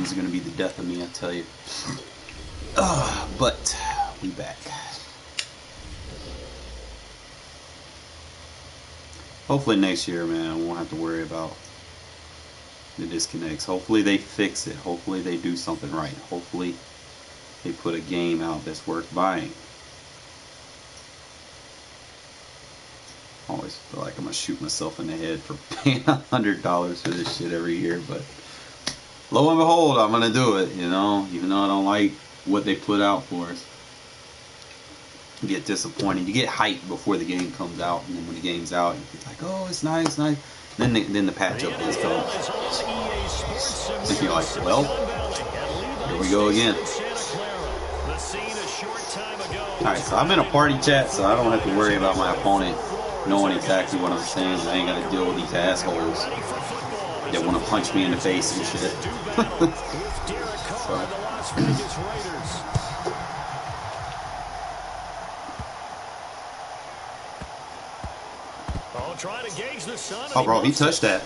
games are going to be the death of me, I tell you. But we back. Hopefully next year, man, I won't have to worry about the disconnects. Hopefully they fix it. Hopefully they do something right. Hopefully they put a game out that's worth buying. I always feel like I'm going to shoot myself in the head for paying $100 for this shit every year, but lo and behold, I'm going to do it, you know, even though I don't like what they put out for us. You get disappointed. You get hyped before the game comes out, and then when the game's out, you're like, oh, it's nice, nice. Then the patch-up is coming. And you're like, well, here we go again. Alright, so I'm in a party chat, so I don't have to worry about my opponent knowing exactly what I'm saying. I ain't got to deal with these assholes that want to punch me in the face and shit. Oh, bro, he touched that.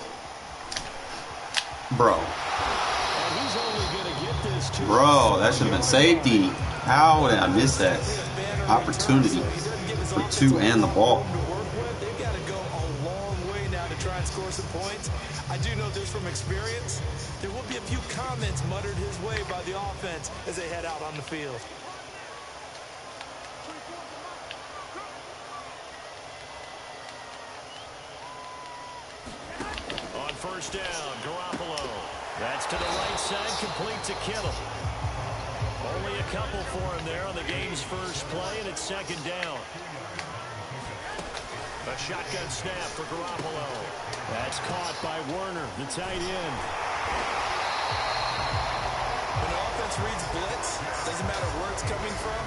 Bro, that should have been safety. How did I miss that opportunity for 2 and the ball? They've got to go a long way now to try and score some points. I do know this from experience. There will be a few comments muttered his way by the offense as they head out on the field. On first down, Garoppolo. That's to the right side, complete to Kittle. Only a couple for him there on the game's first play, and it's second down. A shotgun snap for Garoppolo. That's caught by Werner, the tight end. When the offense reads blitz, doesn't matter where it's coming from,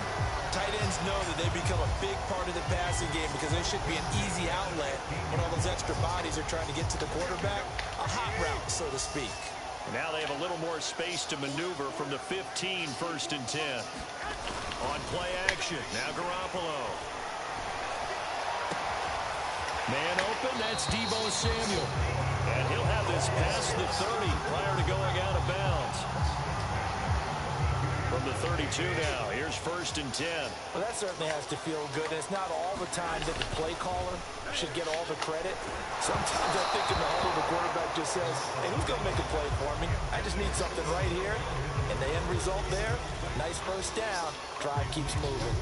tight ends know that they become a big part of the passing game because they should be an easy outlet when all those extra bodies are trying to get to the quarterback. A hot route, so to speak. Now they have a little more space to maneuver from the 15, first and 10. On play action, now Garoppolo. Man open, that's Deebo Samuel. And he'll have this past the 30 prior to going out of bounds. From the 32 now, here's first and 10. Well, that certainly has to feel good. It's not all the time that the play caller should get all the credit. Sometimes I think in the huddle, the quarterback just says, hey, who's going to make a play for me? I just need something right here. And the end result there, nice first down. Drive keeps moving.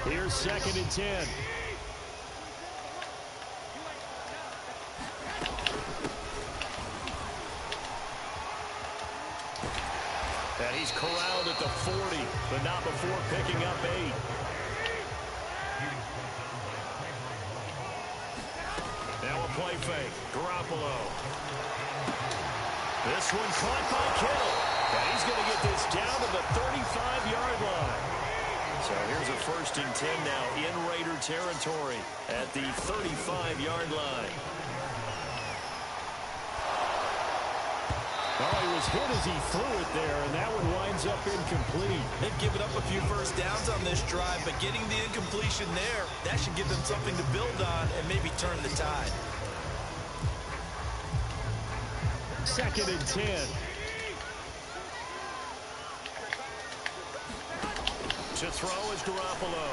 Here's second and 10. And he's corralled at the 40, but not before picking up 8. Now a play fake. Garoppolo. This one caught by Kittle. And he's going to get this down to the 35-yard line. So here's a first and 10 now in Raider territory at the 35-yard line. Oh, he was hit as he threw it there, and that one winds up incomplete. They've given up a few first downs on this drive, but getting the incompletion there, that should give them something to build on and maybe turn the tide. Second and 10. To throw is Garoppolo.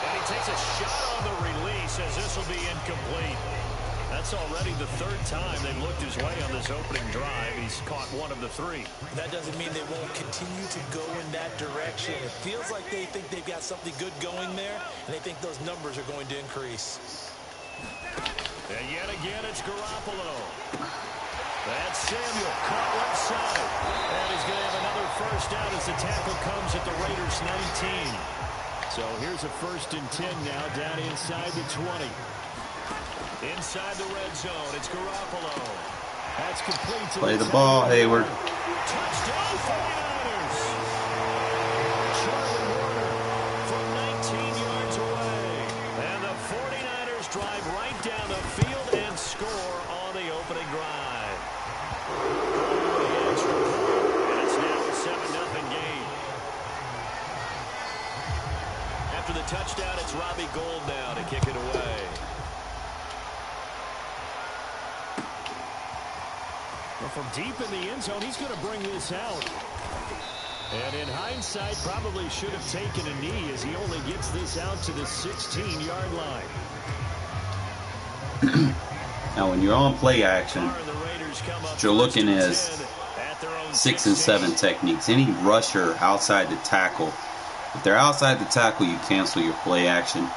And he takes a shot on the release as this will be incomplete. That's already the third time they've looked his way on this opening drive. He's caught one of the 3. That doesn't mean they won't continue to go in that direction. It feels like they think they've got something good going there, and they think those numbers are going to increase. And yet again, it's Garoppolo. That's Samuel, caught left side. And he's going to have another first down as the tackle comes at the Raiders' 19. So here's a first and 10 now down inside the 20. Inside the red zone, it's Garoppolo. That's complete. Play the ball, Hayward. Touchdown, 49ers. Charlie Warner from 19 yards away. And the 49ers drive right down the field and score on the opening drive. And it's now a 7-0 game. After the touchdown, it's Robbie Gould now to kick it away. The from deep in the end zone, he's going to bring this out. And in hindsight, probably should have taken a knee as he only gets this out to the 16-yard line. Now, when you're on play action, what you're looking is 6 and 7 techniques. Any rusher outside the tackle, if they're outside the tackle, you cancel your play action.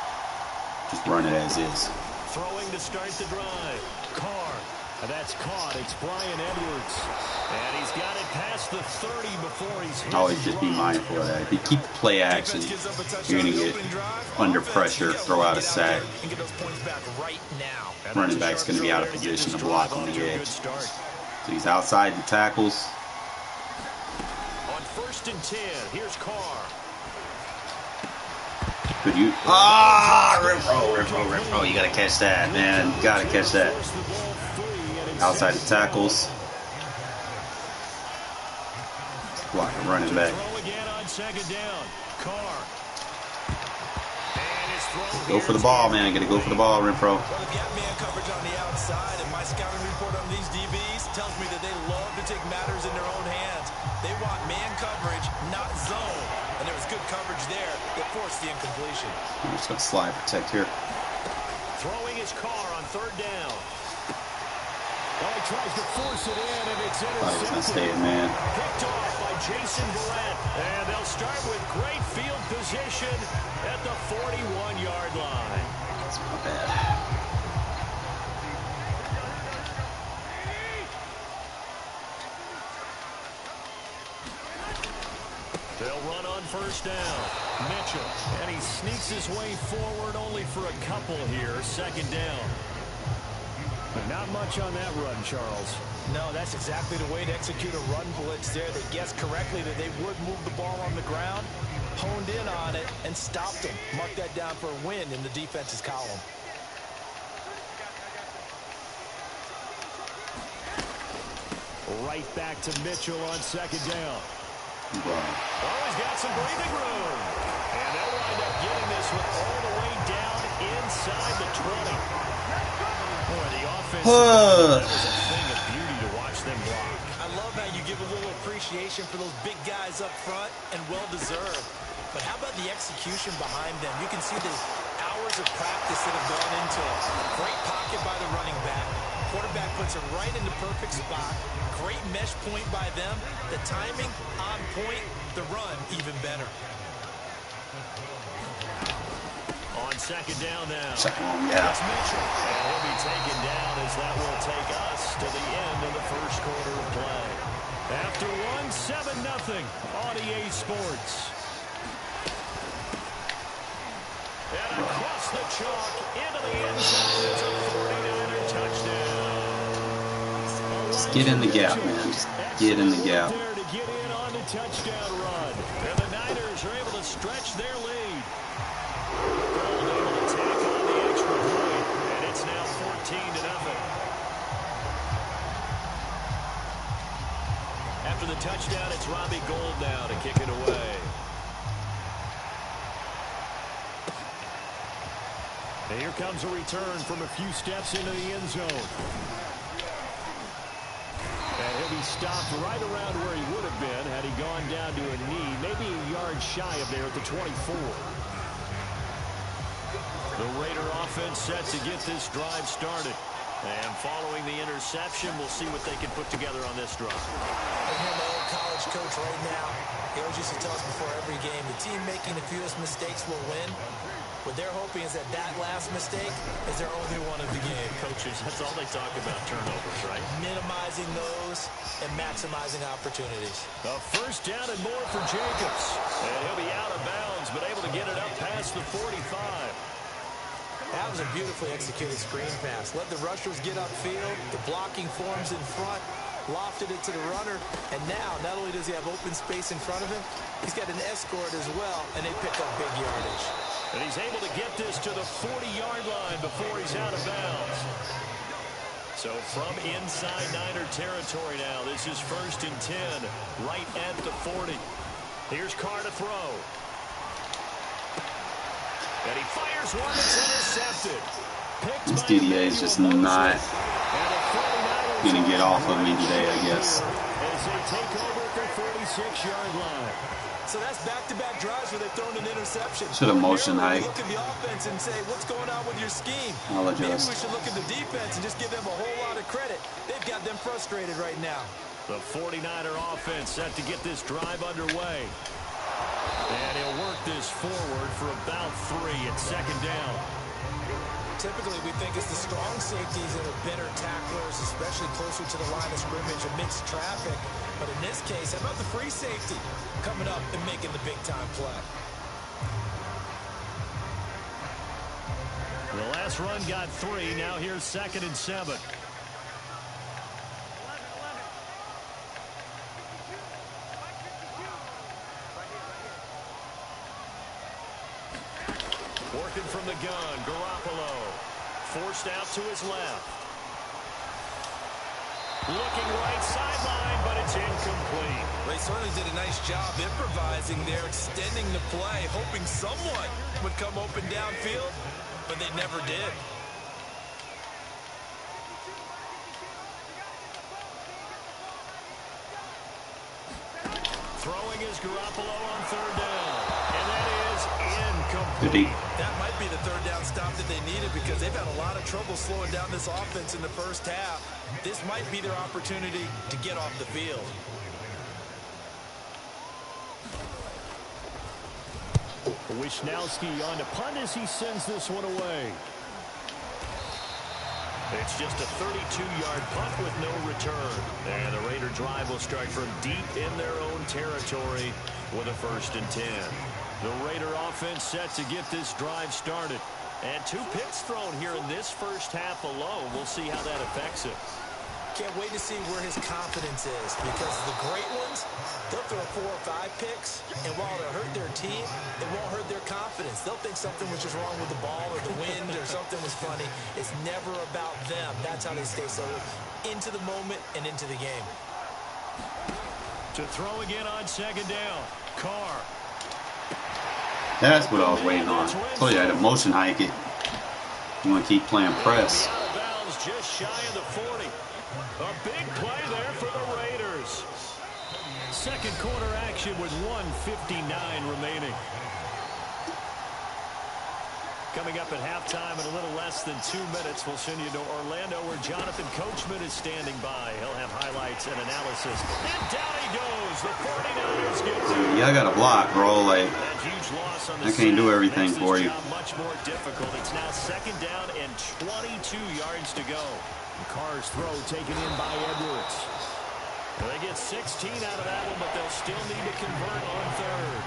Just run it as is. Throwing to start the drive. Carr. That's caught. It's Brian Edwards. And he's got it past the 30 before he's hit. Always just be mindful of that. If you keep play action, you're going to get under pressure, throw out a sack. Running back's going to be out of position to block on the edge. So he's outside the tackles. On 1st and 10, here's Carr. Could you? Rim-pro. You got to catch that, man. You got to catch that. Outside the tackles. Block the running back. Go for the ball, man. Got to go for the ball, Rim-pro. Well, the gap man coverage on the outside, and my scouting report on these DBs tells me that they love to take matters in their own hands. They want man coverage, not zone. And there was good coverage there that forced the incompletion. I'm just going to slide protect here. Throwing his Carr on 3rd down. Well, he tries to force it in, and it's intercepted. Thought he was going to stay in, man. Picked off by Jason Barrett. And they'll start with great field position at the 41-yard line. That's not bad. They'll run on 1st down. Mitchell. And he sneaks his way forward only for a couple here. 2nd down. But not much on that run, Charles. No, that's exactly the way to execute a run blitz there. They guessed correctly that they would move the ball on the ground, honed in on it, and stopped them. Mark that down for a win in the defense's column. Right back to Mitchell on 2nd down. Wow. Oh, he's got some breathing room. And they'll wind up getting this one all the way down inside the 20. Boy, the offense that was a thing of beauty to watch them block. I love how you give a little appreciation for those big guys up front, and well-deserved. But how about the execution behind them? You can see the hours of practice that have gone into it. Great pocket by the running back. Quarterback puts it right in the perfect spot. Great mesh point by them. The timing on point. The run even better. On 2nd down now. Yeah. It's Mitchell. And he'll be taken down as that will take us to the end of the 1st quarter of play. After one, 7-0 on EA Sports. And across the chalk into the end zone. It's a 49er touchdown. Just get in the gap, man. Just get in the gap. There to get in on the touchdown run. And the Niners are able to stretch their lead. Gold able to tack on the extra point. And it's now 14-0. After the touchdown, it's Robbie Gould now to kick it away. And here comes a return from a few steps into the end zone. And he'll be stopped right around where he would have been had he gone down to a knee, maybe a yard shy of there at the 24. The Raider offense set to get this drive started. And following the interception, we'll see what they can put together on this drive. I hear my old college coach right now. He always used to tell us before every game, the team making the fewest mistakes will win. What they're hoping is that last mistake is their only one of the game. Coaches, that's all they talk about, turnovers, right? Minimizing those and maximizing opportunities. A 1st down and more for Jacobs. And he'll be out of bounds, but able to get it up past the 45. That was a beautifully executed screen pass. Let the rushers get upfield. The blocking forms in front. Lofted it to the runner. And now, not only does he have open space in front of him, he's got an escort as well, and they pick up big yardage. And he's able to get this to the 40-yard line before he's out of bounds. So from inside Niner territory now, this is 1st and 10, right at the 40. Here's Carr to throw. And he fires one that's intercepted. picked This by DDA is just not going to get off of me today, I guess. As they take over at the 46-yard line. So that's back-to-back drives where they've thrown an interception. Should have motion hike. Look at the offense and say, what's going on with your scheme? I'll Maybe adjust. we should look at the defense and just give them a whole lot of credit. They've got them frustrated right now. The 49er offense set to get this drive underway. And he'll work this forward for about 3 at second down. Typically, we think it's the strong safeties that are better tacklers, especially closer to the line of scrimmage amidst traffic. But in this case, how about the free safety coming up and making the big-time play? The last run got 3. Now here's 2nd and 7. Working from the gun, Garoppolo. Forced out to his left. Looking right sideline, but it's incomplete. They certainly did a nice job improvising there, extending the play, hoping someone would come open downfield, but they never did. Throwing is Garoppolo on 3rd down. And that is incomplete. That might be the 3rd down stop that they needed because they've had a lot of trouble slowing down this offense in the first half. This might be their opportunity to get off the field. Wisnowski on to punt as he sends this one away. It's just a 32-yard punt with no return. And the Raider drive will start from deep in their own territory with a 1st and 10. The Raider offense set to get this drive started. And 2 picks thrown here in this first half alone. We'll see how that affects it. Can't wait to see where his confidence is because the great ones, they'll throw 4 or 5 picks, and while they'll hurt their team, it won't hurt their confidence. They'll think something was just wrong with the ball or the wind or something was funny. It's never about them. That's how they stay so into the moment and into the game. To throw again on 2nd down, Carr. That's what I was waiting on. Told you I had to motion hike it. You want to keep playing press. Out of bounds, just shy of the 40. A big play there for the Raiders. 2nd quarter action with 1:59 remaining. Coming up at halftime in a little less than 2 minutes, we'll send you to Orlando where Jonathan Coachman is standing by. He'll have highlights and analysis. And down he goes. The 49ers get to Yeah, I got a block, bro. Like, I can't do everything for you. Much more difficult. It's now 2nd down and 22 yards to go. Carr's throw taken in by Edwards. Well, they get 16 out of that one, but they'll still need to convert on 3rd.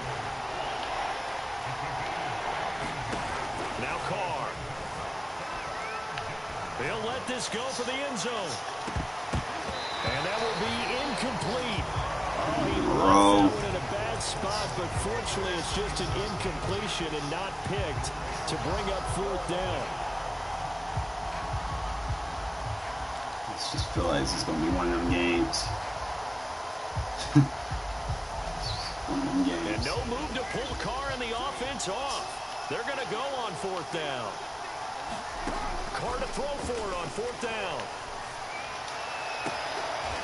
Now Carr. He'll let this go for the end zone. And that will be incomplete. Oh, he left that one in a bad spot, but fortunately it's just an incompletion and not picked to bring up 4th down. I just feel like this is going to be one of them games. One of them games. And no move to pull Carr and the offense off. They're going to go on 4th down. Carr to throw for it on 4th down.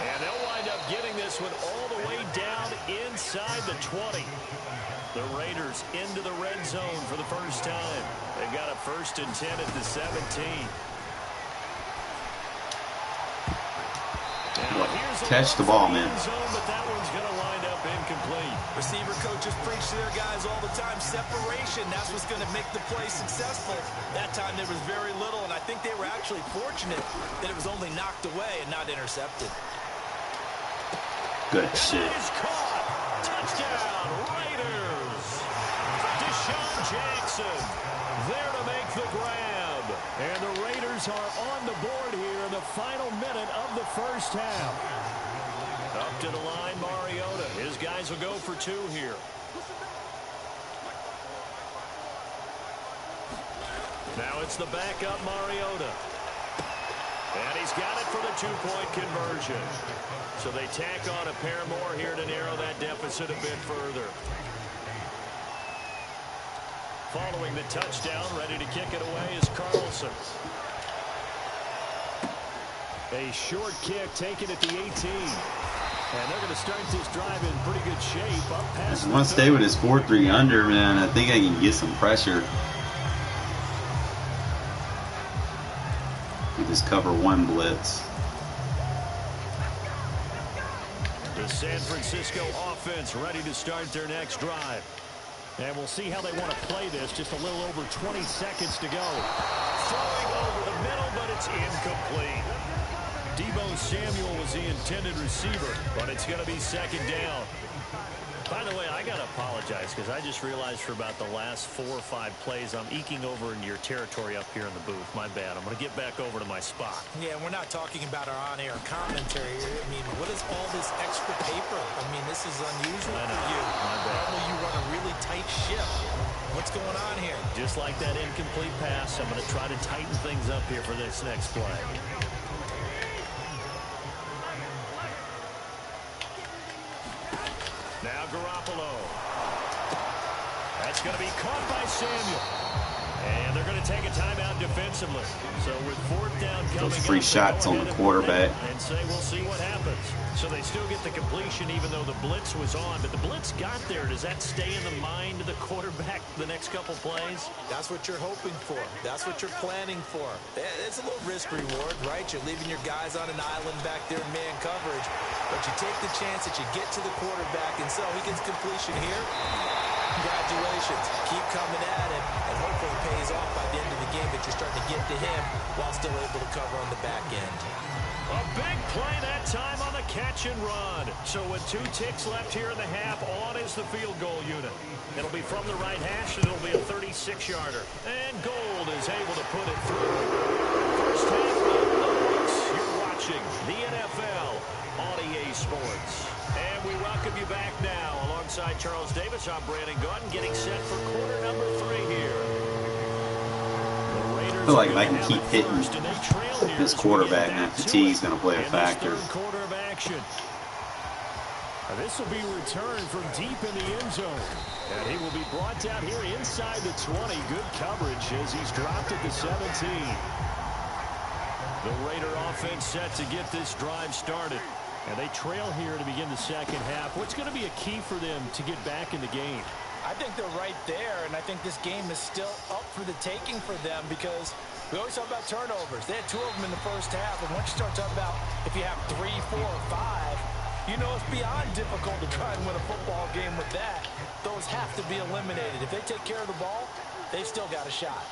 And they'll wind up getting this one all the way down inside the 20. The Raiders into the red zone for the first time. They've got a 1st and 10 at the 17. Catch the ball, man. But that one's going to wind up incomplete. Receiver coaches preach to their guys all the time. Separation, that's what's going to make the play successful. That time there was very little, and I think they were actually fortunate that it was only knocked away and not intercepted. Good shit. He's caught. Touchdown, Raiders. Deshaun Jackson there to make the grab. And the Raiders are on the board here in the final minute of the first half. Up to the line, Mariota. His guys will go for 2 here. Now it's the backup Mariota. And he's got it for the 2-point conversion. So they tack on a pair more here to narrow that deficit a bit further. Following the touchdown, ready to kick it away is Carlson. A short kick taken at the 18. And they're going to start this drive in pretty good shape. Up past I want to stay with his 4-3 under, man. I think I can get some pressure. Get this cover one blitz. The San Francisco offense ready to start their next drive. And we'll see how they want to play this. Just a little over 20 seconds to go. Throwing over the middle, but it's incomplete. Deebo Samuel was the intended receiver, but it's going to be second down. By the way, I got to apologize because I just realized for about the last 4 or 5 plays, I'm eking over into your territory up here in the booth. My bad. I'm going to get back over to my spot. Yeah, we're not talking about our on-air commentary here. I mean, what is all this extra paper? I mean, this is unusual for you. My bad. Normally you run a really tight ship. What's going on here? Just like that incomplete pass, I'm going to try to tighten things up here for this next play. Now Garoppolo. That's going to be caught by Samuel. And they're going to take a timeout defensively. So with fourth down coming Those free shots on the quarterback. And say we'll see what happens. So they still get the completion even though the blitz was on. But the blitz got there. Does that stay in the mind of the quarterback the next couple plays? That's what you're hoping for. That's what you're planning for. It's a little risk reward, right? You're leaving your guys on an island back there in man coverage. But you take the chance that you get to the quarterback. And so he gets completion here. Congratulations. Keep coming at him, and hopefully it pays off by the end of the game that you're starting to get to him while still able to cover on the back end. A big play that time on the catch and run. So with 2 ticks left here in the half, on is the field goal unit. It'll be from the right hash, and it'll be a 36-yarder. And Gold is able to put it through. First half in the books. You're watching the NFL on EA Sports. And we welcome you back now. Alongside Charles Davis, I'm Brandon Gordon, getting set for quarter number 3 here. I feel like if I can keep hitting this quarterback, man, fatigue's going to play a factor. Quarter of action. This will be returned from deep in the end zone. And he will be brought down here inside the 20. Good coverage as he's dropped at the 17. The Raider offense set to get this drive started. And they trail here to begin the second half. What's going to be a key for them to get back in the game? I think they're right there, and I think this game is still up for the taking for them because we always talk about turnovers. They had 2 of them in the first half, and once you start talking about if you have 3, 4, or 5, you know it's beyond difficult to try and win a football game with that. Those have to be eliminated. If they take care of the ball, they've still got a shot.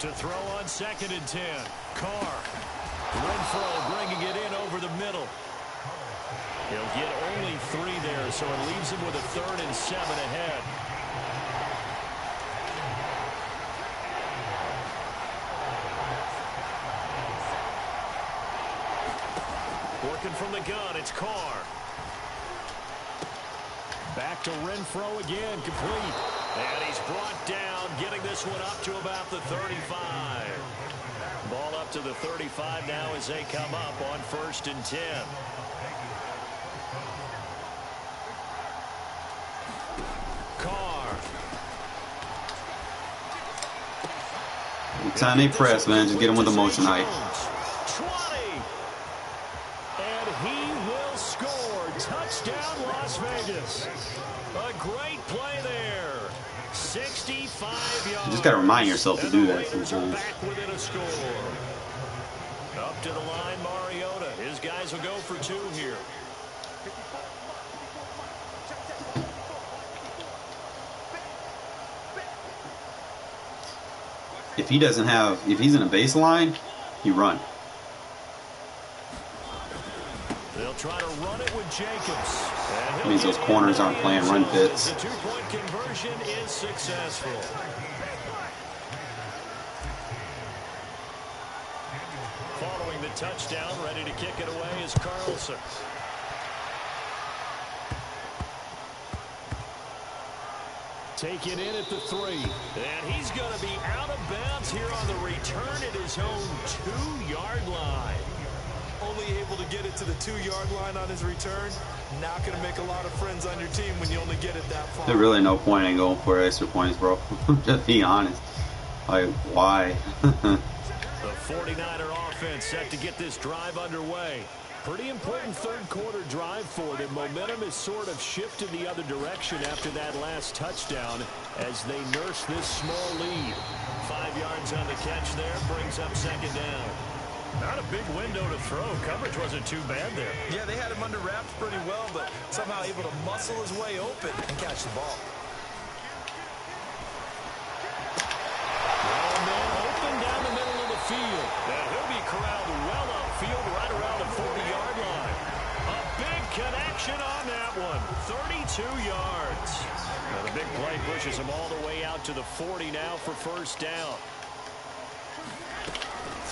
To throw on 2nd and 10. Carr. Renfro bringing it in over the middle. He'll get only 3 there, so it leaves him with a 3rd and 7 ahead. Working from the gun, it's Carr. Back to Renfro again, complete. And he's brought down, getting this one up to about the 35. Ball up to the 35 now as they come up on 1st and 10. Carr. Anytime they press, man, just get them with the motion height. 20. And he will score. Touchdown, Las Vegas. A great play there. 65 yards. You just got to remind yourself to do that sometimes. Back within a score. Up to the line, Mariota. His guys will go for 2 here. If he's in a baseline, you run. They'll try to run it with Jacobs. That means those corners aren't playing run fits. The 2-point conversion is successful. Following the touchdown, ready to kick it away is Carlson. Taken in at the 3. And he's going to be out of bounds here on the return at his own 2-yard line. Only able to get it to the 2-yard line on his return. Not going to make a lot of friends on your team when you only get it that far. There's really no point in going for extra points, bro. Just be honest. Like, why? The 49er offense set to get this drive underway. Pretty important third quarter drive for them. Momentum is sort of shifted the other direction after that last touchdown as they nurse this small lead. 5 yards on the catch there, brings up second down. Not a big window to throw. Coverage wasn't too bad there. Yeah, they had him under wraps pretty well, but somehow able to muscle his way open and catch the ball. And then open down the middle of the field. And he'll be corralled well upfield right around the 40-yard line. A big connection on that one. 32 yards. Now the big play pushes him all the way out to the 40 now for first down.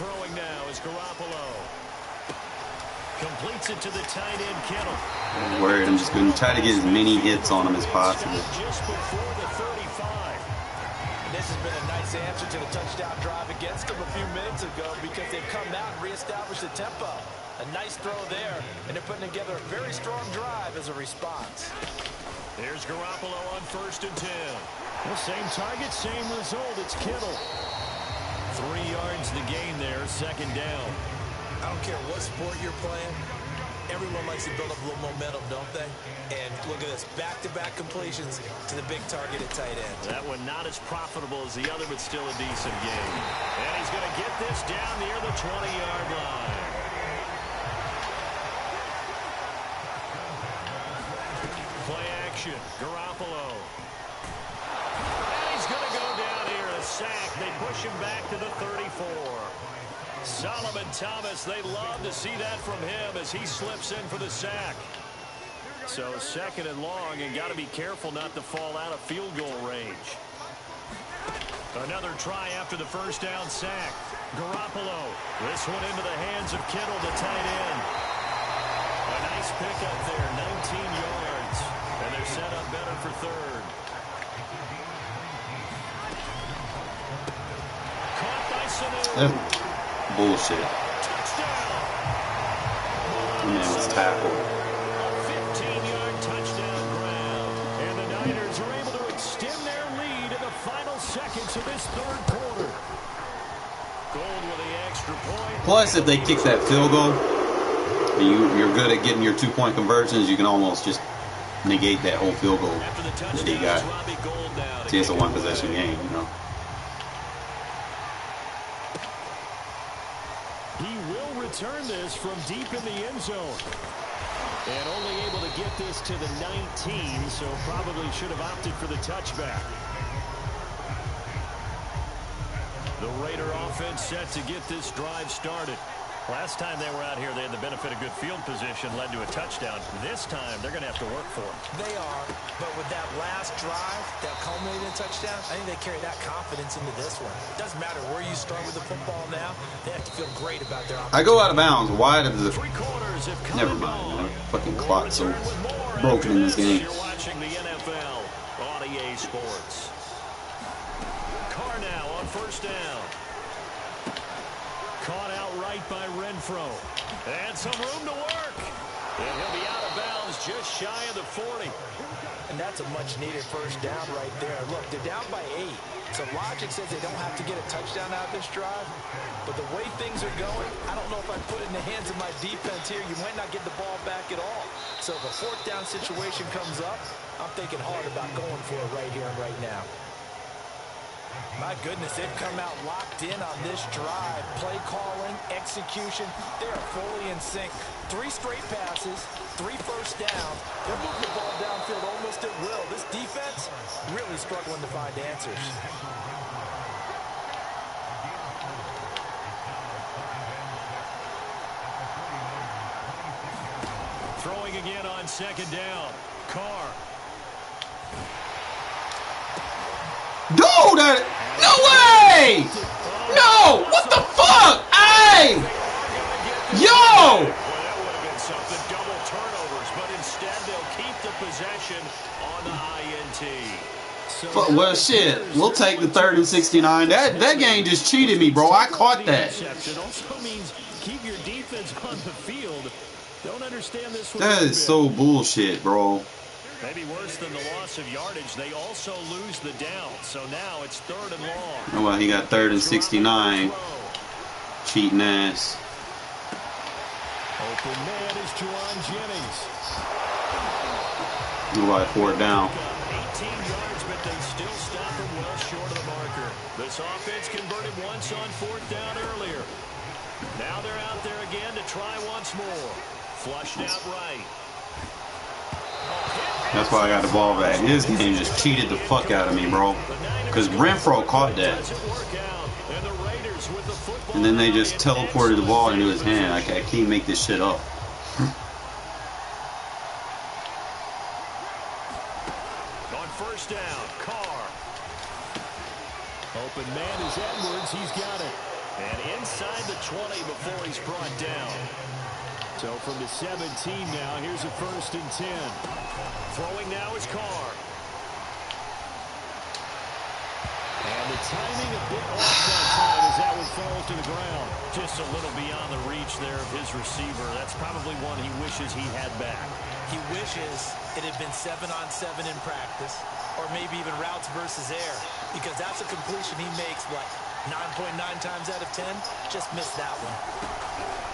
Throwing now is Garoppolo. Completes it to the tight end, Kittle. I'm worried. I'm just going to try to get as many hits on him as possible. Just before the 35. And this has been a nice answer to the touchdown drive against them a few minutes ago because they've come out and reestablished the tempo. A nice throw there, and they're putting together a very strong drive as a response. Here's Garoppolo on 1st and 10. Well, same target, same result. It's Kittle. 3 yards the gain there, second down. I don't care what sport you're playing. Everyone likes to build up a little momentum, don't they? And look at this, back-to-back completions to the big target at tight end. That one not as profitable as the other, but still a decent game. And he's going to get this down near the 20-yard line. Play action, Garoppolo. And he's going to go down here, a sack. They push him back to the 34. Solomon Thomas, they love to see that from him as he slips in for the sack. So second and long, and got to be careful not to fall out of field goal range. Another try after the first down sack. Garoppolo, this one into the hands of Kittle, the tight end. A nice pickup there, 19 yards, and they're set up better for third. Caught by Sanu. Bullshit. Man was tackled. A 15-yard touchdown ground. And the Niners are able to extend their lead in the final seconds of this third quarter. Gold with the extra point. Plus, if they kick that field goal, and you're good at getting your 2-point conversions, you can almost just negate that whole field goal that he got. See, it's a one-possession game, you know. He will return this from deep in the end zone. And only able to get this to the 19, so probably should have opted for the touchback. The Raider offense set to get this drive started. Last time they were out here, they had the benefit of good field position, led to a touchdown. This time, they're going to have to work for it. They are, but with that last drive that culminated in a touchdown, I think they carry that confidence into this one. It doesn't matter where you start with the football now. They have to feel great about their opportunity. I go out of bounds. Why did the... 3 quarters have come. Never mind, man. Fucking clock's so broken in this game. You're watching the NFL on EA Sports. Carr now on first down. Caught outright by Renfro. And some room to work. And he'll be out of bounds just shy of the 40. And that's a much-needed first down right there. Look, they're down by 8. So logic says they don't have to get a touchdown out of this drive. But the way things are going, I don't know if I put it in the hands of my defense here. You might not get the ball back at all. So if a fourth down situation comes up, I'm thinking hard about going for it right here and right now. My goodness, they've come out locked in on this drive. Play calling, execution, they are fully in sync. 3 straight passes, 3 first downs. They're moving the ball downfield almost at will. This defense really struggling to find answers. Throwing again on second down. Carr. Dude, no way! No! What the fuck? Hey! Yo! Well, that would have been something. Double turnovers, but instead they'll keep the possession on the INT. Well, shit. We'll take the 3rd and 69. That game just cheated me, bro. I caught that. Also means keep your defense on the field. Don't understand this one. That is so bullshit, bro. Maybe worse than the loss of yardage, they also lose the down. So now it's 3rd and long. Oh, well, he got 3rd and 69. Cheating ass. Open man is Juwan Jennings. Nobody 4th down. 18 yards, but they still stop him well short of the marker. This offense converted once on 4th down earlier. Now they're out there again to try once more. Flushed out right. That's why I got the ball back. This game just cheated the fuck out of me, bro. Because Renfro caught that. And then they just teleported the ball into his hand. I can't make this shit up. On 1st down, Carr. Open man is Edwards. He's got it. And inside the 20 before he's brought down. So from the 17 now, here's a 1st and 10. Throwing now is Carr. And the timing a bit off that time as that one falls to the ground. Just a little beyond the reach there of his receiver. That's probably one he wishes he had back. He wishes it had been 7-on-7 in practice, or maybe even routes versus air, because that's a completion he makes, what, 9.9 times out of 10? Just missed that one.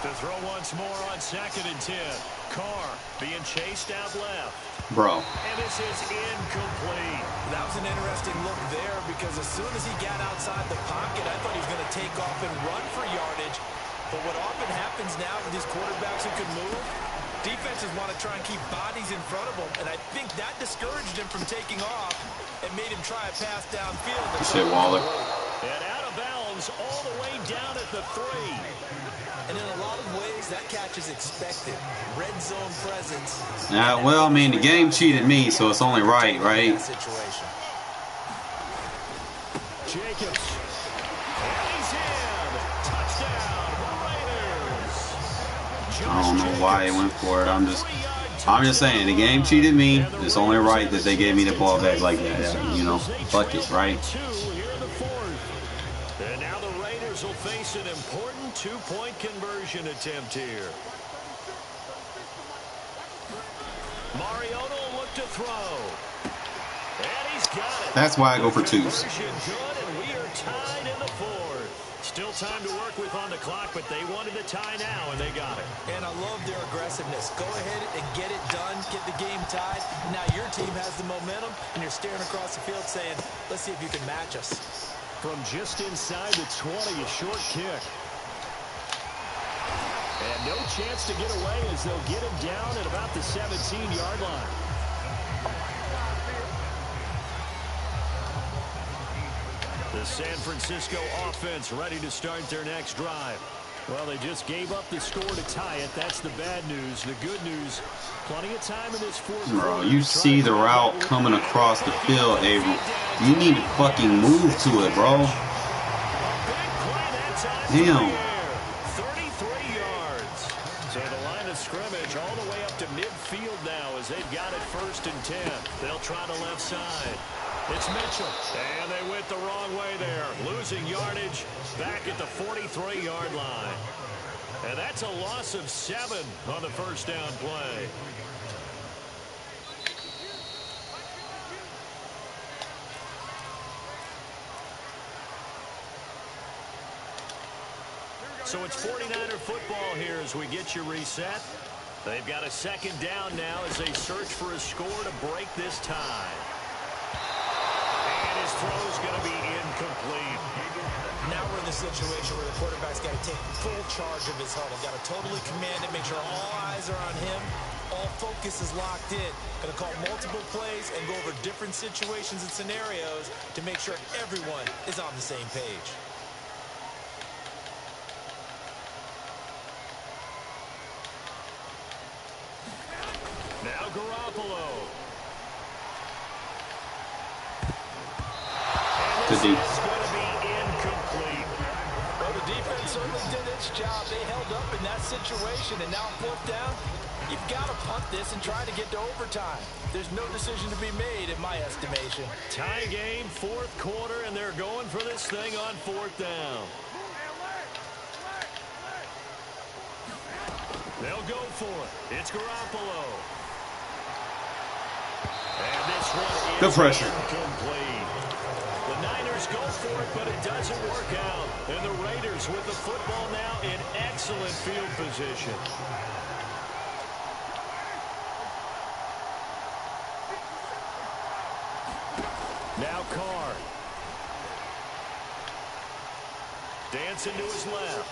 To throw once more on 2nd and 10. Carr being chased out left. Bro. And this is incomplete. That was an interesting look there, because as soon as he got outside the pocket, I thought he was going to take off and run for yardage. But what often happens now with these quarterbacks who can move, defenses want to try and keep bodies in front of them, and I think that discouraged him from taking off and made him try a pass downfield. Good shit, Waller. And out of bounds all the way down at the 3. And in a lot of ways, that catch is expected. Red zone presence. Well, I mean, the game cheated me, so it's only right? Situation. Jacobs. And he's in. Touchdown, Raiders. I don't know why he went for it. I'm just saying, the game cheated me. It's only right that they gave me the ball back like that. You know, fuck it, right? And now the Raiders will face an important 2-point conversion attempt here. Mariota will look to throw. And he's got it. That's why I go for 2s. Good, and we are tied in the 4th. Still time to work with on the clock, but they wanted the tie now, and they got it. And I love their aggressiveness. Go ahead and get it done, get the game tied. Now your team has the momentum, and you're staring across the field saying, let's see if you can match us. From just inside the 20, a short kick. And no chance to get away as they'll get him down at about the 17-yard line. The San Francisco offense ready to start their next drive. Well, they just gave up the score to tie it. That's the bad news. The good news, plenty of time in this 4th quarter. Bro, you see the route coming across the field, Abel. You need to fucking move to it, bro. Damn. 33 yards. So the line of scrimmage all the way up to midfield now as they've got it 1st and 10. They'll try the left side. It's Mitchell. And they went the wrong way there. Losing yardage back at the 43-yard line. And that's a loss of 7 on the 1st down play. So it's 49er football here as we get you reset. They've got a 2nd down now as they search for a score to break this tie. And his throw's going to be incomplete. Now we're in the situation where the quarterback's got to take full charge of his huddle. Got to totally command it, make sure all eyes are on him. All focus is locked in. Going to call multiple plays and go over different situations and scenarios to make sure everyone is on the same page. Now Garoppolo. Good deep. It's going to be incomplete. Well, the defense certainly did its job. They held up in that situation, and now 4th down, you've got to punt this and try to get to overtime. There's no decision to be made in my estimation. Tie game, 4th quarter, and they're going for this thing on 4th down. They'll go for it. It's Garoppolo. And this one Good is pressure. incomplete. The Niners go for it, but it doesn't work out. And the Raiders with the football now in excellent field position. Now Carr. Dancing to his left.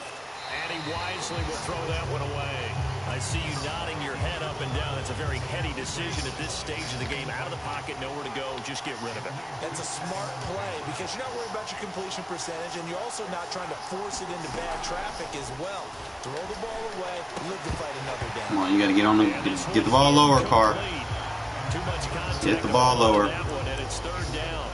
And he wisely will throw that one away. I see you nodding your head up and down. That's a very heady decision at this stage of the game. Out of the pocket, nowhere to go. Just get rid of it. That's a smart play because you're not worried about your completion percentage, and you're also not trying to force it into bad traffic as well. Throw the ball away, live to fight another down. Come on, you got to get on the get the ball lower, Carr. Too much contact. Get the ball lower. That one, and it's third down.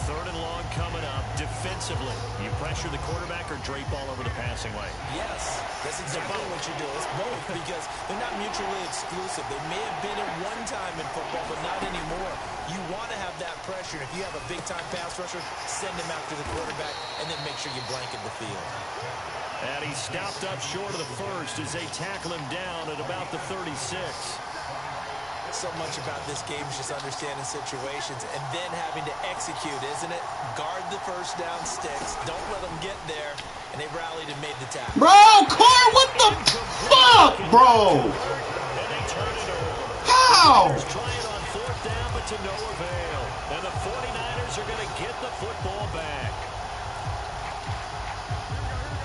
Third and long coming up. Defensively, you pressure the quarterback or drape all over the passing lane. Yes, that's exactly what you do. It's both because they're not mutually exclusive. They may have been at one time in football, but not anymore. You want to have that pressure. If you have a big-time pass rusher, send him after the quarterback, and then make sure you blanket the field. And he stopped up short of the first as they tackle him down at about the 36. So much about this game is just understanding situations and then having to execute, isn't it? Guard the first down sticks. Don't let them get there. And they rallied and made the tackle. Bro, Carr, what the fuck, bro? And they turn it over. How? Trying on fourth down, but to no avail. And the 49ers are going to get the football back.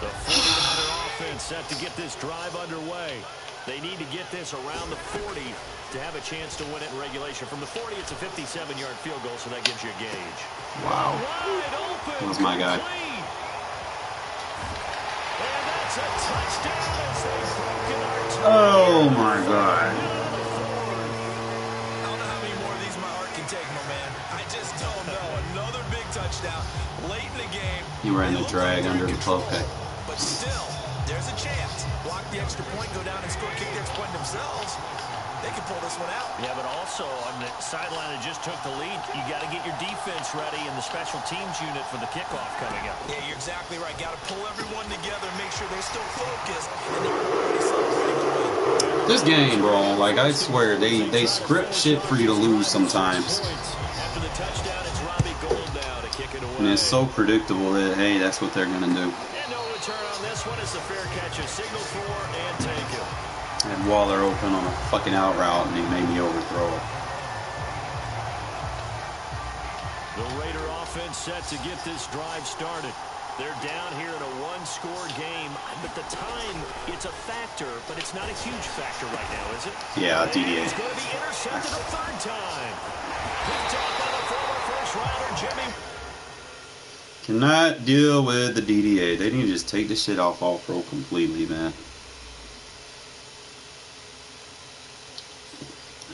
The 49er offense set to get this drive underway. They need to get this around the 40 to have a chance to win it in regulation. From the 40, it's a 57-yard field goal, so that gives you a gauge. Wow. Wide open. That was my guy. Complete. And that's a touchdown as they've broken our tie. Oh, my God. I don't know how many more of these my heart can take, my man. I just don't know. Another big touchdown late in the game. You ran the drag under the 12 pack. But still, there's a chance. Block the extra point, go down and score, kick the extra point themselves. They can pull this one out. Yeah, but also on the sideline that just took the lead, you got to get your defense ready and the special teams unit for the kickoff coming up. Yeah, you're exactly right. Got to pull everyone together, make sure they're still focused, and they're already celebrating the win. This game, bro, like I swear, they script shit for you to lose sometimes. After the touchdown, it's Robbie Gould now to kick it away. And it's so predictable that, hey, that's what they're going to do. And no return on this one as the fair catch is signaled for and taken. I had Waller open on a fucking out route, and he made me overthrow it. The Raider offense set to get this drive started. They're down here in a one-score game, but the time, it's a factor, but it's not a huge factor right now, is it? Yeah, DDA. It's going to be intercepted a third time. Picked off by the former first-rounder, Jimmy. Cannot deal with the DDA. They need to just take this shit off all-pro completely, man.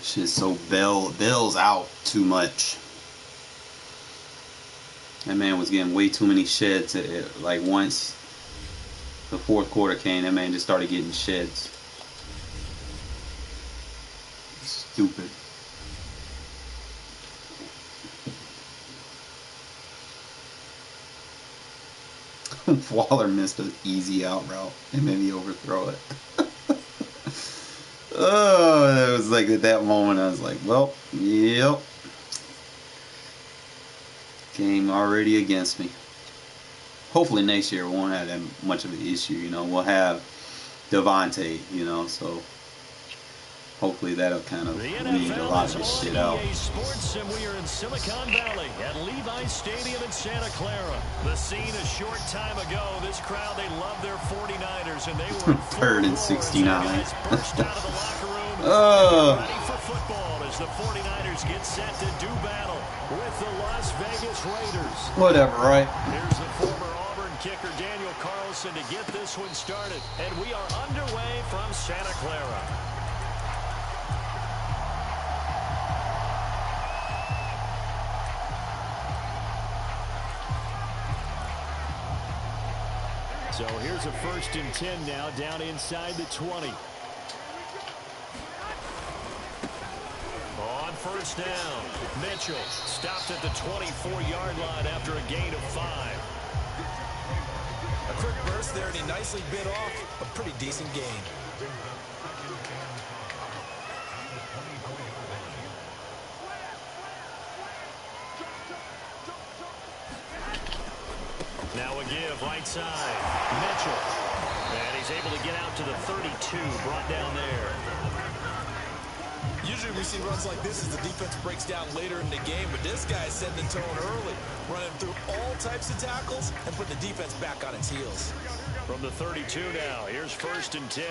Shit's so bells out too much. That man was getting way too many sheds. Like once the fourth quarter came, that man just started getting sheds. Stupid. Waller missed an easy out route and made me overthrow it. Oh, it was like at that moment I was like, well, yep. Game already against me. Hopefully next year we won't have that much of an issue, you know. We'll have Devontae, you know, so hopefully that'll kind of weed a lot of this shit out. Sports, and we are in Silicon Valley at Levi's Stadium in Santa Clara. The scene a short time ago. This crowd, they love their 49ers, and they were third and 69. Burst out of the locker room. Ready for football as the 49ers get set to do battle with the Las Vegas Raiders. Whatever, right? Here's the former Auburn kicker Daniel Carlson to get this one started, and we are underway from Santa Clara. So here's a 1st and 10 now, down inside the 20. On first down, Mitchell stopped at the 24-yard line after a gain of 5. A quick burst there, and he nicely bit off a pretty decent gain. Now a give right side. Mitchell. And he's able to get out to the 32, brought down there. Usually we see runs like this as the defense breaks down later in the game, but this guy is setting the tone early, running through all types of tackles and putting the defense back on its heels. From the 32 now, here's 1st and 10.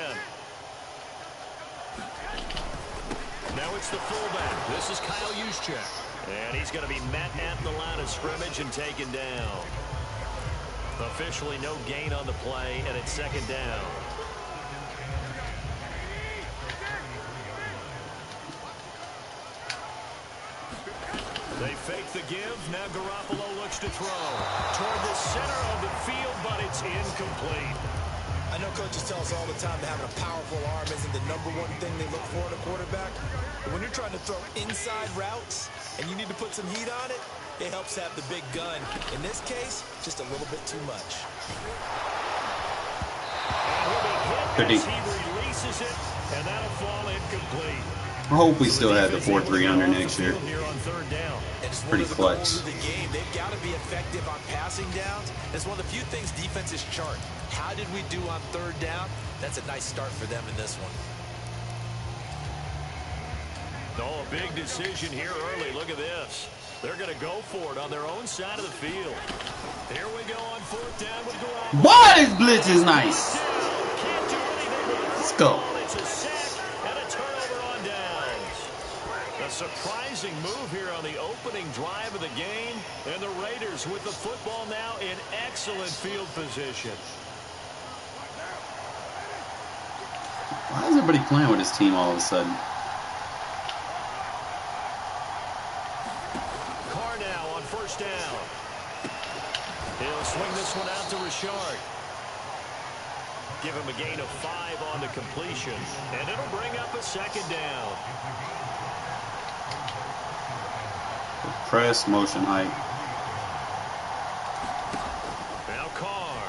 Now it's the fullback. This is Kyle Juszczyk. And he's going to be met at the line of scrimmage and taken down. Officially no gain on the play, and it's 2nd down. They fake the give. Now Garoppolo looks to throw toward the center of the field, but it's incomplete. I know coaches tell us all the time that having a powerful arm isn't the #1 thing they look for in a quarterback. But when you're trying to throw inside routes and you need to put some heat on it, it helps have the big gun. In this case, just a little bit too much. And he'll be hit as he releases it, and that'll fall incomplete. I hope we still have the 4-3 under next year. It's pretty clutch. The game. They've got to be effective on passing downs. It's one of the few things defenses chart. How did we do on 3rd down? That's a nice start for them in this one. Oh, a big decision here early. Look at this. They're going to go for it on their own side of the field. Here we go on 4th down with Garoppolo. Boy, this blitz is nice. Let's go. It's a sack and a turnover on downs. A surprising move here on the opening drive of the game. And the Raiders with the football now in excellent field position. Why is everybody playing with this team all of a sudden? Carr now on 1st down. He'll swing this one out to Richard. Give him a gain of 5 on the completion. And it'll bring up a 2nd down. Press, motion height. Now Carr.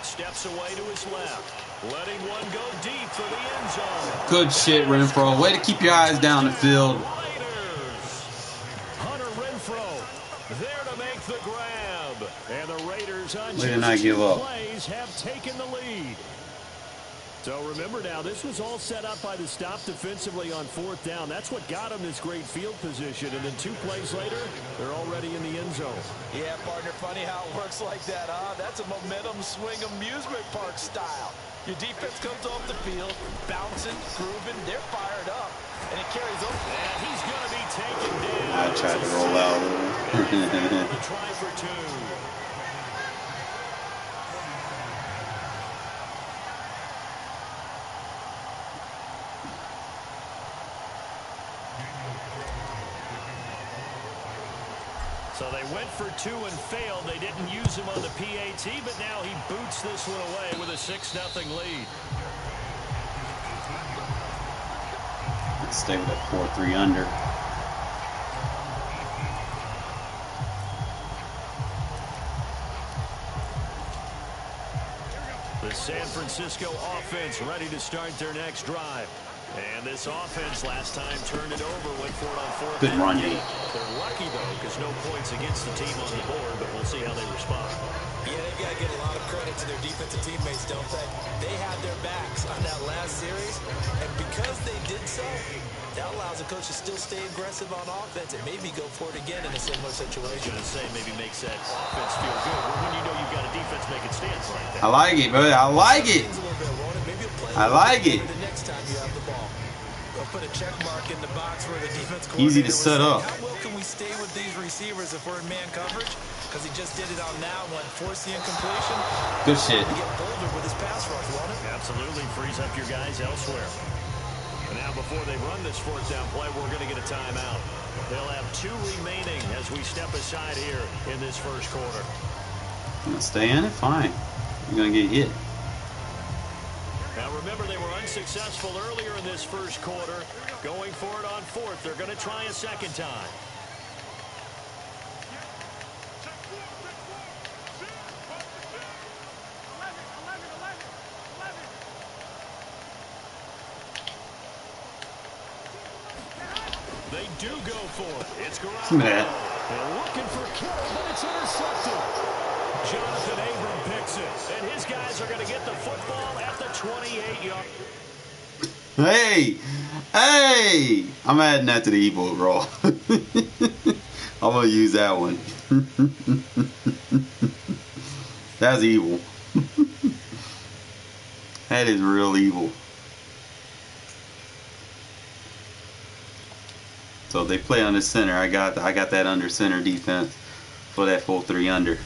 Steps away to his left. Letting one go deep for the end zone. Good shit, Renfro. Way to keep your eyes down the field. Hunter Renfro there to make the grab. And the Raiders on Way to not give up. plays have taken the lead. So remember now, this was all set up by the stop defensively on 4th down. That's what got them this great field position. And then 2 plays later, they're already in the end zone. Yeah, partner, funny how it works like that, huh? That's a momentum swing amusement park style. Your defense comes off the field, bouncing, grooving, they're fired up, and it carries over. And he's going to be taken down. I tried to roll out. The try for 2. So they went for 2 and failed. They didn't use him on the PAT, but now he boots this one away with a 6-0 lead. Let's stay with that 4-3 under. The San Francisco offense ready to start their next drive. And this offense last time turned it over, went for it on 4th. Good run, D. They're lucky, though, because no points against the team on the board, but we'll see how they respond. Yeah, they've got to give a lot of credit to their defensive teammates, don't they? They had their backs on that last series, and because they did so, that allows the coach to still stay aggressive on offense and maybe go for it again in a similar situation. I was going to say, maybe makes that offense feel good when you know you've got a defense making stands like that. I like it, brother. I like it. I like it. The next time you have the ball, go put a check mark in the box where the defense Easy to set up. How well can we stay with these receivers if we're in man coverage? Because he just did it on that one, force the incompletion. Good shit. Get bolder with his pass rush, won't it? Absolutely frees up your guys elsewhere. And now before they run this 4th down play, we're going to get a timeout. They'll have 2 remaining as we step aside here in this first quarter. You gonna stay in it? Fine. You're gonna get hit. Now remember, they were unsuccessful earlier in this first quarter. Going for it on 4th. They're going to try a second time. They do go for it. It's Garoppolo. And looking for Kittle, but it's intercepted. Jonathan Abram picks it, and his guys are going to get the football at the 28-yard. Hey! Hey! I'm adding that to the evil roll. I'm going to use that one. That's evil. That is real evil. So they play on the center. I got that under center defense for that full 3 under.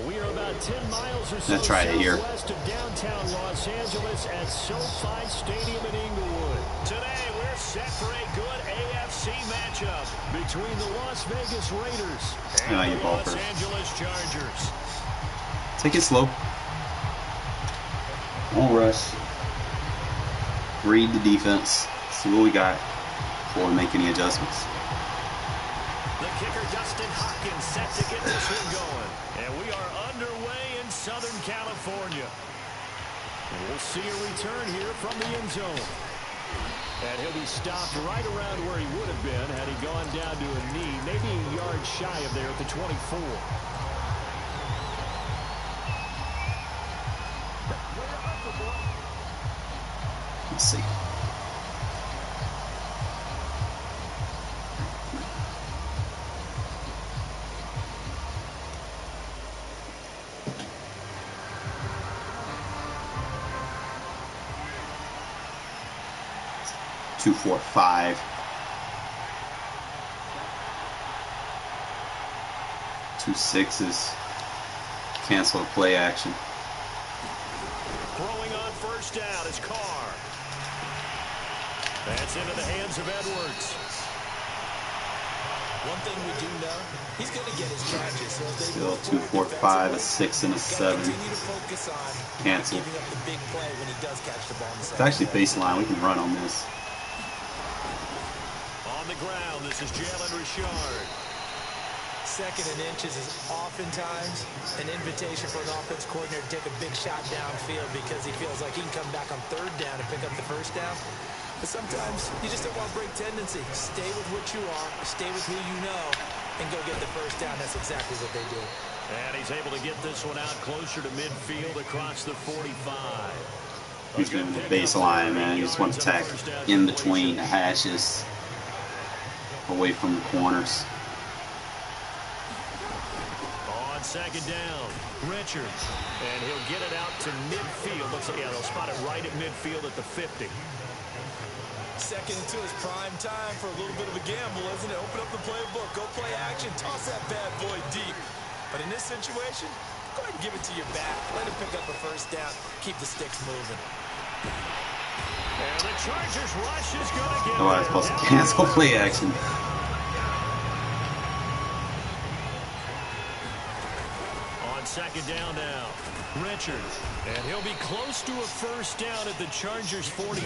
We are about 10 miles or so Let's try it here. southwest of downtown Los Angeles at SoFi Stadium in Inglewood. Today, we're set for a good AFC matchup between the Las Vegas Raiders and the Los Angeles Chargers. Take it slow. Won't rush. Read the defense. See what we got before we make any adjustments. The kicker, Dustin Hopkins, set to get this one going. And we are underway in Southern California. We'll see a return here from the end zone. And he'll be stopped right around where he would have been had he gone down to a knee, maybe a yard shy of there at the 24. Let's see. Two, 4, 5. 2 6s. Cancel the play action. Throwing on first down is Carr. That's into the hands of Edwards. One thing we do know, he's going to get his catches. So Still 2, 4, 5, a 6, and a 7. Cancel. Giving up the big play when he does catch the ball in the It's actually baseline. We can run on this. On the ground, this is Jalen Richard. Second and inches is oftentimes an invitation for an offense coordinator to take a big shot downfield because he feels like he can come back on third down and pick up the first down. But sometimes you just don't want to break tendency. Stay with what you are, stay with who you know, and go get the first down. That's exactly what they do. And he's able to get this one out closer to midfield across the 45. He's going to the baseline, man. You just want to tack in between the hashes, away from the corners. On second down, Richards. And he'll get it out to midfield. Yeah, they'll spot it right at midfield at the 50. Second and 2 is prime time for a little bit of a gamble, isn't it? Open up the playbook, go play action, toss that bad boy deep. But in this situation, go ahead and give it to your back. Let him pick up a first down. Keep the sticks moving. And the Chargers rush is going to get Oh, I was supposed to cancel play action. On second down now, Richards. And he'll be close to a first down at the Chargers 42.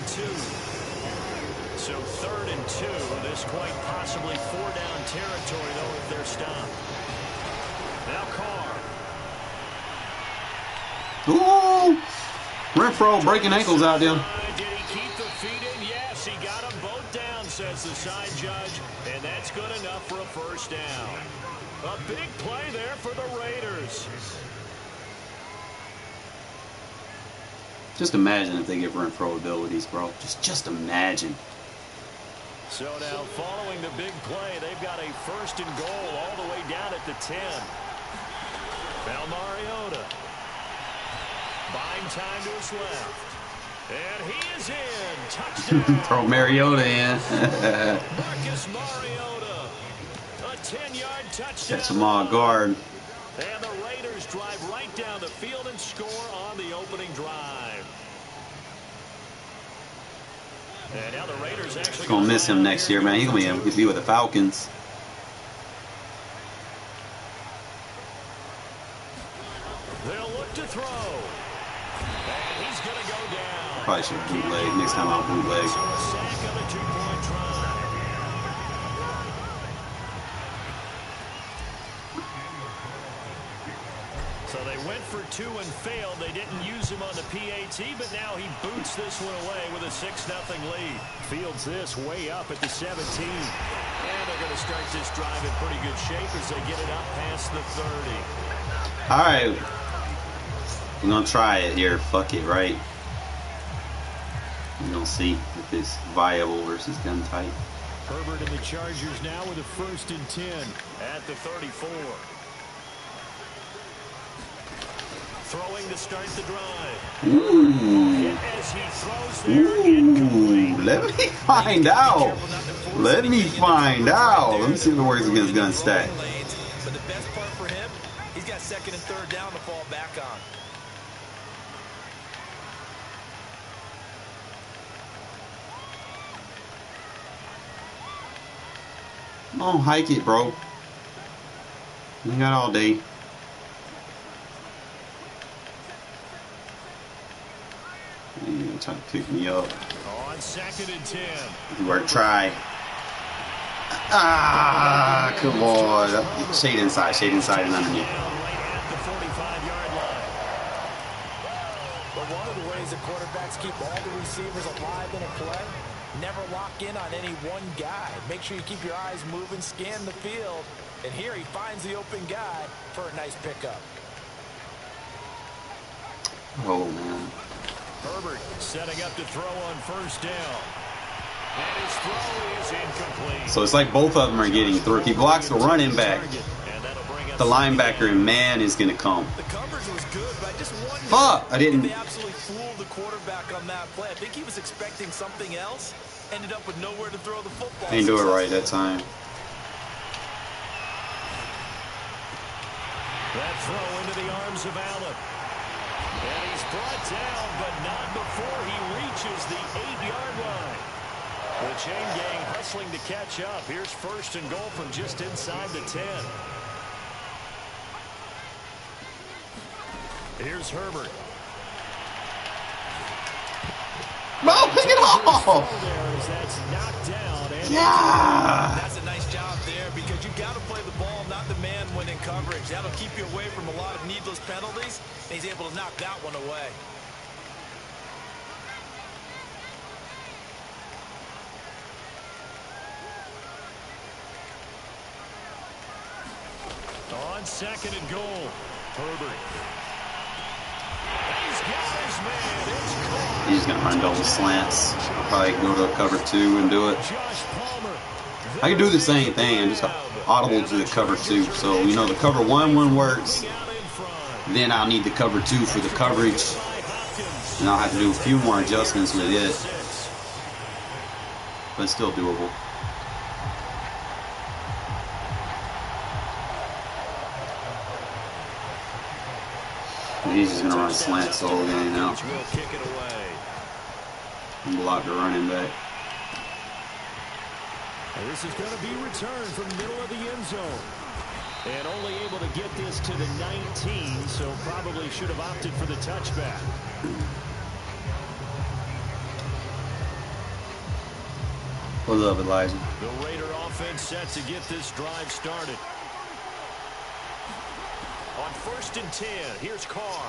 So 3rd and 2. This quite possibly 4-down territory, though, if they're stopped. Now Carr. Ooh! Renfro breaking ankles out there. Did he keep the feet in? Yes, he got them both down, says the side judge. And that's good enough for a first down. A big play there for the Raiders. Just imagine if they give Renfro abilities, bro. Just imagine. So now, following the big play, they've got a 1st and goal all the way down at the 10. Now Mariota. Buying time to his left. And he is in. Touchdown. Throw Mariota in. Marcus Mariota. A 10-yard touchdown. Catch him on guard. And the Raiders drive right down the field and score on the opening drive. And now the Raiders actually Gonna miss him next year, man. He's gonna be with the Falcons. Probably should bootleg. Next time I'll bootleg. So a sack on a 2-point drive. So they went for 2 and failed. They didn't use him on the PAT, but now he boots this one away with a 6-0 lead. Fields this way up at the 17. And they're going to start this drive in pretty good shape as they get it up past the 30. All right. We're going to try it here. Fuck it, right? We're going to see if it's viable versus gun tight. Herbert and the Chargers now with a 1st and 10 at the 34. Throwing to start the drive. Ooh. As he throws there, incomplete. Let me find out. Let me find out. Let me see if it works against gun stack. But the best part for him, he's got 2nd and 3rd down to fall back on. Come on, hike it, bro. You got all day. You're trying to pick me up. On 2nd and 10. Work, try. Ah, come on. Shade inside and underneath. Right at the 45-yard line. But one of the ways that quarterbacks keep all the receivers alive in a play, never lock in on any one guy. Make sure you keep your eyes moving, scan the field. And here he finds the open guy for a nice pickup. Oh, man. Herbert setting up to throw on 1st down. And his throw is incomplete. So it's like both of them are getting through. He blocks the running back. The linebacker and man is going to come. The coverage was good, but I just wonder Fuck! I didn't. if they absolutely fooled the quarterback on that play. I think he was expecting something else. Ended up with nowhere to throw the football. Ain't do it right that time. That throw into the arms of Allen. And he's brought down, but not before he reaches the 8-yard line. The chain gang hustling to catch up. Here's 1st and goal from just inside the 10. Here's Herbert. No, pick it off! That's knocked down. And Yeah! That's a nice job there because you got to play the ball, not the man when in coverage. That'll keep you away from a lot of needless penalties. And he's able to knock that one away. On 2nd and goal, Herbert. He's got his man. It's caught. He's going to run double slants. Probably go to a cover 2 and do it. Josh Palmer. I can do the same thing. I'm just audible to the cover 2. So, you know, the cover 1 works. Then I'll need the cover 2 for the coverage. And I'll have to do a few more adjustments with it. But it's still doable. He's just going to run slants the whole game now. And block the running back. And this is going to be returned from the middle of the end zone. And only able to get this to the 19, so probably should have opted for the touchback. What's up, Elijah? The Raider offense set to get this drive started. On 1st and 10, here's Carr.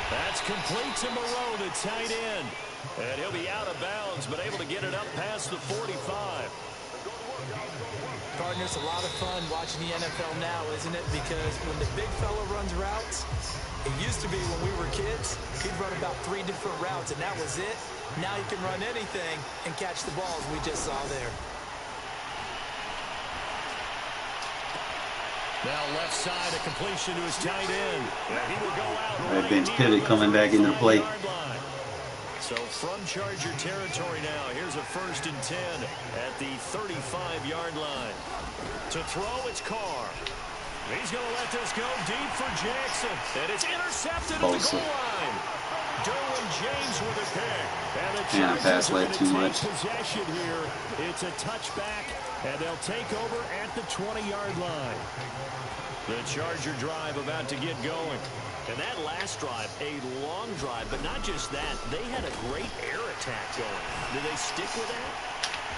That's complete to Moreau, the tight end. And he'll be out of bounds, but able to get it up past the 45. Partner, it's a lot of fun watching the NFL now, isn't it? Because when the big fella runs routes, it used to be when we were kids, he'd run about 3 different routes, and that was it. Now he can run anything and catch the balls we just saw there. Now left side, a completion to his tight end. And he will go out That bench pivot coming back into the play. So from Charger territory now, here's a 1st and 10 at the 35-yard line. To throw, it's Carr. He's going to let this go deep for Jackson. And it's intercepted at the goal line. Derwin James with a pick. And the Man, I pass Chargers are led going too to much. take possession here. It's a touchback, and they'll take over at the 20-yard line. The Charger drive about to get going. And that last drive, a long drive, but not just that. They had a great air attack going. Did they stick with that?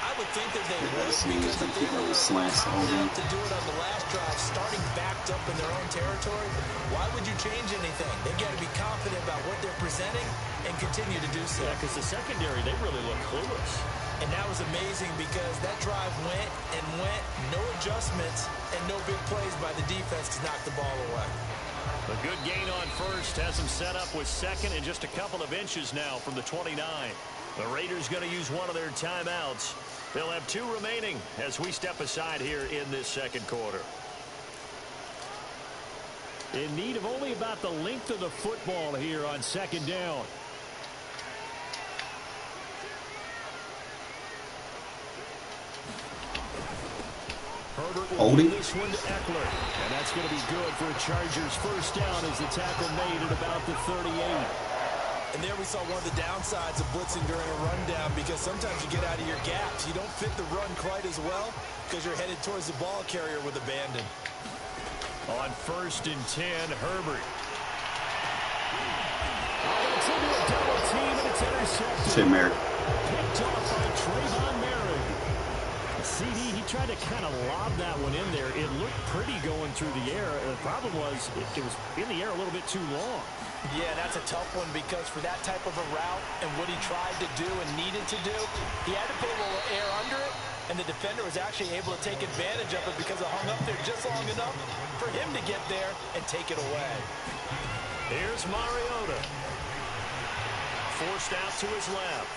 I would think that they would, That's because if they were slants all enough day. to do it on the last drive, starting backed up in their own territory, why would you change anything? They got to be confident about what they're presenting and continue to do so. Yeah, because the secondary, they really look clueless. And that was amazing because that drive went and went, no adjustments, and no big plays by the defense to knock the ball away. A good gain on first has them set up with second and just a couple of inches now from the 29. The Raiders going to use one of their timeouts. They'll have 2 remaining as we step aside here in this second quarter. In need of only about the length of the football here on second down. Herbert will give this one to Eckler. And that's going to be good for a Chargers first down as the tackle made at about the 38. And there we saw one of the downsides of blitzing during a rundown, because sometimes you get out of your gaps. You don't fit the run quite as well because you're headed towards the ball carrier with abandon. On 1st and 10, Herbert. It's into a double team, and it's intercepted. Shit, Merrick. Picked off by Trayvon Merrick. CD, he tried to kind of lob that one in there. It looked pretty going through the air. The problem was it was in the air a little bit too long. Yeah, that's a tough one, because for that type of a route and what he tried to do and needed to do, he had to put a little air under it, and the defender was actually able to take advantage of it because it hung up there just long enough for him to get there and take it away. Here's Mariota. Forced out to his left.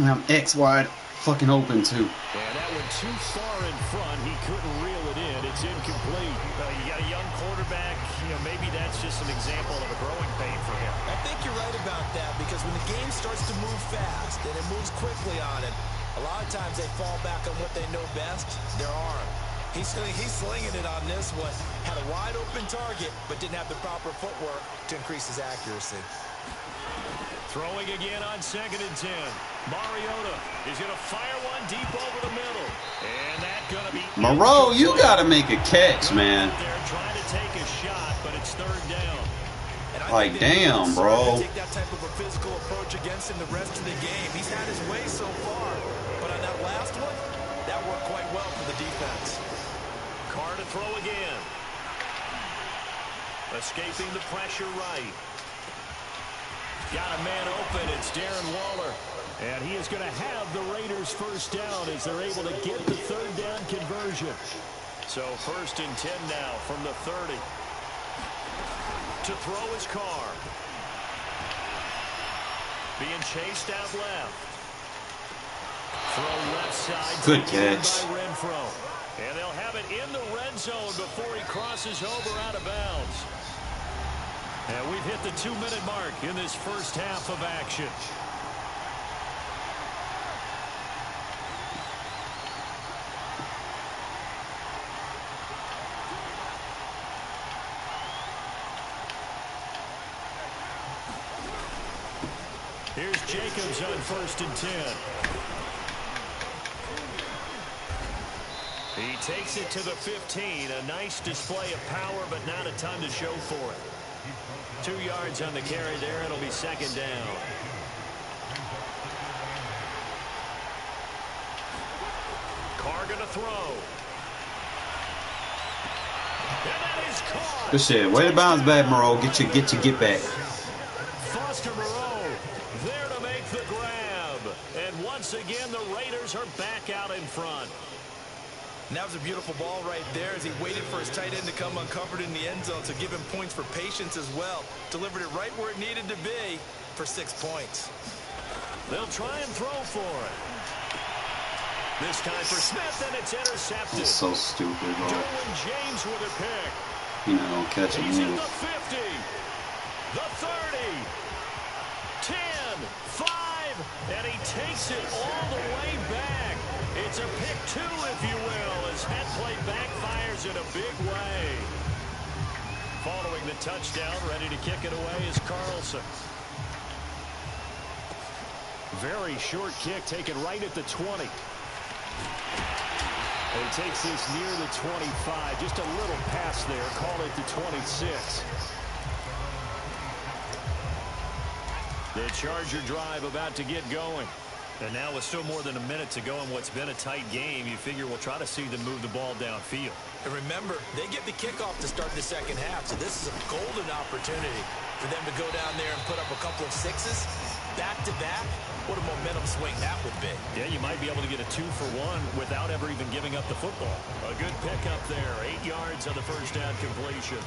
I'm X wide. Fucking open too. And that one too far in front. He couldn't reel it in. It's incomplete. You got a young quarterback. Maybe that's just an example of a growing pain for him. I think you're right about that, because when the game starts to move fast and it moves quickly on him, a lot of times they fall back on what they know best, their arm. He's slinging it on this one. Had a wide open target, but didn't have the proper footwork to increase his accuracy. Throwing again on 2nd and 10. Mariota is going to fire one deep over the middle. And that's going to be... Moreau, you got to make a catch, man. They're trying to take a shot, but it's 3rd down. Like, damn, bro. Take that type of a physical approach against him the rest of the game. He's had his way so far, but on that last one, that worked quite well for the defense. Carr to throw again. Escaping the pressure right. Got a man open. It's Darren Waller. And he is going to have the Raiders first down as they're able to get the 3rd down conversion. So 1st and 10 now from the 30. To throw is Carr. Being chased out left. Throw left side. Good catch. By Renfro. And they'll have it in the red zone before he crosses over out of bounds. And we've hit the 2-minute mark in this first half of action. Here's Jacobs on 1st and 10. He takes it to the 15. A nice display of power, but not a ton to show for it. 2 yards on the carry there. It'll be 2nd down. Carr gonna throw. And that is caught. Good shit. Way to bounce back, Moreau. Get back. Foster Moreau there to make the grab. And once again, the Raiders are back out in front. And that was a beautiful ball right there as he waited for his tight end to come uncovered in the end zone to give him points for patience as well. Delivered it right where it needed to be for 6 points. They'll try and throw for it. This time for Smith, and it's intercepted. That's so stupid, bro. Derwin James with a pick. You know, catch a He's at move. the 50, the 30, 10, 5, and he takes it all the way back. It's a pick 2, if you will, as that play backfires in a big way. Following the touchdown, ready to kick it away is Carlson. Very short kick taken right at the 20. And he takes this near the 25. Just a little pass there. Call it the 26. The Charger drive about to get going. And now with still more than a minute to go in what's been a tight game, you figure we'll try to see them move the ball downfield. And remember, they get the kickoff to start the second half, so this is a golden opportunity for them to go down there and put up a couple of sixes back-to-back. What a momentum swing that would be. Yeah, you might be able to get a 2-for-1 without ever even giving up the football. A good pickup there. 8 yards on the first down completion.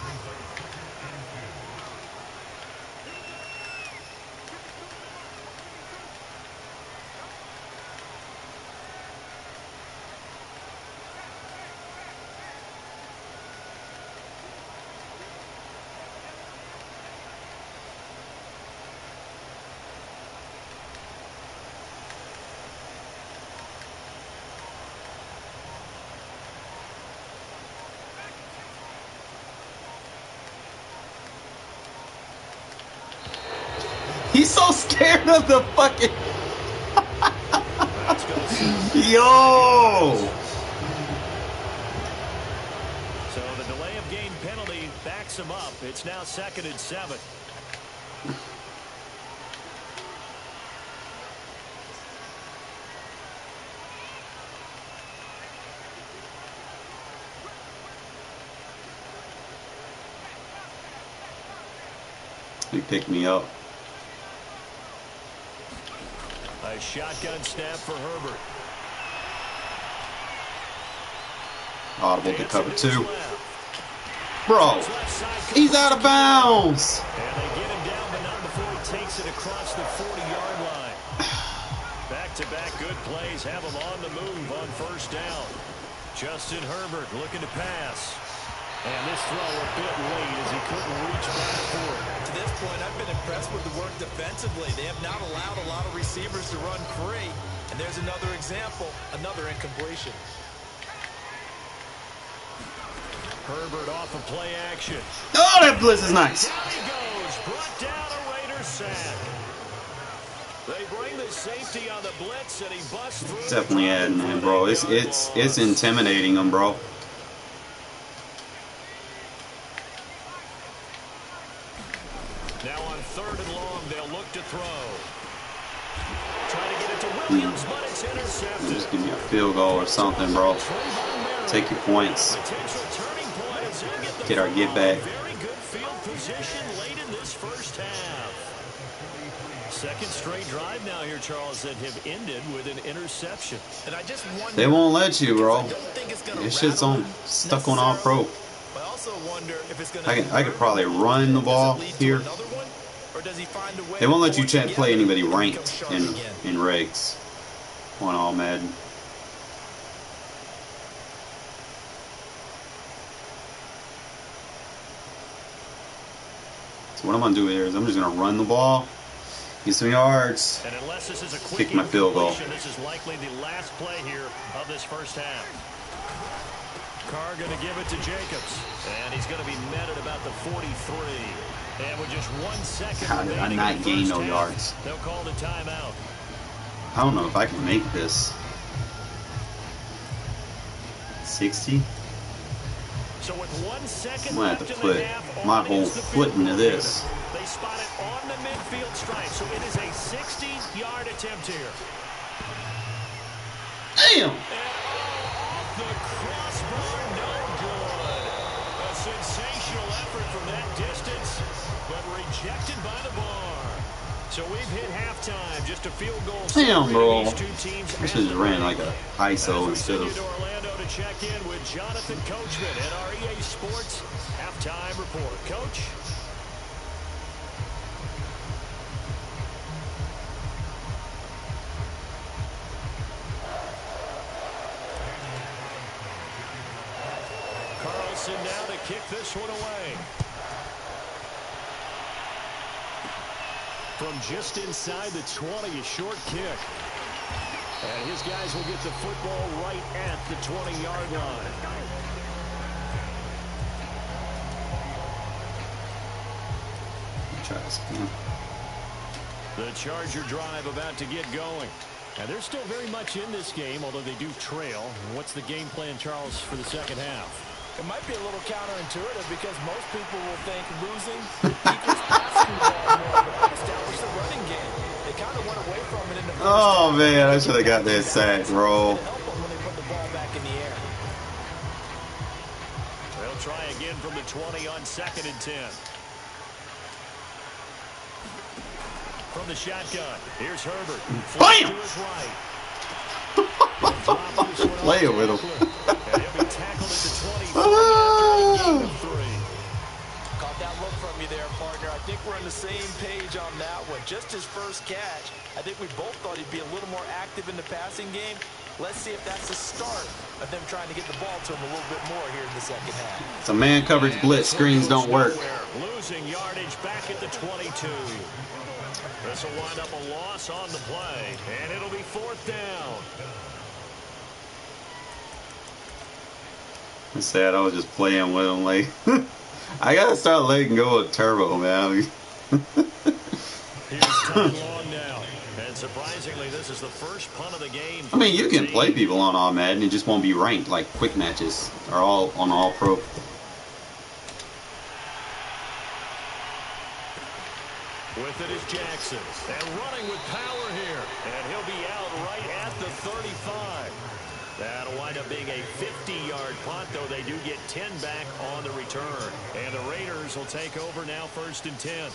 He's so scared of the fucking... Yo! So the delay of game penalty backs him up. It's now 2nd and 7. He picked me up. A shotgun snap for Herbert. Audible to cover 2. Bro, he's out of bounds. And they get him down, but not before he takes it across the 40-yard line. Back-to-back good plays have him on the move on first down. Justin Herbert looking to pass. And this throw a bit late as he couldn't reach back for it. To this point, I've been impressed with the work defensively. They have not allowed a lot of receivers to run free. And there's another example, another incompletion. Herbert off of play action. Oh, that blitz is nice. Down he goes. Brought down a Raider sack. They bring the safety on the blitz and he busts through. Definitely adding him, bro. It's intimidating him, bro. Now on 3rd and long, they'll look to throw. Try to get it to Williams, but it's intercepted. Just give me a field goal or something, bro. Take your points. Get our get back. Very good field position late in this first half. Second straight drive now here, Charles, that have ended with an interception. And I just wonder, They won't let you, bro. This shit's on stuck on all pro. But I also wonder if it's going I could probably run the ball here. They won't let you play anybody ranked in regs on all Madden. So what I'm gonna do here is I'm just gonna run the ball, get some yards, And unless this is a quick kick my field goal. This is likely the last play here of this first half. Carr going to give it to Jacobs. And he's going to be met at about the 43. And with just 1 second How did I remaining not in the gain first no half, yards? they'll call the timeout. I don't know if I can make this. 60? So with 1 second I'm gonna have left to in put the half, my on whole is the foot field into goal this. unit. They spot it on the midfield stripe. So it is a 60-yard attempt here. Damn! And off the crossbar, no good. A sensational effort from that distance, but rejected by the bar. So we've hit halftime. Just a field goal. Damn, bro. These two teams I should have ran like a ISO instead to of. Orlando to check in with Jonathan Coachman at our EA Sports halftime report. Coach? Carlson now to kick this one away. From just inside the 20, a short kick. And his guys will get the football right at the 20-yard line. Try this again. The Charger drive about to get going. And they're still very much in this game, although they do trail. What's the game plan, Charles, for the second half? It might be a little counterintuitive because most people will think losing equals passing the ball more, but establish the running game. They kind of went away from it in the first Oh half. man, I should have got that sack, bro. It'll help them when they put the ball back in the air. They'll try again from the 20 on 2nd and 10. From the shotgun, here's Herbert. Bam! To his right. Play it with him. And he'll be tackled at the 20. Ah! Caught that look from you there, partner. I think we're on the same page on that one. Just his first catch, I think we both thought he'd be a little more active in the passing game. Let's see if that's the start of them trying to get the ball to him a little bit more here in the second half. It's a man coverage blitz. Screens don't work. Losing yardage back at the 22. This will wind up a loss on the play, and it'll be 4th down. It's sad. I was just playing with him. Like, I gotta start letting go of Turbo, man. Here's Tom Long now, and surprisingly, this is the first punt of the game. I mean, you can play people on all Madden, it just won't be ranked. Like quick matches are all on All Pro. With it is Jackson, and running with power here, and he'll be out right at the 35. That'll wind up being a 50-yard punt, though they do get 10 back on the return. And the Raiders will take over now 1st and 10.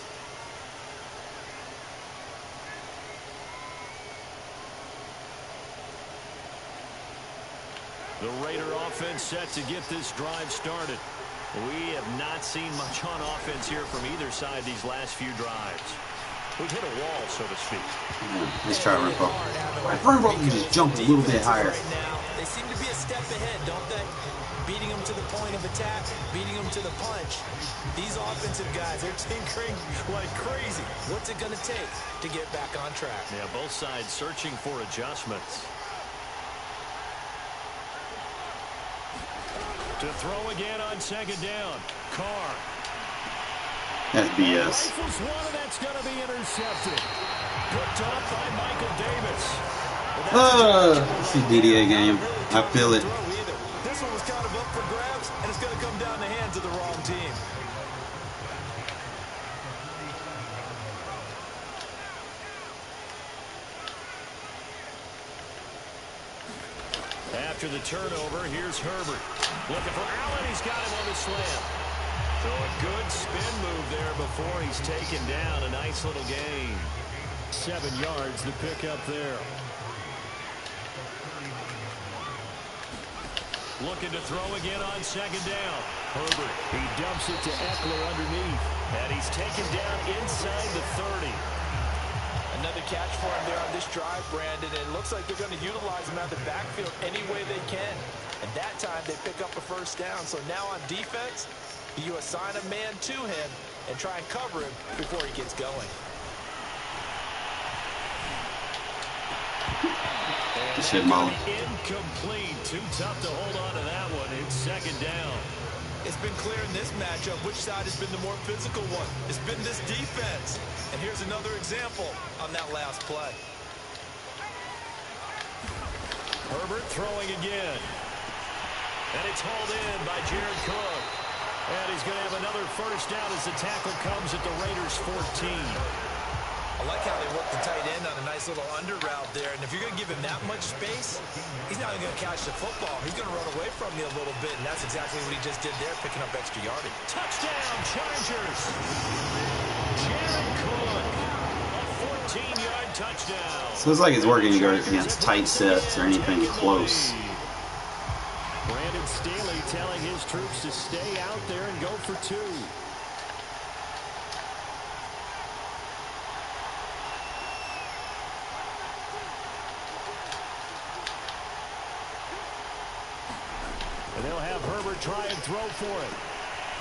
The Raider offense set to get this drive started. We have not seen much on offense here from either side these last few drives. We've hit a wall, so to speak. Let's try Renfro. Renfro can just jump a little bit higher. Right now, they seem to be a step ahead, don't they? Beating them to the point of attack, beating them to the punch. These offensive guys, they're tinkering like crazy. What's it going to take to get back on track? Yeah, both sides searching for adjustments. To throw again on 2nd down. Carr. That's BS. Rifles one, and that's going to be intercepted. Picked up by Michael Davis. It's a DDA game. I feel it. This one was kind of up for grabs, and it's going to come down the hands of the wrong team. After the turnover, here's Herbert. Looking for Allen. He's got him on the slam. So a good spin move there before he's taken down. A nice little gain. 7 yards to pick up there. Looking to throw again on 2nd down. Herbert, he dumps it to Eckler underneath. And he's taken down inside the 30. Another catch for him there on this drive, Brandon. And it looks like they're going to utilize him out of the backfield any way they can. And that time they pick up a 1st down. So now on defense, you assign a man to him and try and cover him before he gets going. Shit, Molly. Incomplete. Too tough to hold on to that one. It's 2nd down. It's been clear in this matchup which side has been the more physical one. It's been this defense. And here's another example on that last play. Herbert throwing again. And it's hauled in by Jared Cook. And he's going to have another 1st down as the tackle comes at the Raiders' 14. I like how they work the tight end on a nice little under route there. And if you're going to give him that much space, he's not even going to catch the football. He's going to run away from you a little bit, and that's exactly what he just did there, picking up extra yardage. Touchdown, Chargers. Jared Cook, a 14-yard touchdown. So it's like it's working against tight sets or anything close. Brandon Staley telling his troops to stay out there and go for 2. And they'll have Herbert try and throw for it.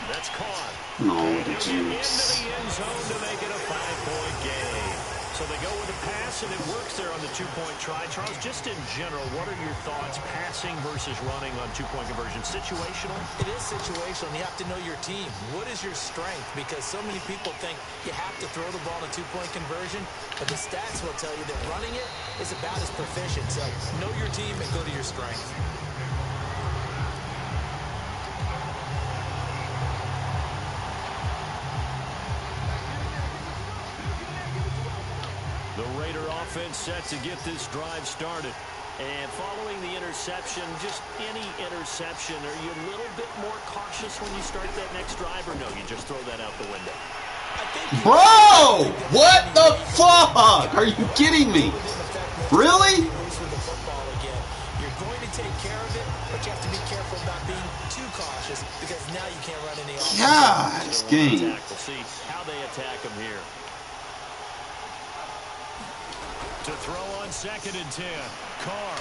That's caught. No, the Into juice. the end zone to make it a 5-point game. So they go with a pass, and it works there on the 2-point try. Charles, just in general, what are your thoughts, passing versus running on 2-point conversion? Situational? It is situational. You have to know your team. What is your strength? Because so many people think you have to throw the ball in a two-point conversion, but the stats will tell you that running it is about as proficient. So know your team and go to your strength. The Raider offense set to get this drive started. And following the interception, just any interception, are you a little bit more cautious when you start that next drive, or no, you just throw that out the window? Bro, what the fuck? Are you kidding me? Really? You're going to take care of it, but you have to be careful about being too cautious because now you can't run any offense. God, this game. We'll see how they attack him here. To throw on 2nd and 10. Carr.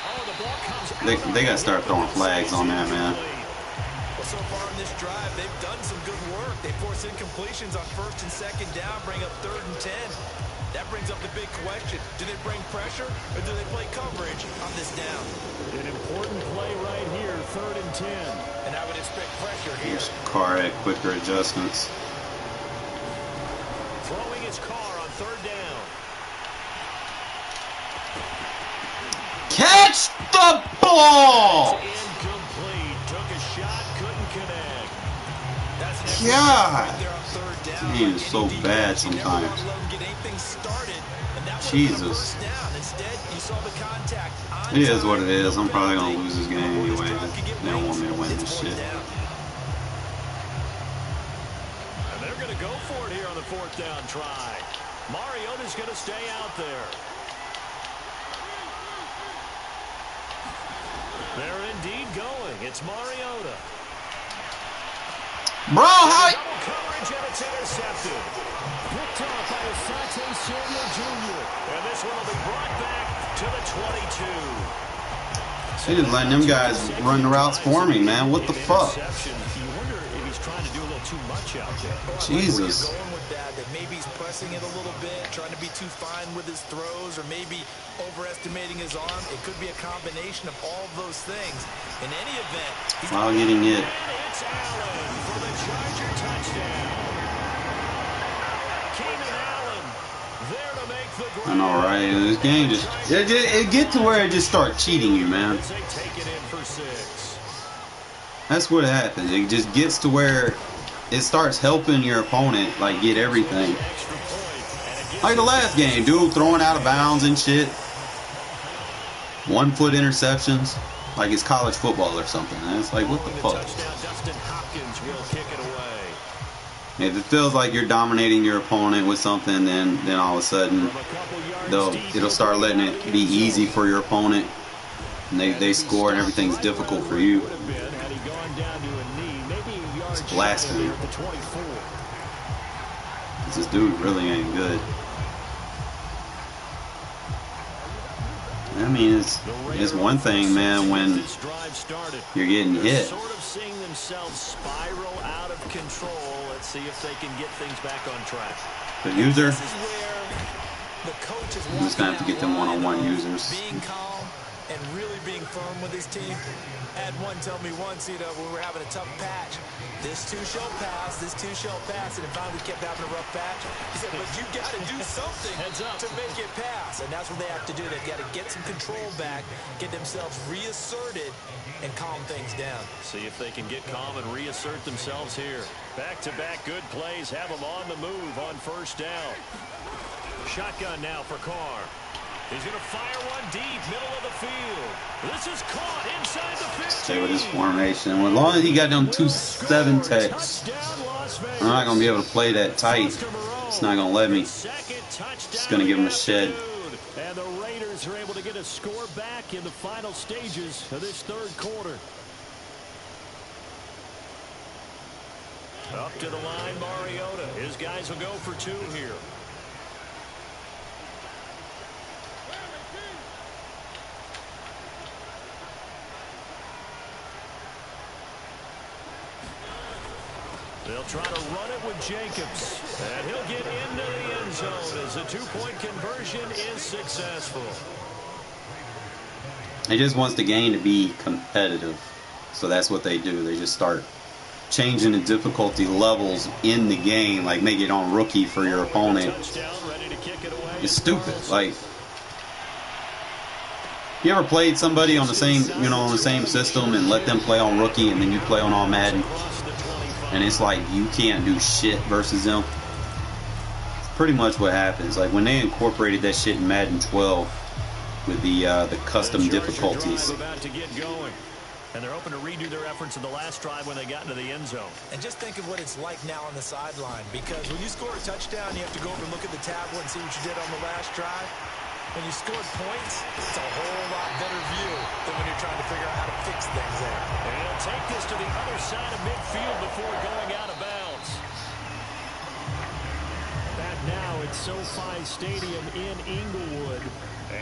Oh, the ball comes out. They got to start throwing flags on that, man. Well, so far in this drive, they've done some good work. They force incompletions on 1st and 2nd down, bring up 3rd and 10. That brings up the big question. Do they bring pressure or do they play coverage on this down? An important play right here, 3rd and 10. And I would expect pressure here. Carr at quicker adjustments. Throwing his Carr on 3rd down. Catch the ball! Incomplete. Took a shot, couldn't connect. God. This game is so bad sometimes. Jesus. It is what it is. I'm probably going to lose this game anyway. They don't want me to win this shit. And they're going to go for it here on the 4th down try. Mariota's going to stay out there. They're indeed going. It's Mariota. Bro, how? Double coverage and it's intercepted. Picked off by Asante Samuel Jr. And this one will be brought back to the 22. They just letting them guys run the routes for me, man. What the fuck? You wonder if he's trying to do a little too much out there. Jesus. That maybe he's pressing it a little bit, trying to be too fine with his throws, or maybe overestimating his arm. It could be a combination of all of those things. In any event, he's While getting it. It's Allen for the Charger touchdown. Keenan Allen there to make the grab. I know, right? This game just it get to where it just start cheating you, man. They take it in for 6. That's what happens. It just gets to where it starts helping your opponent like get everything. Like the last game, dude throwing out of bounds and shit. 1-foot interceptions. Like it's college football or something. And it's like, what the fuck? If it feels like you're dominating your opponent with something, then all of a sudden it'll start letting it be easy for your opponent. And they score and everything's difficult for you. It's blasphemy. This dude really ain't good. I mean, it's one thing, man, when you're getting hit. Sort of seeing themselves spiral out of control. Let's see if they can get things back on track. The user, I'm just gonna have to get them one-on-one users. Being calm and really being firm with his team. Had one tell me once, when we were having a tough patch, this too shall pass, and if finally we kept having a rough patch, he said, but you got to do something to make it pass, and that's what they have to do. They've got to get some control back, get themselves reasserted, and calm things down. See if they can get calm and reassert themselves here. Back-to-back good plays have them on the move on 1st down. Shotgun now for Carr. He's going to fire one deep, middle of the field. This is caught inside the 15. Stay with his formation. As long as he got them 2-7 techs, I'm not going to be able to play that tight. It's not going to let me. Just going to give him a shed. And the Raiders are able to get a score back in the final stages of this 3rd quarter. Up to the line, Mariota. His guys will go for 2 here. They'll try to run it with Jacobs. And he'll get into the end zone as the 2-point conversion is successful. He just wants the game to be competitive. So that's what they do. They just start changing the difficulty levels in the game, like make it on rookie for your opponent. It's stupid. Like, you ever played somebody on the same, on the same system and let them play on rookie and then you play on all Madden? And it's like you can't do shit versus them. It's pretty much what happens. Like when they incorporated that shit in Madden 12 with the custom difficulties. And they're hoping to redo their efforts in the last drive when they got into the end zone. And just think of what it's like now on the sideline, because when you score a touchdown, you have to go over and look at the tablet and see what you did on the last drive. When you scored points, it's a whole lot better view than when you're trying to figure out how to fix things there. And he'll take this to the other side of midfield before going out of bounds. Back now at SoFi Stadium in Inglewood.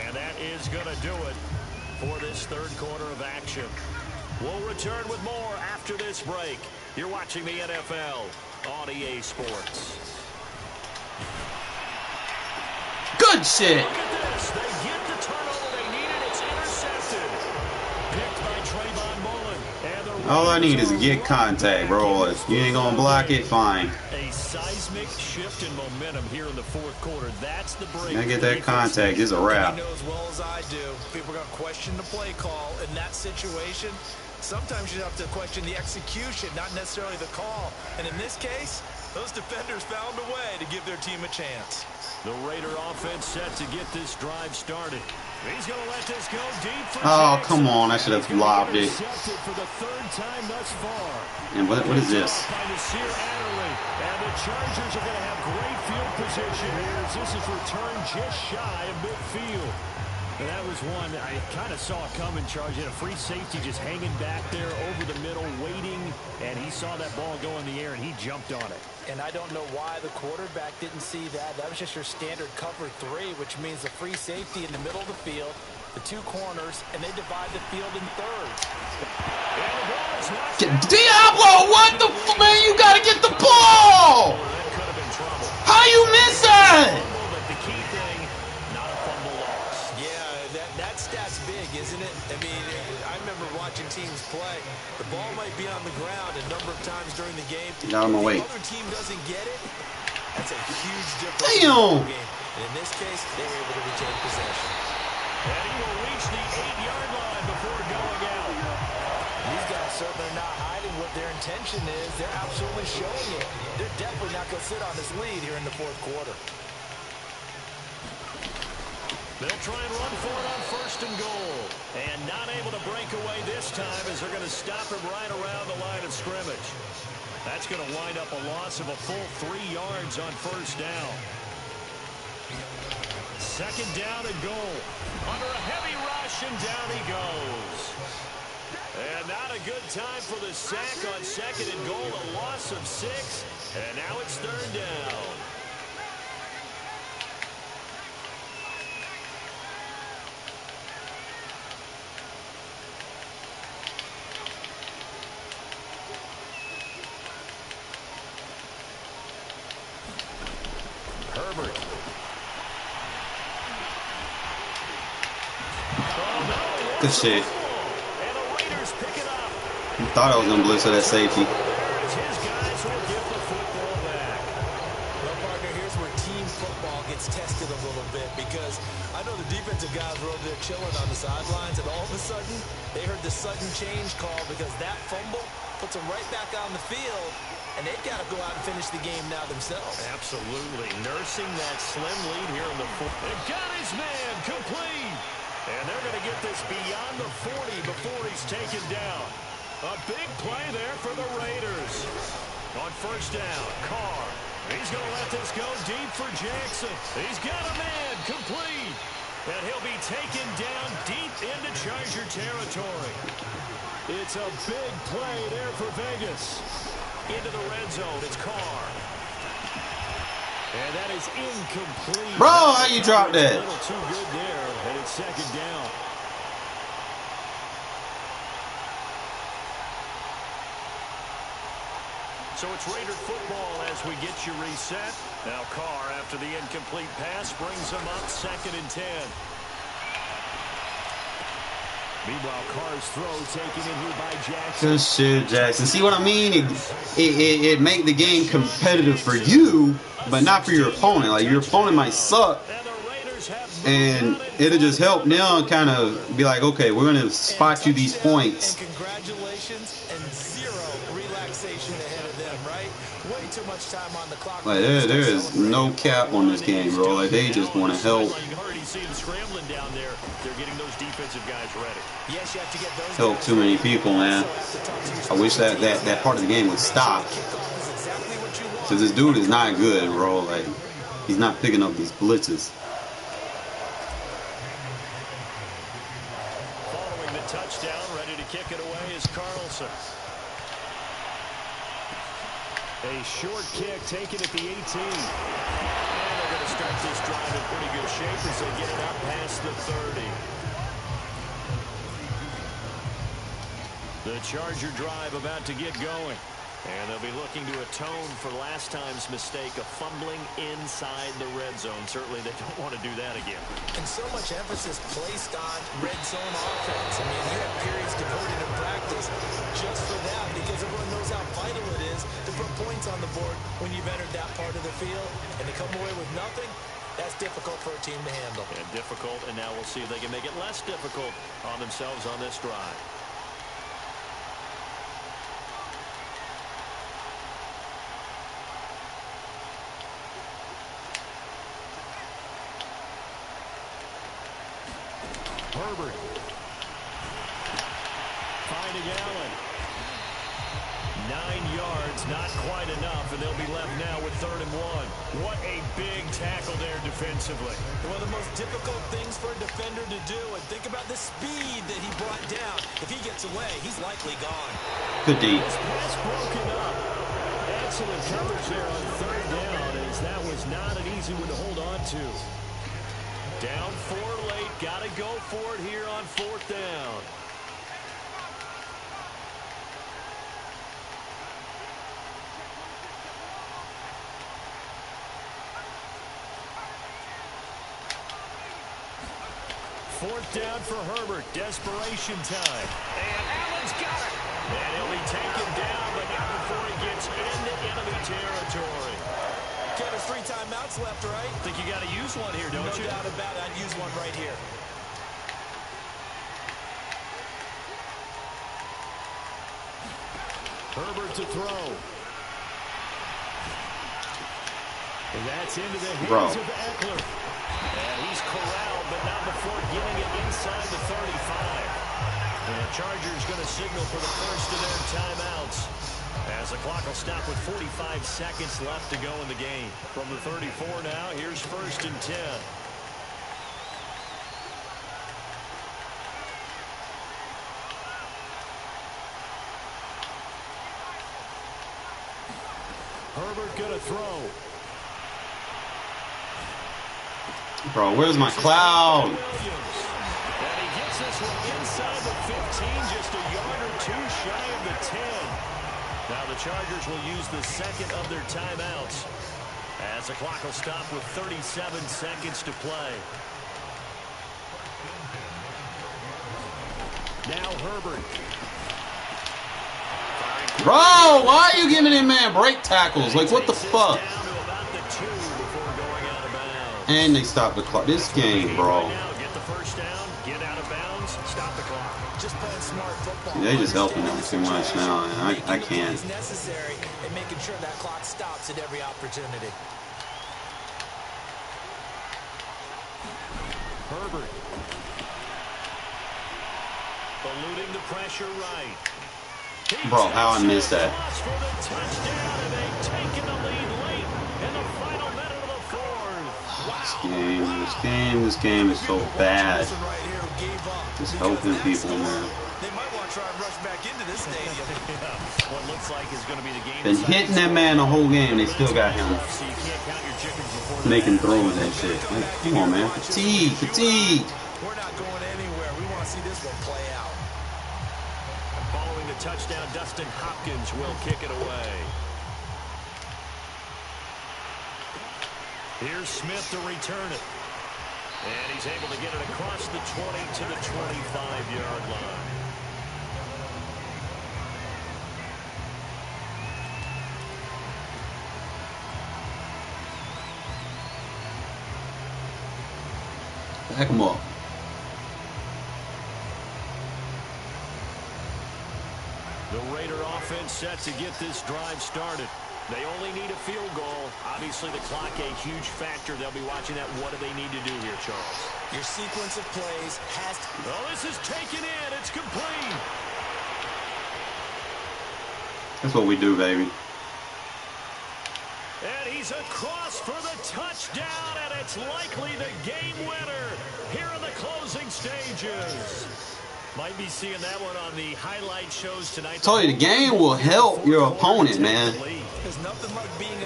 And that is going to do it for this third quarter of action. We'll return with more after this break. You're watching the NFL on EA Sports. Good shit. Look at this. They get the turnover they needed. It's intercepted. Picked by Trayvon Mullen. And all I need is to get contact, bro. If you ain't gonna block it, fine. A seismic shift in momentum here in the fourth quarter. That's the break. I get that contact. It's a wrap. You know as well as I do, people are going to question the play call in that situation. Sometimes you have to question the execution, not necessarily the call. And in this case, those defenders found a way to give their team a chance. The Raider offense set to get this drive started. He's going to let this go deep for Oh, Jackson. come on. I should have lobbed it. For the third time thus far. And what is this? By Nasir Adderley. And the Chargers are going to have great field position here as this is returned just shy of midfield. And that was one I kind of saw coming, Charge. He had a free safety just hanging back there over the middle, waiting, and he saw that ball go in the air, and he jumped on it. And I don't know why the quarterback didn't see that. That was just your standard cover 3, which means the free safety in the middle of the field, the two corners, and they divide the field in thirds. Diablo, what the f, man? You gotta get the ball! How you miss that? That's big, isn't it? I mean, I remember watching teams play. The ball might be on the ground a number of times during the game. Get out of my way. If the other team doesn't get it, that's a huge difference. Damn! In the game. And in this case, they were able to retain possession. And he will reach the 8-yard line before going out. These guys certainly are not hiding what their intention is. They're absolutely showing it. They're definitely not going to sit on this lead here in the fourth quarter. They'll try and run for it on first and goal. And not able to break away this time as they're going to stop him right around the line of scrimmage. That's going to wind up a loss of a full 3 yards on first down. Second down and goal. Under a heavy rush, and down he goes. And not a good time for the sack on second and goal. A loss of 6. And now it's third down. Herbert. Good shit. And the Raiders pick it up. You thought I was gonna blitz to that safety. His guys will get the football back. Well, partner, here's where team football gets tested a little bit, because I know the defensive guys were over there chilling on the sidelines, and all of a sudden, they heard the sudden change call because that fumble puts them right back on the field, and they've got to go out and finish the game now themselves. Absolutely. Nursing that slim lead here in the fourth. They've got his man complete. And they're going to get this beyond the 40 before he's taken down. A big play there for the Raiders. On first down, Carr. He's going to let this go deep for Jackson. He's got a man complete. And he'll be taken down deep into Charger territory. It's a big play there for Vegas. Into the red zone, it's Carr. And that is incomplete. Bro, how you drop that? A little too good there, and it's second down. So it's Raider football as we get you reset. Now Carr, after the incomplete pass, brings them up 2nd and 10. Meanwhile, Carr's throw taken in here by Jackson. Good shit, Jackson. See what I mean? It make the game competitive for you, but not for your opponent. Like, your opponent might suck, and it'll just help now kind of be like, okay, we're going to spot you these points. And congratulations and zero relaxation ahead of them, right? Way too much time on the clock. Like, there is no cap on this game, bro. Like, they just want to help. You can already see them scrambling down there. They're getting those defensive guys ready. Yes, you have to get those Help too many people, man. I wish that part of the game would stop. Because this dude is not good, bro. Like, he's not picking up these blitzes. Following the touchdown, ready to kick it away is Carlson. A short kick taken at the 18. And they're going to start this drive in pretty good shape as they get it up past the 30. The Charger drive about to get going. And they'll be looking to atone for last time's mistake of fumbling inside the red zone. Certainly they don't want to do that again. And so much emphasis placed on red zone offense. I mean, you have periods devoted in practice just for that because everyone knows how vital it is to put points on the board when you've entered that part of the field. And to come away with nothing, that's difficult for a team to handle. And difficult, and now we'll see if they can make it less difficult on themselves on this drive. Herbert. Finding Allen. 9 yards, not quite enough, and they'll be left now with 3rd and 1. What a big tackle there defensively. One of the most difficult things for a defender to do, and think about the speed that he brought down. If he gets away, he's likely gone. Good D. This pass broken up. Excellent coverage there on 3rd down, as that was not an easy one to hold on to. Down 4 late, got to go for it here on 4th down. Fourth down for Herbert, desperation time. And Allen's got it. And he'll be taken down, but not before he gets into enemy territory. Okay, there's 3 timeouts left, right? I think you got to use one here, don't you? No doubt about it. I'd use one right here. Herbert to throw. And that's into the hands of Eckler. And he's corralled, but not before getting it inside the 35. And the Chargers going to signal for the first of their timeouts, as the clock will stop with 45 seconds left to go in the game. From the 34 now, here's 1st and 10. Herbert going to throw. Bro, where's my cloud? And he gets this one inside the 15, just a yard or 2 shy of the 10. Now the Chargers will use the second of their timeouts, as the clock will stop with 37 seconds to play. Now Herbert. Bro, why are you giving him man break tackles? Like, what the fuck? And they stop the clock. This game, bro. Get the first down, get out of bounds, stop the clock. Just playing smart football. They just helping them too much now, and I can't. Necessary and making sure that clock stops at every opportunity. Herbert. Eluding the pressure right. Bro, how I missed that. For the touchdown, and they've taken the lead late in the final minute of the 4th. This game is so bad. Just helping people, man. They might want to try and rush back into this stadium. What looks like is going to be the game. Been hitting that man the whole game. They still got him So you can't count your chickens before making throws and shit. Like, come on, man. Fatigue. We're not going anywhere. We want to see this one play out. Following the touchdown, Dustin Hopkins will kick it away. Here's Smith to return it. And he's able to get it across the 20 to the 25-yard line. Back him up. The Raider offense set to get this drive started. They only need a field goal. Obviously, the clock a huge factor. They'll be watching that. What do they need to do here, Charles? Your sequence of plays has to... Oh, this is taken in. It's complete. That's what we do, baby. And he's across for the touchdown, and it's likely the game winner here in the closing stages. Might be seeing that one on the highlight shows tonight. I told you, the game will help your opponent, man.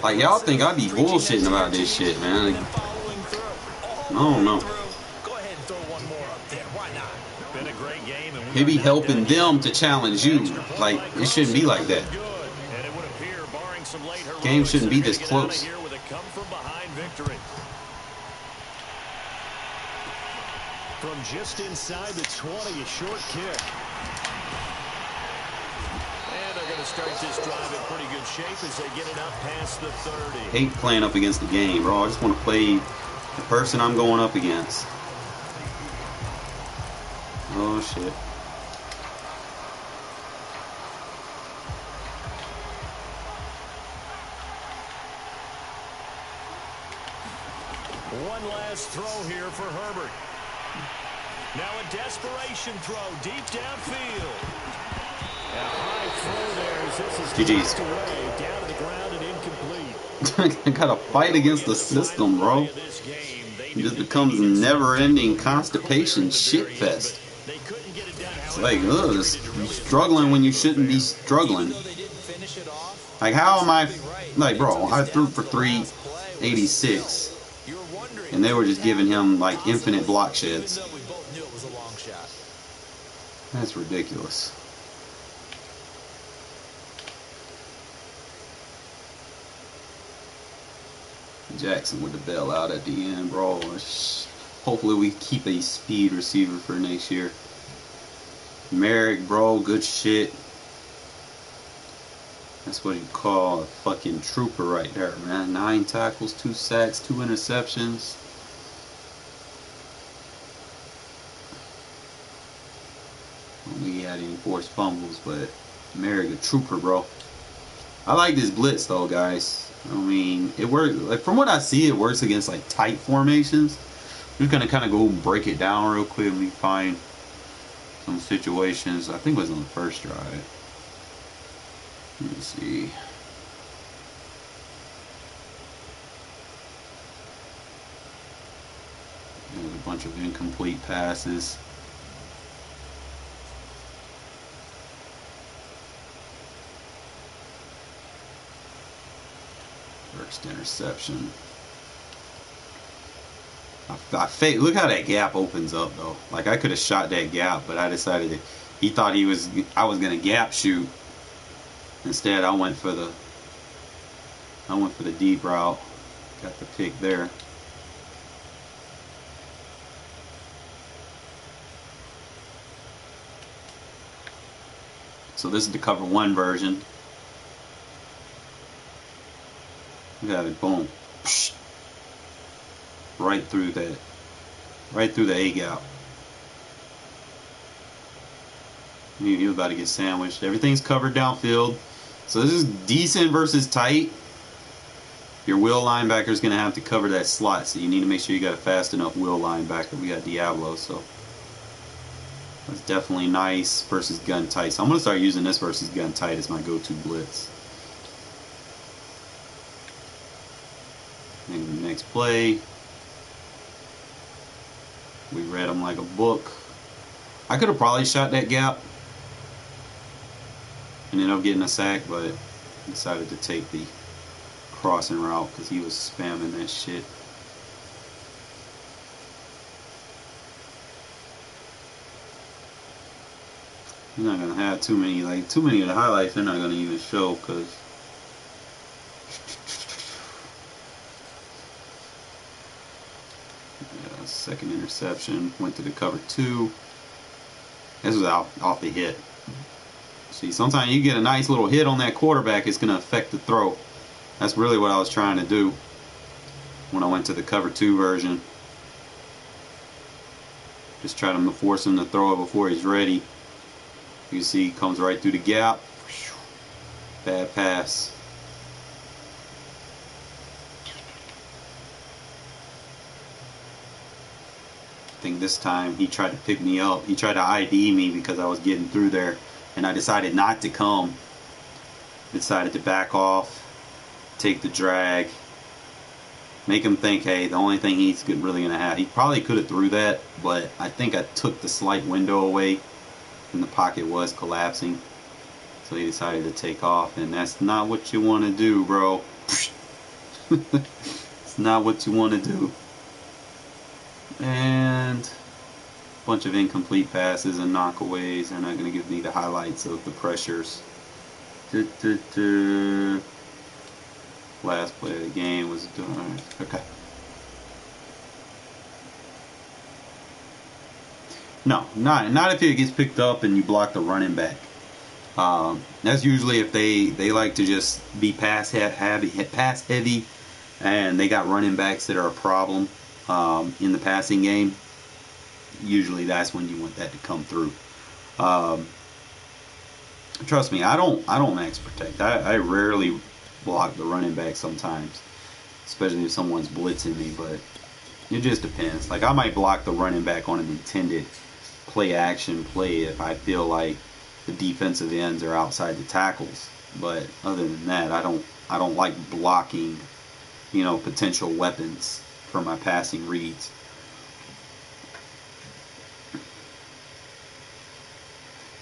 Like, y'all think I be bullshitting about this shit, man. I don't know. Go ahead and throw one more up there. Why not? Been a great game. He be helping them to challenge you. Like, it shouldn't be like that. Game shouldn't be this close. From just inside the 20, a short kick. And they're going to start this drive in pretty good shape as they get it up past the 30. Hate playing up against the game, bro. I just want to play the person I'm going up against. Oh, shit. One last throw here for Herbert. Now a desperation throw deep downfield. A high throw there as this is GG's. away, down to the ground and incomplete. I gotta fight against the system, bro. It just becomes a never-ending constipation shitfest. It's like, ugh, you're struggling when you shouldn't be struggling. Like, how am I... Like, bro, I threw for 386. And they were just giving him, like, infinite block sheds. That's ridiculous. Jackson with the bail out at the end, bro. Hopefully we keep a speed receiver for next year. Merrick, bro, good shit. That's what you call a fucking trooper right there, man. 9 tackles, 2 sacks, 2 interceptions. We had any forced fumbles, but Merrick, a trooper, bro. I like this blitz though, guys. I mean, it works. Like, from what I see, it works against like tight formations. I'm just gonna kind of go and break it down real quick. We find some situations. I think it was on the first drive. Let me see. There's a bunch of incomplete passes. First interception. Look how that gap opens up though. Like, I could have shot that gap, but I decided that he thought I was gonna gap shoot. Instead, I went for the deep route. Got the pick there. So this is the cover 1 version. Look at it, boom. Psh. Right through that. Right through the A gap. He was about to get sandwiched. Everything's covered downfield. So this is decent versus tight. Your will linebacker is going to have to cover that slot. So you need to make sure you got a fast enough will linebacker. We got Diablo, so that's definitely nice versus gun tight. So I'm going to start using this versus gun tight as my go-to blitz. And the next play, we read them like a book. I could have probably shot that gap and ended up getting a sack, but decided to take the crossing route because he was spamming that shit. You're not gonna have too many of the highlights. They're not gonna even show because second interception. Went to the cover 2. This was off the hit. See, sometimes you get a nice little hit on that quarterback, it's going to affect the throw. That's really what I was trying to do when I went to the cover 2 version. Just try to force him to throw it before he's ready. You can see he comes right through the gap. Bad pass. I think this time he tried to pick me up. He tried to ID me because I was getting through there, and I decided not to come. Decided to back off, take the drag, make him think, hey, the only thing he's really going to have. He probably could have threw that, but I think I took the slight window away, and the pocket was collapsing. So he decided to take off, and that's not what you want to do, bro. It's not what you want to do. And a bunch of incomplete passes and knockaways. They're not going to give me the highlights of the pressures. Last play of the game was done. Okay. No, not if it gets picked up and you block the running back. That's usually if they like to just be pass heavy, and they got running backs that are a problem in the passing game. Usually that's when you want that to come through. Trust me, I don't max protect. I rarely block the running back sometimes, especially if someone's blitzing me, but it just depends. Like, I might block the running back on an intended play action play if I feel like the defensive ends are outside the tackles. But other than that, I don't like blocking, potential weapons for my passing reads.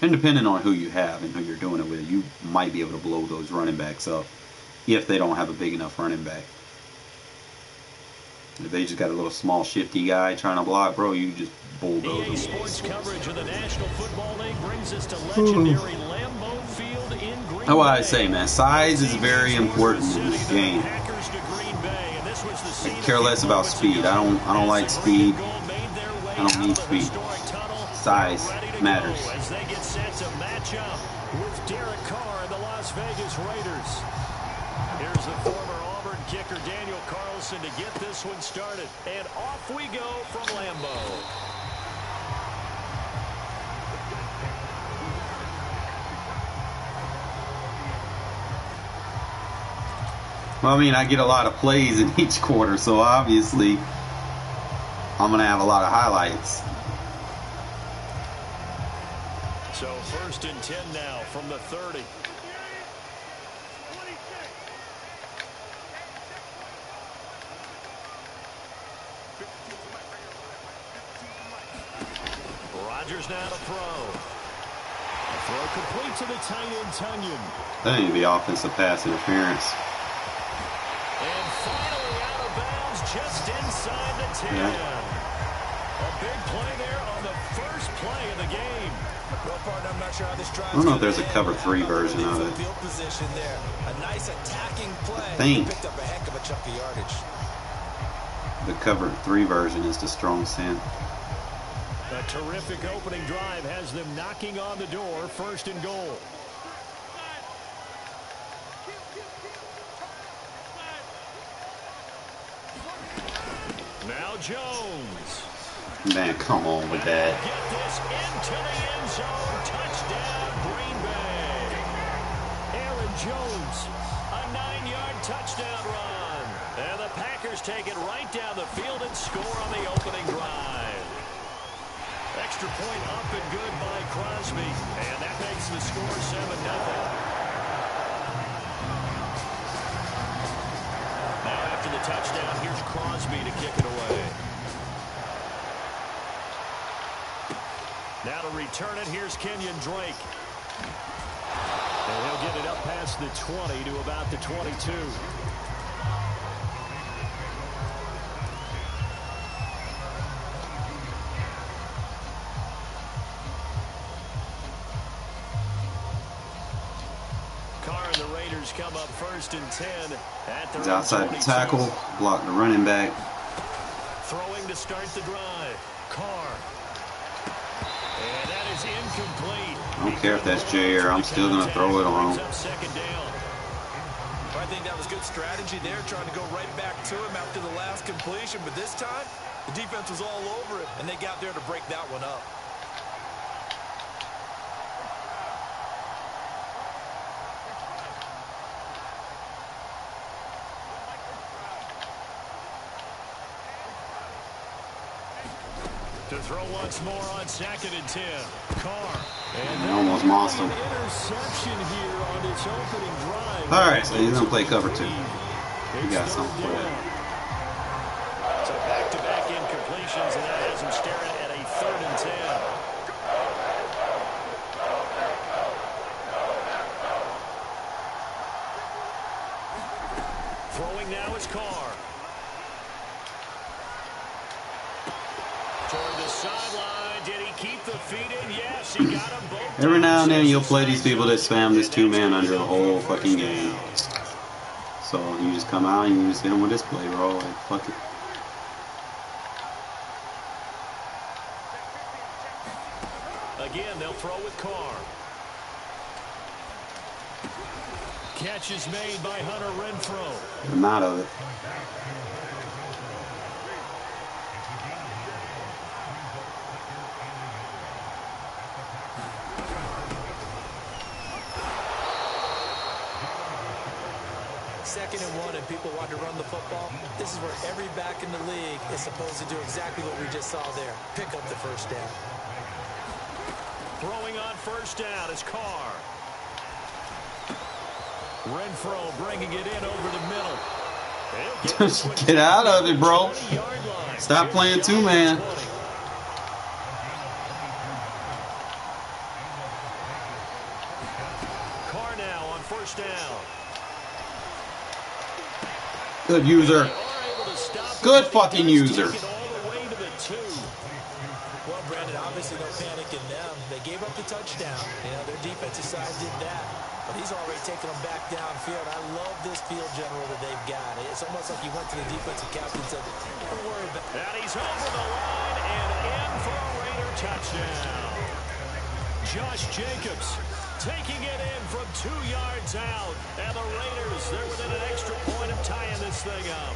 And depending on who you have and who you're doing it with, you might be able to blow those running backs up if they don't have a big enough running back. If they just got a little small shifty guy trying to block, bro, you just bulldoze them. Sports coverage of the National Football League brings us to legendary Lambeau Field in Green Bay. That's why I say, man, size is very important in this game. I care less about speed. I don't like speed. I don't need speed. Size matters. As they get set to match up with Derek Carr and the Las Vegas Raiders. Here's the former Auburn kicker Daniel Carlson to get this one started. And off we go from Lambeau. Well, I mean, I get a lot of plays in each quarter, so obviously I'm going to have a lot of highlights. So 1st and 10 now from the 30. Rodgers now to throw. Throw complete to the tight end, Tunyon. That ain't the offensive pass interference. And finally out of bounds just inside the 10. Yeah. A big play there on the first play of the game. Well, partner, I'm not sure how this drive. I don't know if there's a cover 3 version of it. Field position there. A nice attacking play. I think picked up a heck of a chunk of yardage. The cover 3 version is the strong sand. A terrific opening drive has them knocking on the door. 1st and goal. Now Jones. Man, come on with that. Get this into the end zone. Touchdown, Green Bay. Aaron Jones, a 9-yard touchdown run. And the Packers take it right down the field and score on the opening drive. Extra point up and good by Crosby. And that makes the score 7-0. Now after the touchdown, here's Crosby to kick it away. Now to return it, here's Kenyon Drake. And he'll get it up past the 20 to about the 22. Carr and the Raiders come up 1st and 10 at their He's outside the tackle, block the running back. Throwing to start the drive. Carr. And that is incomplete. I don't care if that's J-Air. I'm still going to throw it on him. Second down. I think that was good strategy there, trying to go right back to him after the last completion. But this time, the defense was all over it, and they got there to break that one up. To throw once more on 2nd and 10. Carr. And almost lost him. Interception here on its opening drive. All right, so he's going to play cover 2. He got something for that. So back-to-back incompletions, and that has him staring at a 3rd and 10. Throwing now is Carr. Toward the sideline. Did he keep the feet in? Yes, he got them both. Every now and then you'll play these people that spam this 2-man under the whole fucking game. So you just come out and you just hit them with this play, bro. Like, fuck it. Again, they'll throw with Carr. Catch is made by Hunter Renfrow. I'm out of it. Second and 1, and people want to run the football. This is where every back in the league is supposed to do exactly what we just saw there. Pick up the first down. Throwing on first down is Carr. Renfrow bringing it in over the middle. Get out of it, bro. Stop playing 2-man. Carr now on first down. Good user. Good fucking user. Well, Brandon, obviously no panic in them. They gave up the touchdown. You know, their defensive side did that. But he's already taken them back downfield. I love this field general that they've got. It's almost like he went to the defensive captain and said, don't worry about it. And he's over the line and in for a Raider touchdown. Josh Jacobs taking it in from 2 yards out. And the Raiders, they're within an extra point of tying this thing up.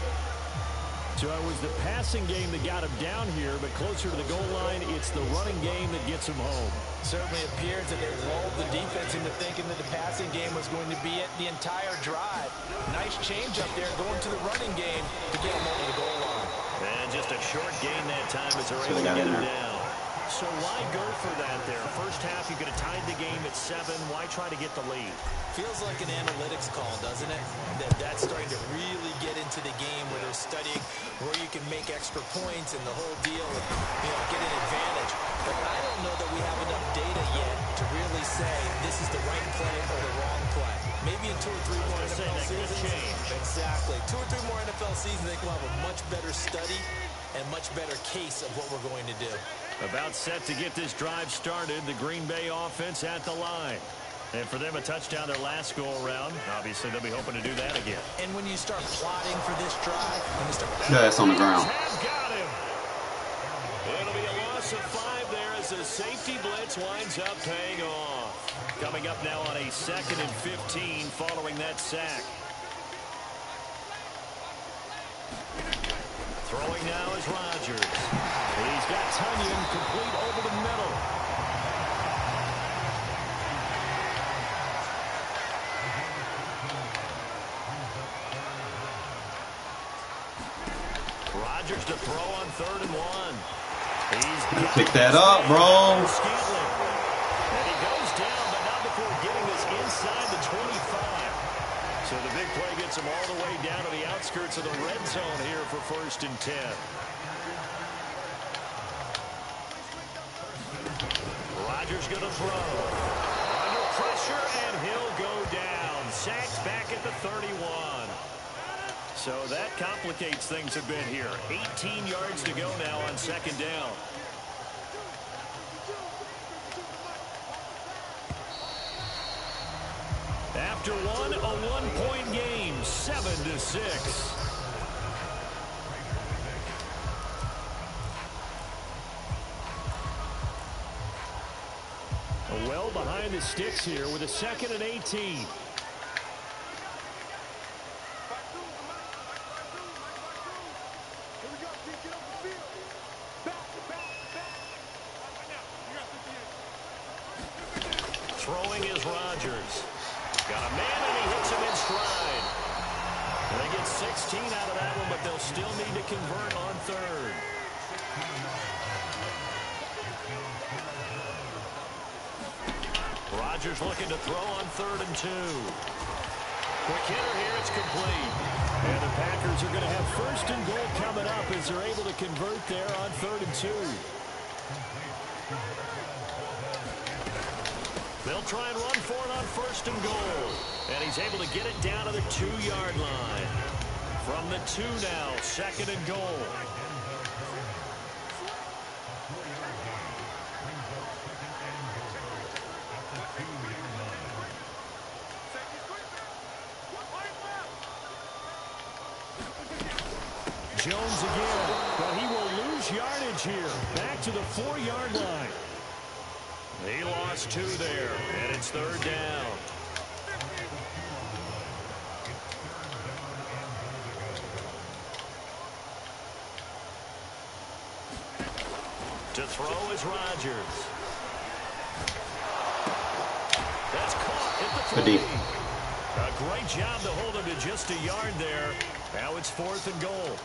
So it was the passing game that got him down here, but closer to the goal line, it's the running game that gets him home. Certainly appears that they lulled the defense into thinking that the passing game was going to be it the entire drive. Nice change up there going to the running game to get him over the goal line. And just a short gain that time as they're able to get him down. So why go for that there? First half, you could have tied the game at 7. Why try to get the lead? Feels like an analytics call, doesn't it? That's starting to really get into the game where they're studying where you can make extra points and the whole deal and, you know, get an advantage. But I don't know that we have enough data yet to really say this is the right play or the wrong play. Maybe in 2 or 3 more NFL seasons. Exactly. 2 or 3 more NFL seasons, they will have a much better study and much better case of what we're going to do. About set to get this drive started, the Green Bay offense at the line. And for them, a touchdown their last go-around. Obviously, they'll be hoping to do that again. And when you start plotting for this drive, when you start... That's on the ground. Got him. It'll be a loss of 5 there as the safety blitz winds up paying off. Coming up now on a 2nd and 15 following that sack. Throwing now is Rodgers. He's got Tunyon complete over the middle. Rodgers to throw on 3rd and 1. He's pick that up, bro. And he goes down, but not before getting this inside the 25. So the big play gets him all the way down to the outskirts of the red zone here for 1st and 10. Rodgers going to throw. Under pressure, and he'll go down. Sacked back at the 31. So that complicates things a bit here. 18 yards to go now on 2nd down. After one, a 1-point game, 7-6. well behind the sticks here with a 2nd and 18. Throwing is Rodgers. Got a man, and he hits him in stride. And they get 16 out of that one, but they'll still need to convert on 3rd. Rodgers looking to throw on 3rd and 2. Quick hitter here, it's complete. And the Packers are going to have 1st and goal coming up as they're able to convert there on 3rd and 2. They'll try and run for it on 1st and goal. And he's able to get it down to the 2-yard line. From the 2 now, 2nd and goal. Jones again, but he will lose yardage here. Back to the 4-yard line. He lost 2 there, and it's 3rd down. To throw is Rodgers. That's caught at the 3. A great job to hold him to just a yard there. Now it's 4th and goal.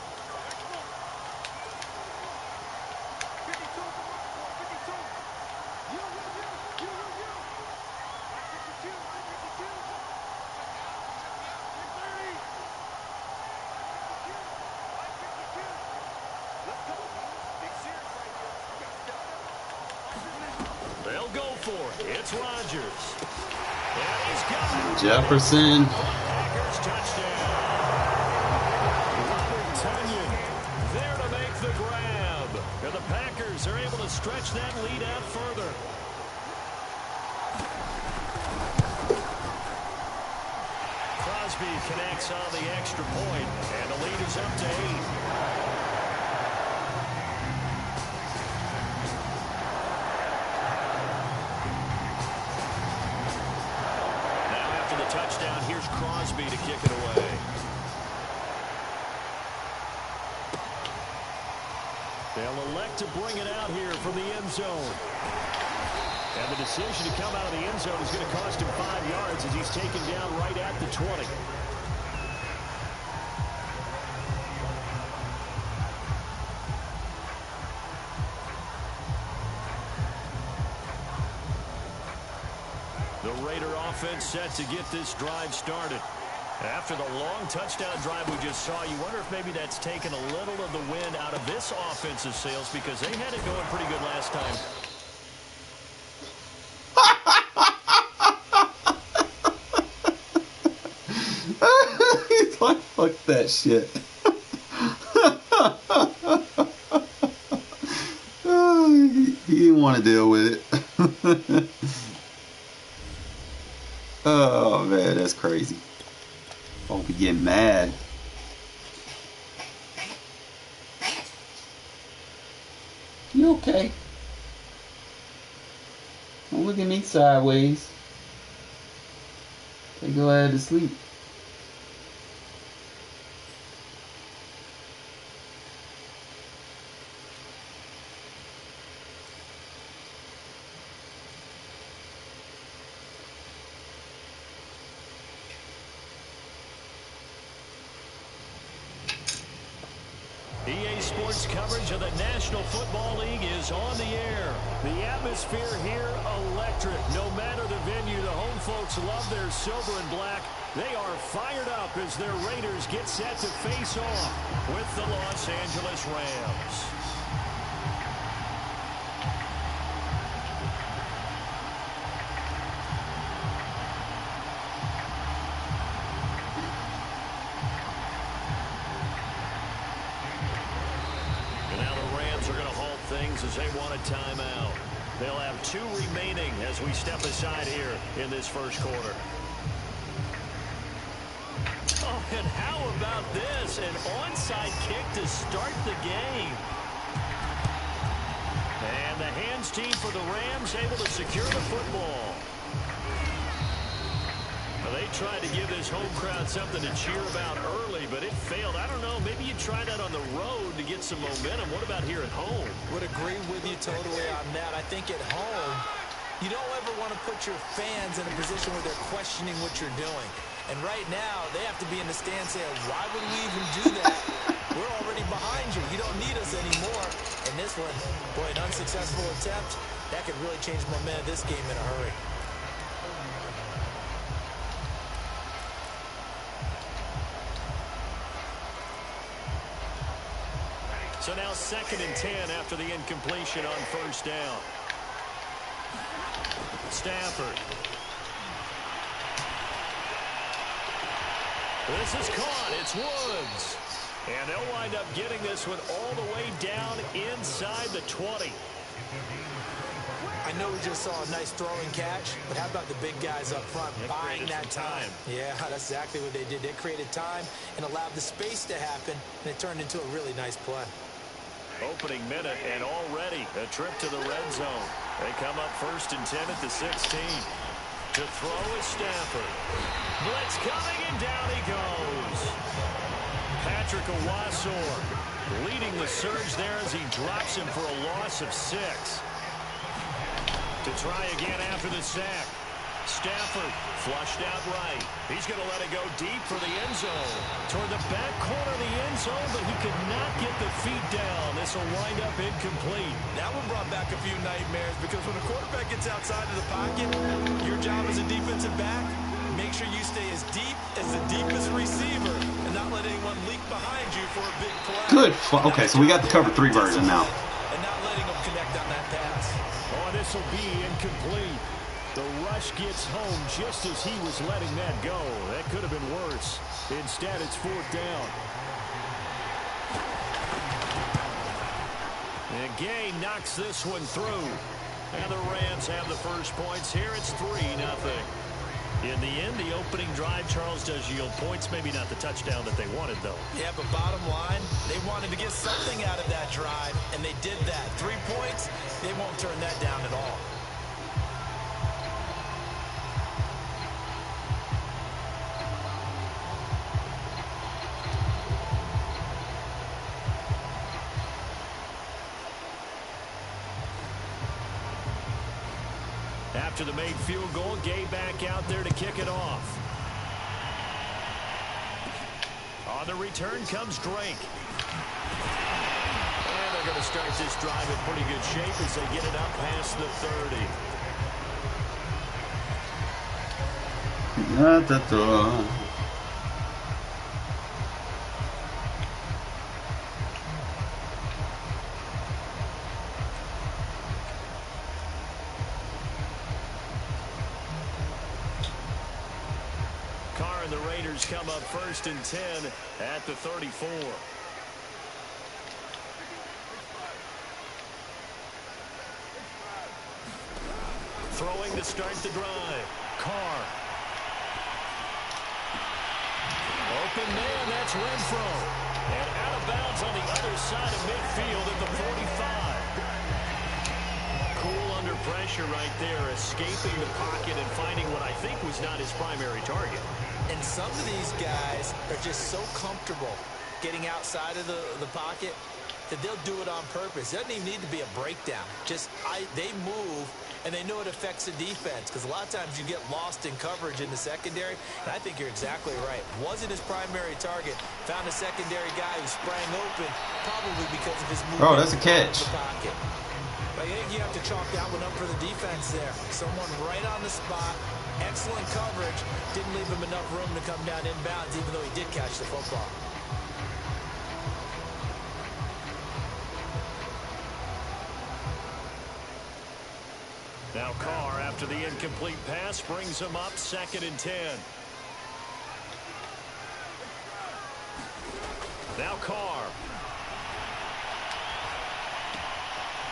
They'll go for it. It's Rodgers. And he's got it. Jefferson. Packers touchdown. Robert Tonyan there to make the grab. And the Packers are able to stretch that lead out further. Crosby connects on the extra point, and the lead is up to 8. Touchdown. Here's Crosby to kick it away. They'll elect to bring it out here from the end zone. And the decision to come out of the end zone is going to cost him 5 yards as he's taken down right at the 20. The Raider offense set to get this drive started. After the long touchdown drive we just saw, you wonder if maybe that's taken a little of the wind out of this offensive sails because they had it going pretty good last time. He's like, fuck that shit. He didn't want to deal with it. Oh man, that's crazy. Don't be getting mad. You okay? Don't look at me sideways. They go ahead to sleep. EA Sports coverage of the National Football League is on the air. The atmosphere here, electric. No matter the venue, the home folks love their silver and black. They are fired up as their Raiders get set to face off with the Los Angeles Rams. As they want a timeout. They'll have 2 remaining as we step aside here in this first quarter. Oh, and how about this? An onside kick to start the game. And the hands team for the Rams able to secure the football. Well, they tried to give this home crowd something to cheer about early, but it failed. I don't know. Maybe you try that on the road to get some momentum. What about here at home? Would agree with you totally on that. I think at home, you don't ever want to put your fans in a position where they're questioning what you're doing. And right now, they have to be in the stand saying, why would we even do that? We're already behind you. You don't need us anymore. And this one, boy, an unsuccessful attempt, that could really change the momentum of this game in a hurry. So now 2nd and 10 after the incompletion on first down. Stafford. This is caught. It's Woods. And they'll wind up getting this one all the way down inside the 20. I know we just saw a nice throwing catch, but how about the big guys up front buying that time? Yeah, that's exactly what they did. They created time and allowed the space to happen, and it turned into a really nice play. Opening minute, and already a trip to the red zone. They come up 1st and 10 at the 16. To throw is Stafford. Blitz coming, and down he goes. Patrick Owasor leading the surge there as he drops him for a loss of 6. To try again after the sack. Stafford flushed out right. He's going to let it go deep for the end zone. Toward the back corner of the end zone, but he could not get the feet down. This will wind up incomplete. That one brought back a few nightmares because when a quarterback gets outside of the pocket, your job as a defensive back, make sure you stay as deep as the deepest receiver and not let anyone leak behind you for a big play. Good. Okay, so we got the cover 3 version now. And not letting them connect on that pass. Oh, this will be incomplete. The rush gets home just as he was letting that go. That could have been worse. Instead, it's 4th down. And Gay knocks this one through. And the Rams have the first points here. It's 3-0. In the end, the opening drive, Charles, does yield points. Maybe not the touchdown that they wanted, though. Yeah, but bottom line, they wanted to get something out of that drive, and they did that. 3 points, they won't turn that down at all. After the made field goal, Gay back out there to kick it off. On the return comes Drake. And they're going to start this drive in pretty good shape as they get it up past the 30. The Raiders come up 1st and 10 at the 34. Throwing to start the drive. Carr. Open man, that's Renfro. And out of bounds on the other side of midfield at the 45. Cool under pressure right there, escaping the pocket and finding what I think was not his primary target. And some of these guys are just so comfortable getting outside of the pocket that they'll do it on purpose. It doesn't even need to be a breakdown. They move, and they know it affects the defense because a lot of times you get lost in coverage in the secondary, and I think you're exactly right. Wasn't his primary target. Found a secondary guy who sprang open probably because of his movement. Bro, that's a catch. The pocket. But I think you have to chalk that one up for the defense there. Someone right on the spot. Excellent coverage. Didn't leave him enough room to come down inbounds, even though he did catch the football. Now Carr, after the incomplete pass, brings him up 2nd and 10. Now Carr.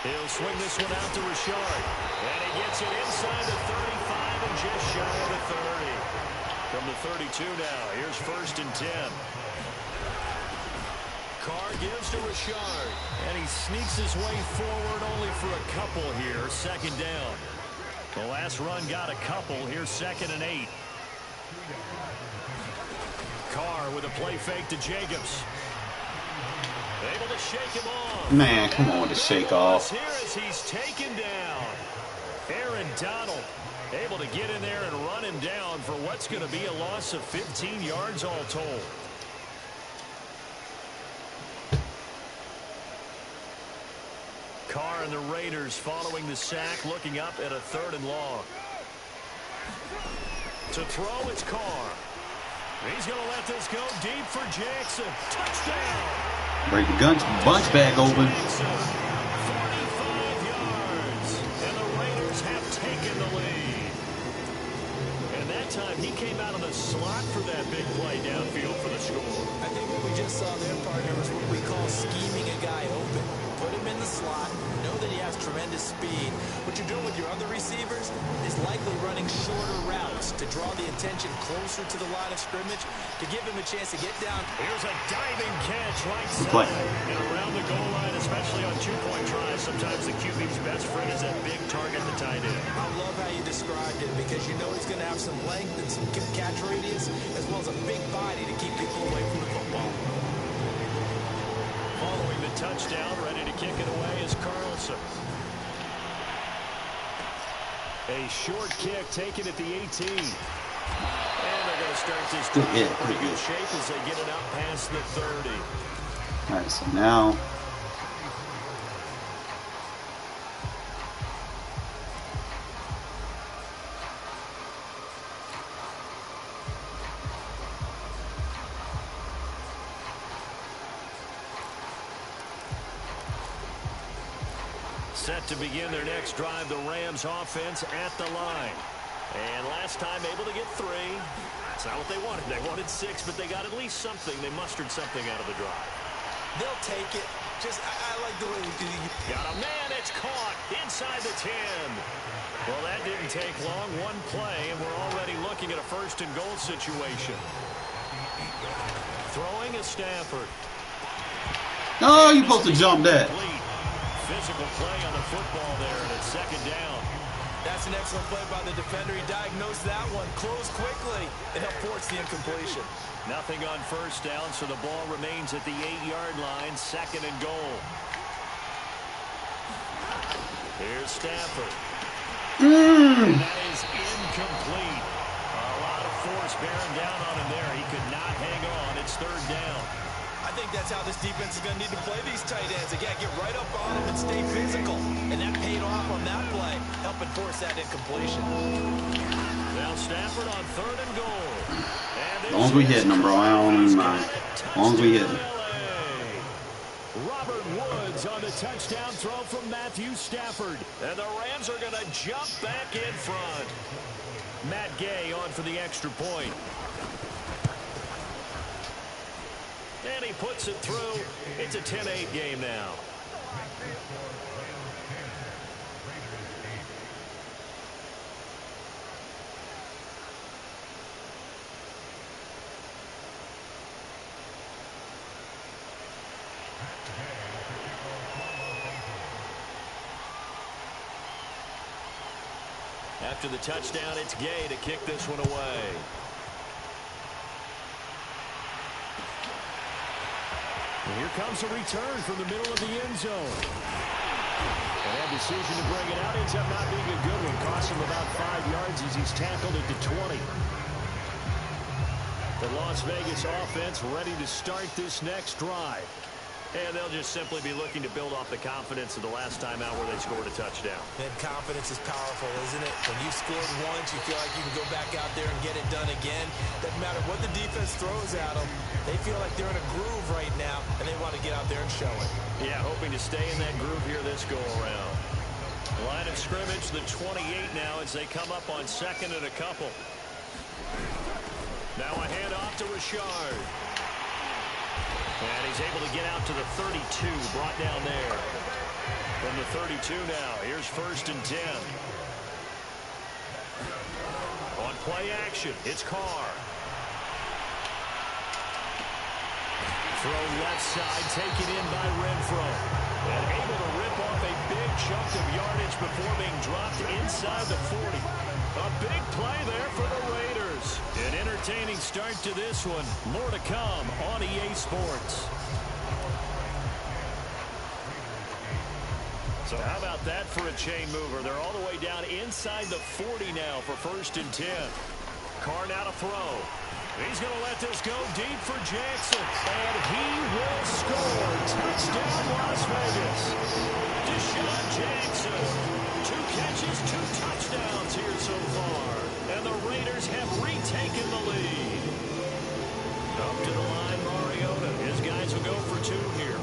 He'll swing this one out to Richard. And he gets it inside the 35 and just shy of the 30. From the 32 now, here's 1st and 10. Carr gives to Richard. And he sneaks his way forward only for a couple here. Second down. The last run got a couple. Here's 2nd and 8. Carr with a play fake to Jacobs. Able to shake him off. Man, come on with the shake off. Here as he's taken down. Aaron Donald able to get in there and run him down for what's going to be a loss of 15 yards all told. Carr and the Raiders following the sack, looking up at a 3rd and long. To throw, it's Carr. He's going to let this go deep for Jackson. Touchdown. Break the bunch back open. 45 yards. And the Raiders have taken the lead. And that time he came out of the slot for that big play downfield for the score. I think what we just saw there, partner, was what we call scheming a guy open. Put him in the slot, know that he has tremendous speed. What you're doing with your other receivers is likely running shorter routes to draw the attention closer to the line of scrimmage to give him a chance to get down. Here's a diving catch right side. And around the goal line, especially on 2-point tries, sometimes the QB's best friend is that big target, the tight end. I love how you described it because you know he's going to have some length and some catch radius as well as a big body to keep people away from the football. Following the touchdown, ready to kick it away is Carlson. A short kick taken at the 18. And they're going to start this drive in pretty good shape as they get it out past the 30. All right, so now set to begin their next drive, the Rams offense at the line. And last time able to get 3. That's not what they wanted. They wanted 6, but they got at least something. They mustered something out of the drive. They'll take it. I like the way we do it. Got a man. It's caught inside the 10. Well, that didn't take long. One play, and we're already looking at a 1st and goal situation. Throwing is Stafford. no, you're supposed to jump that. Physical play on the football there, and it's 2nd down. That's an excellent play by the defender. He diagnosed that one, closed quickly, and helped force the incompletion. Nothing on 1st down, so the ball remains at the 8-yard line, 2nd and goal. Here's Stafford. And that is incomplete. A lot of force bearing down on him there. He could not hang on. It's 3rd down. I think that's how this defense is going to need to play these tight ends. Again, get right up on them and stay physical. And that paid off on that play, helping force that incompletion. Now Stafford on 3rd and goal. As long as we hitting them, bro, I don't even mind. As long as we hitting them. Robert Woods on the touchdown throw from Matthew Stafford. And the Rams are going to jump back in front. Matt Gay on for the extra point. And he puts it through. It's a 10-8 game now. After the touchdown, it's Gay to kick this one away. And here comes a return from the middle of the end zone. And that decision to bring it out ends up not being a good one. Costs him about 5 yards as he's tackled at the 20. The Las Vegas offense ready to start this next drive. And they'll just simply be looking to build off the confidence of the last time out where they scored a touchdown. And confidence is powerful, isn't it? When you scored once, you feel like you can go back out there and get it done again. Doesn't matter what the defense throws at them. They feel like they're in a groove right now, and they want to get out there and show it. Yeah, hoping to stay in that groove here this go-around. Line of scrimmage, the 28 now as they come up on 2nd and a couple. Now a handoff to Richard. And he's able to get out to the 32, brought down there. From the 32 now, here's 1st and 10. On play action, it's Carr. Throw left side, taken in by Renfro. And able to rip off a big chunk of yardage before being dropped inside the 40. A big play there for the Raiders. An entertaining start to this one. More to come on EA Sports. So how about that for a chain mover? They're all the way down inside the 40 now for 1st and 10. Carr now to throw. He's going to let this go deep for Jackson. And he will score. Touchdown, Las Vegas. Deshaun Jackson. 2 catches, 2 touchdowns here so far. And the Raiders have retaken the lead. Up to the line, Mariota. His guys will go for 2 here.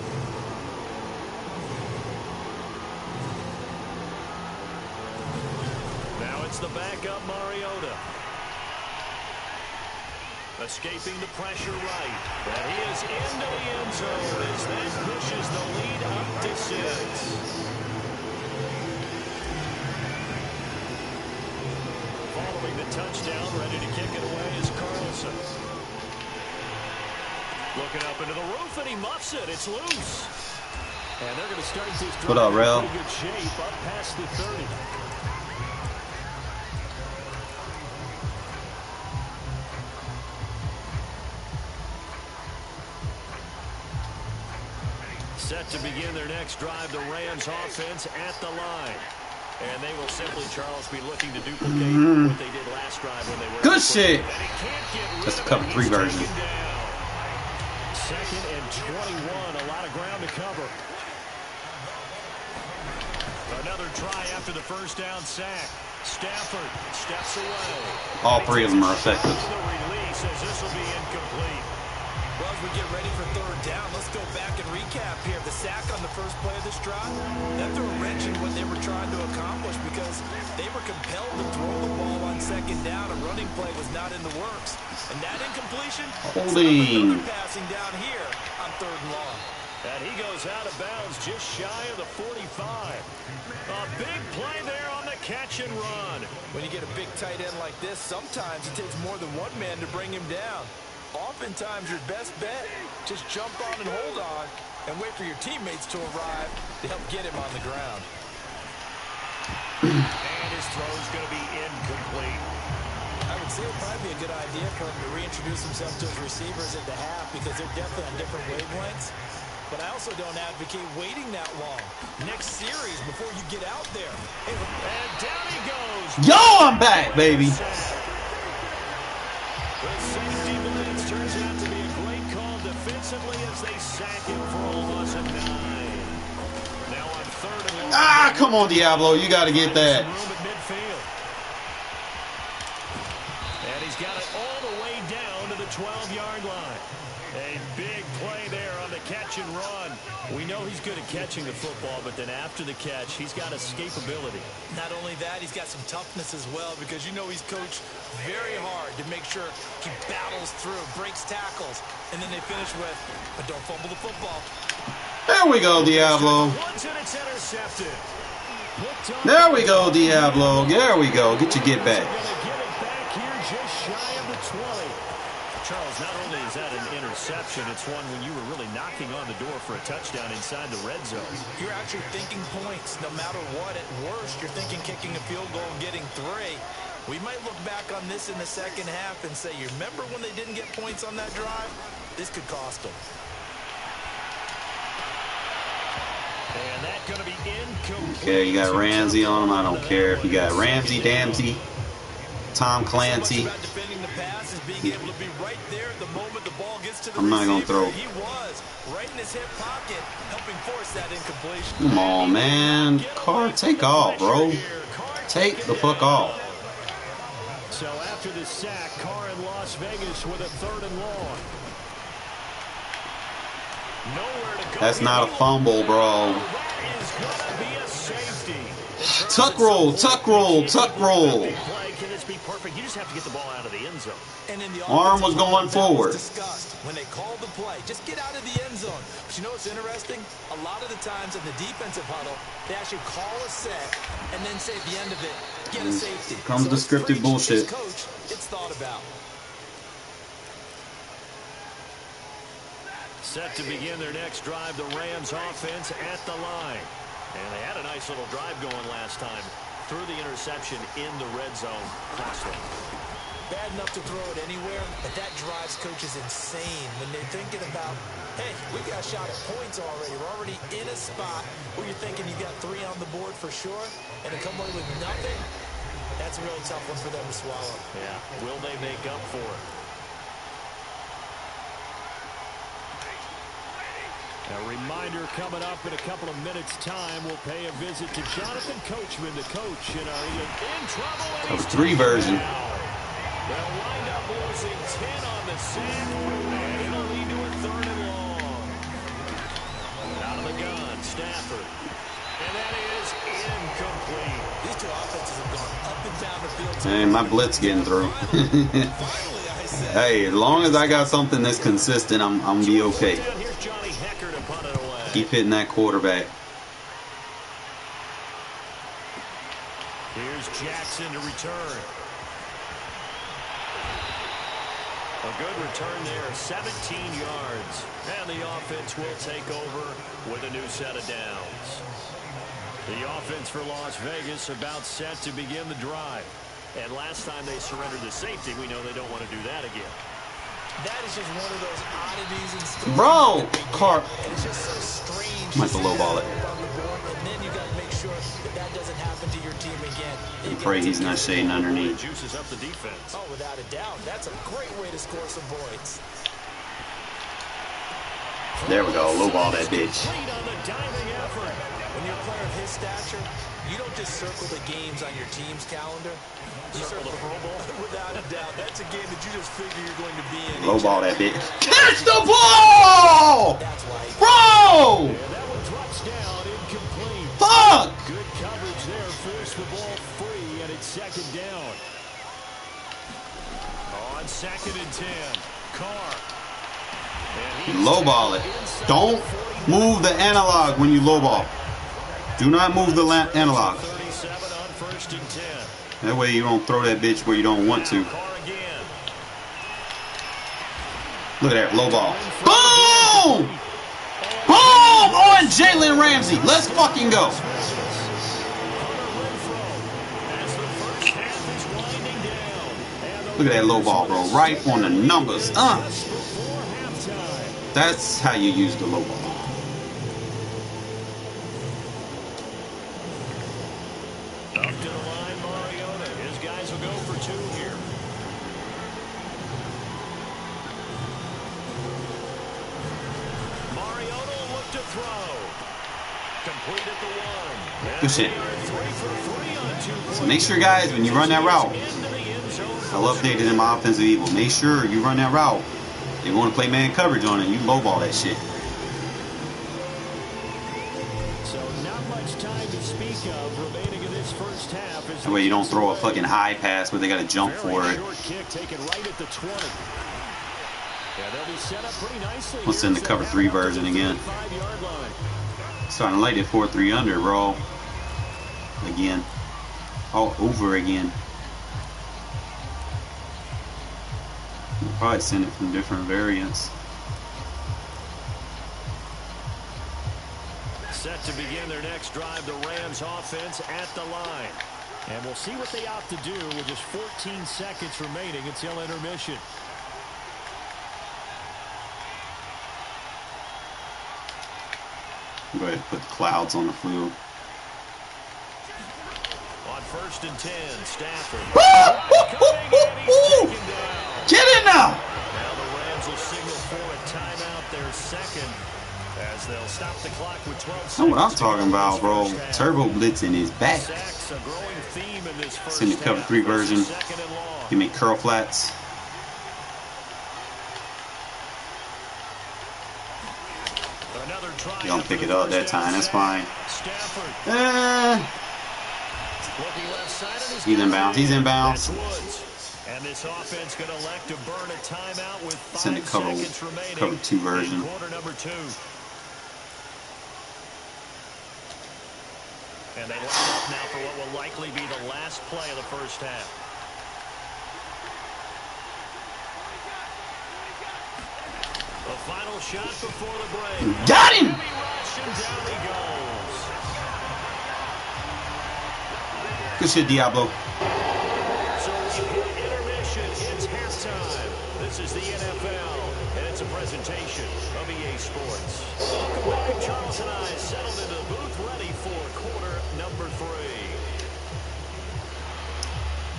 Now it's the backup Mariota. Escaping the pressure right. And he is into the end zone as that pushes the lead up to 6. Following the touchdown, ready to kick it away is Carlson. Looking up into the roof, and he muffs it. It's loose. And they're going to start this drive. What up, Rel? In good shape up past the 30. Set to begin their next drive, the Rams offense at the line. And they will simply, Charles, be looking to duplicate what they did last drive when they were... Good shit. That's the cover 3 version. 2nd and 21, a lot of ground to cover. Another try after the first down sack. Stafford steps away. All 3 of them are effective. The release as this will be incomplete. Well, as we get ready for 3rd down, let's go back and recap here. The sack on the first play of this drive, that threw a wrench in what they were trying to accomplish because they were compelled to throw the ball on 2nd down. A running play was not in the works. And that incompletion, Holding. passing down here on 3rd and long. And he goes out of bounds just shy of the 45. A big play there on the catch and run. When you get a big tight end like this, sometimes it takes more than one man to bring him down. Oftentimes, your best bet, just jump on and hold on and wait for your teammates to arrive to help get him on the ground. And his throw is going to be incomplete. I would say it would probably be a good idea for him to reintroduce himself to his receivers at the half because they're definitely on different wavelengths. But I also don't advocate waiting that long. Next series before you get out there. And down he goes. Yo, I'm back, baby. The safety blitz turns out to be a great call defensively as they sack him for a loss of 9. Now on 3rd and long. Ah, come on, Diablo. You got to get that. Room at midfield. And he's got it all the way down to the 12-yard line. A big play there on the catch and run. We know he's good at catching the football, but then after the catch, he's got escapability. Not only that, he's got some toughness as well because you know he's coached very hard to make sure he battles through, breaks tackles, and then they finish with, but don't fumble the football. There we go, Diablo. Once and it's intercepted. There we go, Diablo. There we go. Get your get back. Get it back here just shy of the 20. Charles, not only is that an interception, it's one when you were really knocking on the door for a touchdown inside the red zone. You're actually thinking points no matter what. At worst, you're thinking kicking a field goal and getting 3. We might look back on this in the second half and say, you remember when they didn't get points on that drive? This could cost them. And that's going to be incomplete. Okay, you got Ramsey on him. I don't care if you got Ramsey, Damsey, Tom Clancy. I'm not going to throw. He was right in his hip pocket, helping force that incompletion. Come on, man. Carr, take off, bro. Take the fuck off. So after the sack, Carr in Las Vegas with a 3rd and long. Nowhere to go. That's not a fumble, bro. That is going to be a safety. Tuck roll, tuck roll, tuck roll. Can this be perfect? You just have to get the ball out of the end zone. And in the Arm was going forward. Discussed when they called the play, just get out of the end zone. But you know what's interesting? A lot of the times in the defensive huddle, they actually call a set and then say at the end of it, get a safety. Comes the scripted bullshit. Coach, it's thought about. Set to begin their next drive, the Rams offense at the line. And they had a nice little drive going last time. Threw the interception in the red zone. Costly. Bad enough to throw it anywhere, but that drives coaches insane when they're thinking about, hey, we got a shot at points already. We're already in a spot where you're thinking you got 3 on the board for sure, and to come away with nothing, that's a really tough one for them to swallow. Yeah, will they make up for it? A reminder coming up in a couple of minutes' time. We'll pay a visit to Jonathan Coachman, the coach, and are in trouble. Cover 3 version. They'll wind up losing 10 on the sack, and it'll lead to a 3rd and long. Out of the gun, Stafford. And that is incomplete. These two offenses have gone up and down the field. Hey, my blitz getting through. Hey, as long as I got something that's consistent, I'm gonna be okay. Keep hitting that quarterback. Here's Jackson to return. A good return there, 17 yards. And the offense will take over with a new set of downs. The offense for Las Vegas about set to begin the drive. And last time they surrendered the safety, we know they don't want to do that again. That is just one of those oddities in stories. Bro, Carp. And it's just so strange. Might have to lowball it. And then you got to make sure that doesn't happen to your team again. I'm afraid he's not shading underneath. Juices up the defense. Oh, without a doubt. That's a great way to score some points. There we go. Lowball that bitch. When you're a player of his stature, you don't just circle the games on your team's calendar. You circle the Pro Bowl. Without a doubt. That's a game that you just figure you're going to be in. Lowball that bitch. Catch the ball! Bro! Yeah, that one drops down, incomplete. Fuck! Good coverage there. Force the ball free, and it's 2nd down. On 2nd and 10. Carr. Lowball it. Don't move the analog when you lowball. Do not move the analog. 37 on 1st and 10. That way you don't throw that bitch where you don't want to. Look at that low ball. Boom! Boom! On Jalen Ramsey. Let's fucking go. Look at that low ball, bro. Right on the numbers. That's how you use the low ball. Up to the line, Mariota. His guys will go for 2 here. Mariota will look to throw. Complete at the 1. Good shit. So make sure, guys, when you run that route, I'll update it in my offensive evil. Make sure you run that route. If you want to play man coverage on it, you lowball that shit. So not much time to speak of remaining in this first half. That way you don't throw a fucking high pass where they got to jump for it. Short kick taken right at the 20. Yeah, they'll be set up pretty nicely. Let's send the cover 3 version again. Starting late at 4-3 under, bro. Again. All over again. We'll probably send it from different variants. Set to begin their next drive, the Rams offense at the line. And we'll see what they opt to do with just 14 seconds remaining until intermission. Go ahead and put the clouds on the field. On 1st and 10, Stafford. Get in now! Now the Rams will signal for a timeout, their 2nd, as they'll stop the clock with 12 seconds. That's what I'm talking about, bro. Turbo blitzing is back. Send the cover 3 version. Give me curl flats. You don't pick it up that time. That's fine. He's in bounds. He's in bounds. And this offense going to elect to burn a timeout with 5 Send the seconds remaining. cover 2 version. Quarter number 2. And they line up now for what will likely be the last play of the first half. The final shot before the break. Got him! Heavy rush, and down he goes. Good shit, Diablo. So we hit intermission. It's halftime. This is the NFL, and it's a presentation of EA Sports. Welcome back. Charles and I settled into the booth, ready for quarter number 3.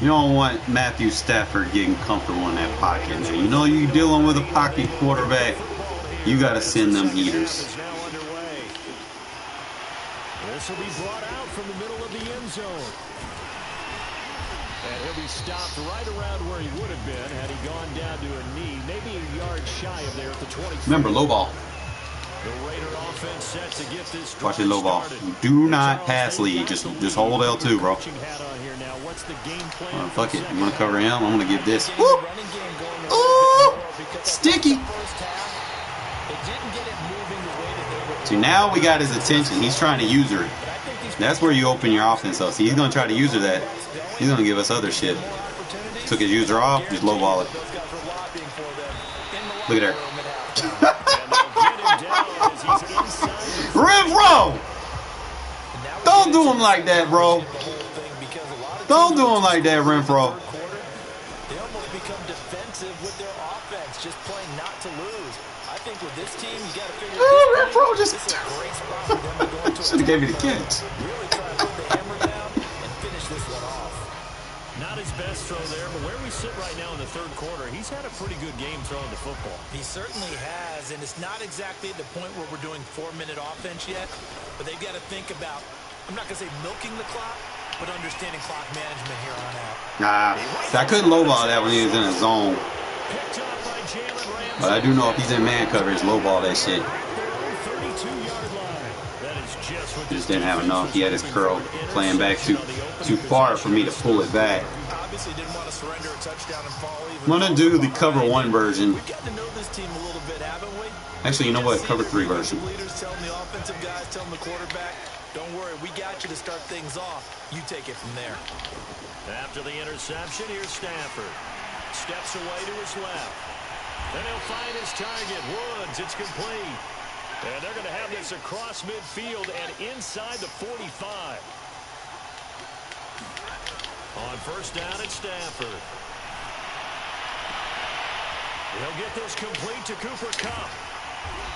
You don't want Matthew Stafford getting comfortable in that pocket, man. You know you're dealing with a pocket quarterback. You got to send them heaters. This will be brought out from the middle of the end zone. And he'll be stopped right around where he would have been had he gone down to a knee, maybe a yard shy of there at the 20. Remember, low ball. The Raider offense set to get this Watch it, low ball. Do not pass lead. Just hold L2, bro. Fuck it. You want to cover him? I'm going to give this. Woo! Ooh! Sticky. So now we got his attention. He's trying to use her. That's where you open your offense up. See, he's going to try to use her that. He's going to give us other shit. Took his user off. Just low ball it. Look at her. Renfro! Don't do him like that, bro. Don't do him like that, Renfro. They almost become defensive with their offense, just playing not to lose. I think with this team, you got to figure Renfro this is a great spot for them to go into. Should have gave me the catch. Really try to put the hammer down and finish this one off. Not his best throw there, but where we sit right now in the third quarter, he's had a pretty good game throwing the football. He certainly has, and it's not exactly at the point where we're doing 4-minute offense yet, but they've got to think about, I'm not going to say milking the clock, but understanding clock management here on out. Nah, I couldn't lowball that when he was in a zone. But I do know if he's in man coverage, lowball that shit. Just didn't have enough. He had his curl playing back too far for me to pull it back. Obviously didn't want to surrender a touchdown and fall even. I'm gonna do the cover 1 version. We've gotten to know this team a little bit, haven't we? Actually, you know what? Cover 3 version. Leaders telling the offensive guys, telling the quarterback, don't worry, we got you to start things off. You take it from there. After the interception, here's Stafford. Steps away to his left. Then he'll find his target. Woods, it's complete. And they're going to have this across midfield and inside the 45. On first down, it's Stafford. He'll get this complete to Cooper Kupp.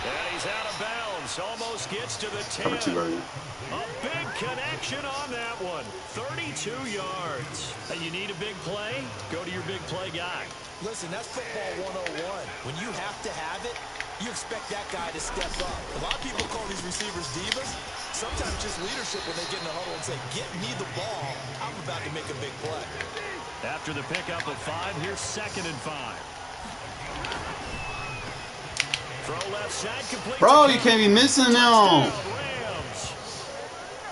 And he's out of bounds. Almost gets to the 10. A big connection on that one. 32 yards. And you need a big play? Go to your big play guy. Listen, that's football 101. When you have to have it, you expect that guy to step up. A lot of people call these receivers divas. Sometimes just leadership when they get in the huddle and say, get me the ball. I'm about to make a big play. After the pickup of 5, here's 2nd and 5. Throw left side complete. Bro, you can't be missing them.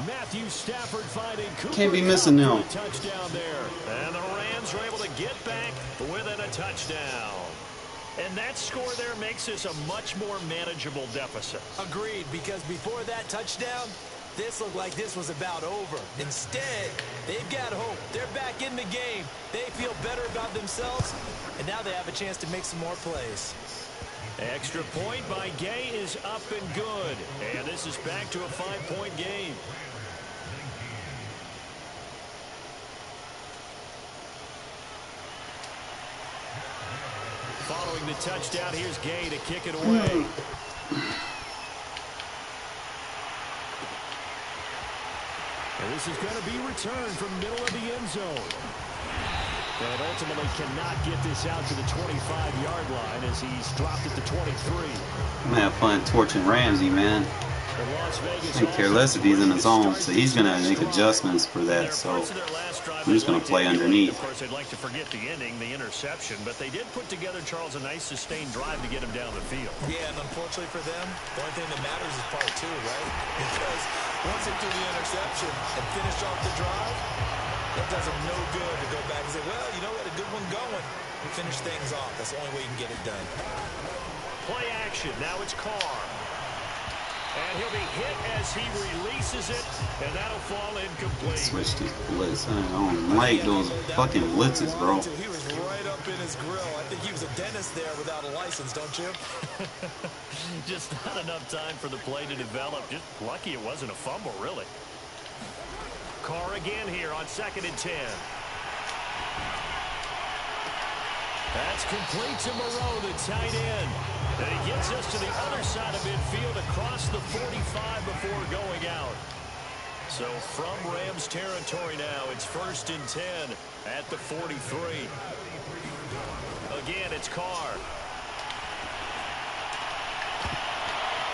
Matthew Stafford finding Cooper Can't be missing them. Touchdown there. And the Rams are able to get back within a touchdown. And that score there makes this a much more manageable deficit. Agreed, because before that touchdown, this looked like this was about over. Instead, they've got hope. They're back in the game. They feel better about themselves, and now they have a chance to make some more plays. Extra point by Gay is up and good. And this is back to a 5-point game. Following the touchdown, here's Gay to kick it away. And this is going to be returned from middle of the end zone. And ultimately cannot get this out to the 25-yard line as he's dropped at the 23. I'm gonna have fun torching Ramsey, man. I don't care less if he's in the zone, so he's gonna make adjustments for that. So I'm just gonna play underneath. Of course, they'd like to forget the ending, the interception, but they did put together, Charles, a nice sustained drive to get him down the field. Yeah, and unfortunately for them, the only thing that matters is part 2, right? Because once they do the interception and finish off the drive, it does them no good to go back and say, well, you know, we had a good one going. We finish things off. That's the only way you can get it done. Play action. Now it's Carr. And he'll be hit as he releases it, and that'll fall incomplete. Switch to Blitz. I don't like those fucking blitzes, bro. He was right up in his grill. I think he was a dentist there without a license, don't you? Just not enough time for the play to develop. Just lucky it wasn't a fumble, really. Carr again here on 2nd and 10. That's complete to Moreau, the tight end. And he gets us to the other side of midfield across the 45 before going out. So from Rams territory now, it's 1st and 10 at the 43. Again, it's Carr.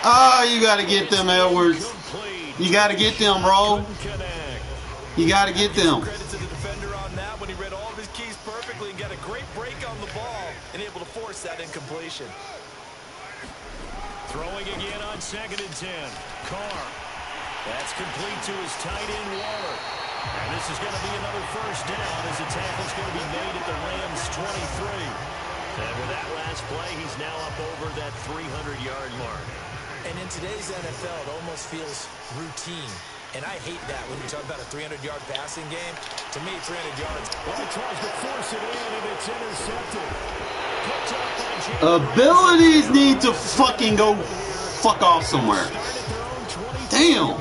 Oh, you got to get them, Edwards. You got to get them, bro. You got to get them. Credit to the defender on that when he read all of his keys perfectly and got a great break on the ball and able to force that incompletion. Throwing again on 2nd and 10. Carr. That's complete to his tight end, Waller. And this is going to be another 1st down as the tackle's going to be made at the Rams 23. And with that last play, he's now up over that 300-yard mark. And in today's NFL, it almost feels routine. And I hate that when you talk about a 300-yard passing game. To me, 300 yards. Well, he tries to force it in, and it's intercepted. Abilities need to fucking go fuck off somewhere. Damn.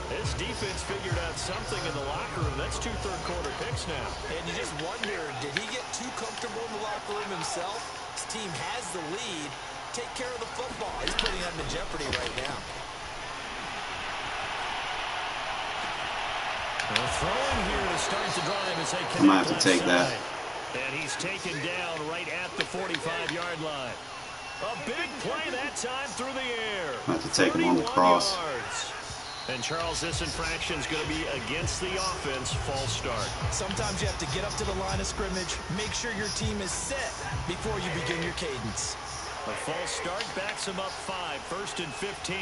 This defense figured out something in the locker room. That's 2 third-quarter picks now. And you just wonder, did he get too comfortable in the locker room himself? His team has the lead. Take care of the football. He's putting them in jeopardy right now. They're throwing here to start the drive as they I might have to take that. And he's taken down right at the 45-yard line. A big play that time through the air. I have to take him on the cross. Yards. And Charles, this infraction is going to be against the offense. False start. Sometimes you have to get up to the line of scrimmage, make sure your team is set before you begin your cadence. A false start backs him up 5. 1st and 15.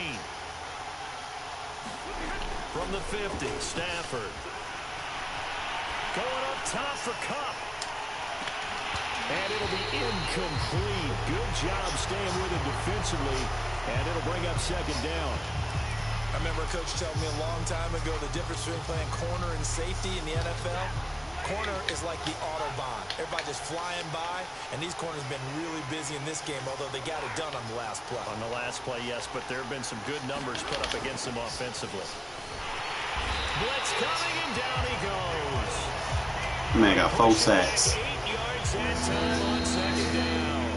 From the 50, Stafford. Going up top for Kupp. And it'll be incomplete. Good job staying with it defensively. And it'll bring up 2nd down. I remember a coach telling me a long time ago the difference between playing corner and safety in the NFL. Corner is like the Autobahn. Everybody just flying by, and these corners have been really busy in this game, although they got it done on the last play. On the last play, yes, but there have been some good numbers put up against them offensively. Blitz coming, and down he goes. Man, got 4 sacks. 8 yards and time on 2nd down.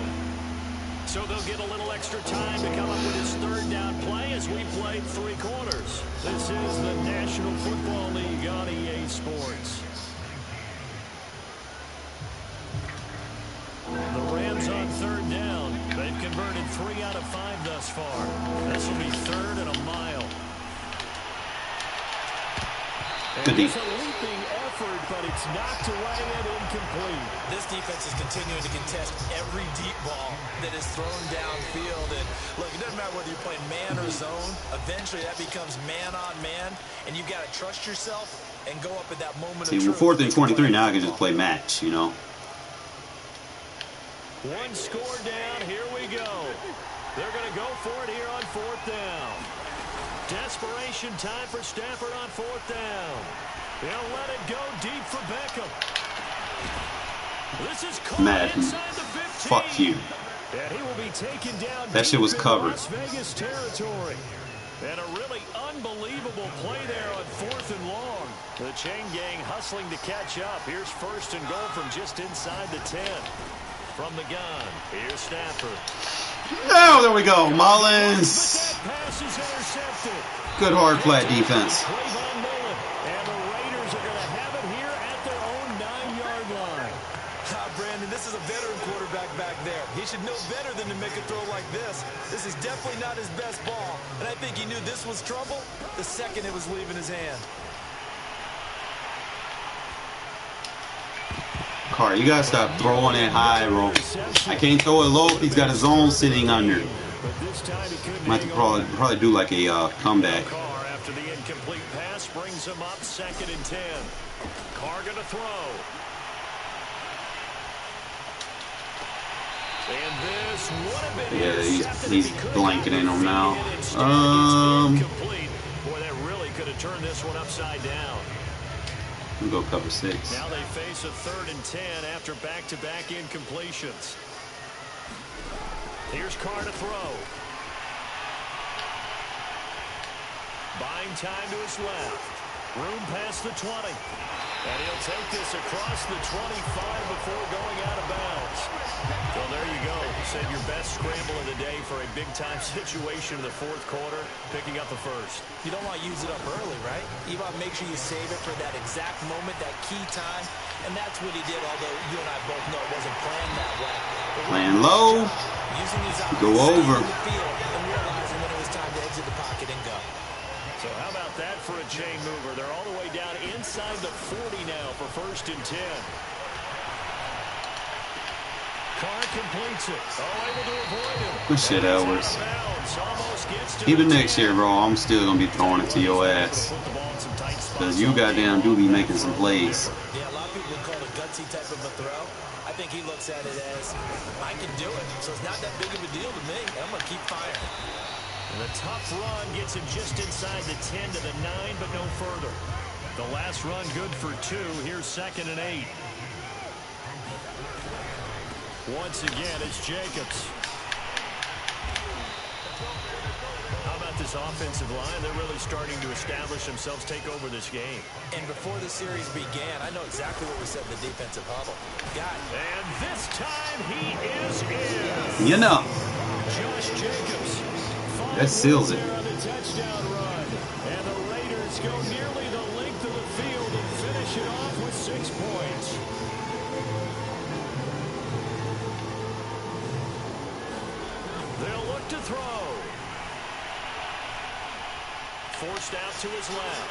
So they'll get a little extra time to come up with his 3rd down play as we played 3 quarters. This is the National Football League on EA Sports. The Rams on 3rd down. They've converted 3 out of 5 thus far. This will be 3rd and a mile. And it's a leaping effort, but it's knocked away and incomplete. This defense is continuing to contest every deep ball that is thrown downfield. And look, it doesn't matter whether you're playing man or zone. Eventually, that becomes man on man, and you got to trust yourself and go up at that moment of truth. 4th and 23, now I can just play match, you know. 1 score down. Here we go. They're going to go for it here on 4th down. Desperation time for Stafford on 4th down. They'll let it go deep for Beckham. This is caught inside the 15. Fuck you. And he will be taken down. That shit was covered. Las Vegas territory. And a really unbelievable play there on 4th and long. The chain gang hustling to catch up. Here's 1st and goal from just inside the 10. From the gun, here's Stafford. Oh, there we go. Mullins. Pass is intercepted. Good hard flat defense. And the Raiders are going to have it here at their own 9-yard line. Brandon, this is a veteran quarterback back there. He should know better than to make a throw like this. This is definitely not his best ball. And I think he knew this was trouble the second it was leaving his hand. Carr, you gotta stop throwing it high, bro. I can't throw it low if he's got his zone sitting under. Might have to probably do like a comeback. Carr after the incomplete pass brings him up 2nd and 10. Carr gonna throw. And this would have been Yeah, he's blanketing him now. Incomplete. Boy, that really could have turned this one upside down. We'll go cover 6. Now they face a 3rd and 10 after back-to-back incompletions. Here's Carr to throw. Buying time to his left. Room past the 20. And he'll take this across the 25 before going out of bounds. Well, there you go. Said your best scramble of the day for a big-time situation in the 4th quarter, picking up the 1st. You don't want to use it up early, right? You want to make sure you save it for that exact moment, that key time. And that's what he did, although you and I both know it wasn't planned that way. Playing low. Using his eyes, go over. The field and realizing when it was time to exit the pocket and go. So how about that for a chain mover? They're all the way down inside the 40 now for 1st and 10. Carr completes it. Oh, able to avoid him. Good shit, Edwards. Even next year, bro, I'm still going to be throwing it to your ass. Because you goddamn do be making some plays. Yeah, a lot of people would call it a gutsy type of a throw. I think he looks at it as, I can do it. So it's not that big of a deal to me. I'm going to keep firing. And the tough run gets him just inside the 10 to the 9, but no further. The last run good for 2. Here's 2nd and 8. Once again, it's Jacobs. How about this offensive line? They're really starting to establish themselves, take over this game. And before the series began, I know exactly what we said in the defensive huddle. Got it. And this time he is in. You know. Josh Jacobs. That seals it. On the touchdown run. And the Raiders go nearly the length of the field and finish it off with 6 points. They'll look to throw. Forced out to his left.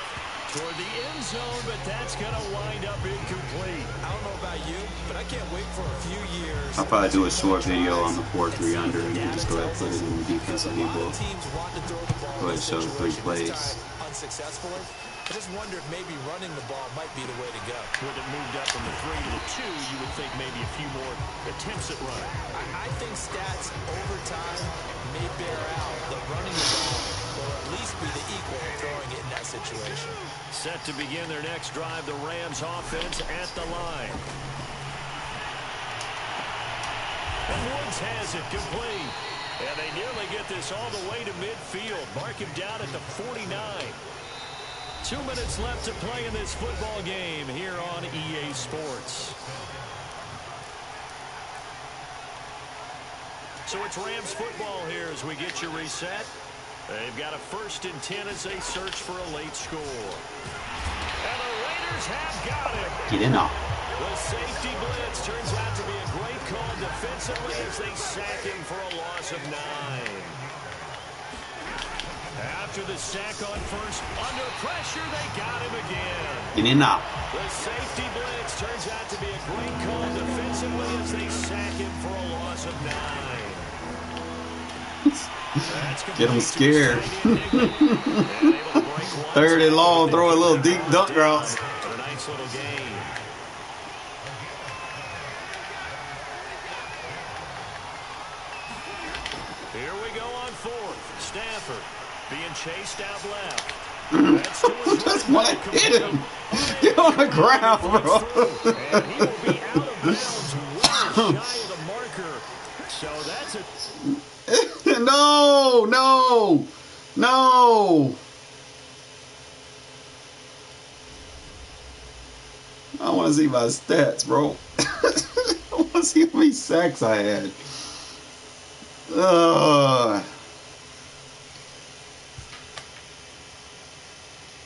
Toward the end zone, but that's going to wind up incomplete. I don't know about you, but I can't wait for a few years. I'll probably do a short video on the 4-3 under and then just go ahead and put it in the defensive ebook. Go ahead and show the 3 plays. Unsuccessfully. I just wonder if maybe running the ball might be the way to go. With it moved up from the 3 to the 2, you would think maybe a few more attempts at running. I think stats over time may bear out that running the ball will at least be the equal of throwing it in that situation. Set to begin their next drive, the Rams offense at the line. And Woods has it complete. And they nearly get this all the way to midfield. Mark him down at the 49. 2 minutes left to play in this football game here on EA Sports. So it's Rams football here as we get you reset. They've got a 1st and 10 as they search for a late score. And the Raiders have got him. Get in now. The safety blitz turns out to be a great call defensively as they sack him for a loss of 9. After the sack on 1st, under pressure, they got him again. Get in now. The safety blitz turns out to be a great call defensively as they sack him for a loss of 9. Get him scared. 3rd and long, throw a little deep duck routes. But a nice little game. Here we go on 4th. Stafford being chased out left. Just want to hit him. Get on the ground, bro. And he will be out of bounds well shy of the marker. So that's a... No, no, no. I want to see my stats, bro. I want to see how many sacks I had.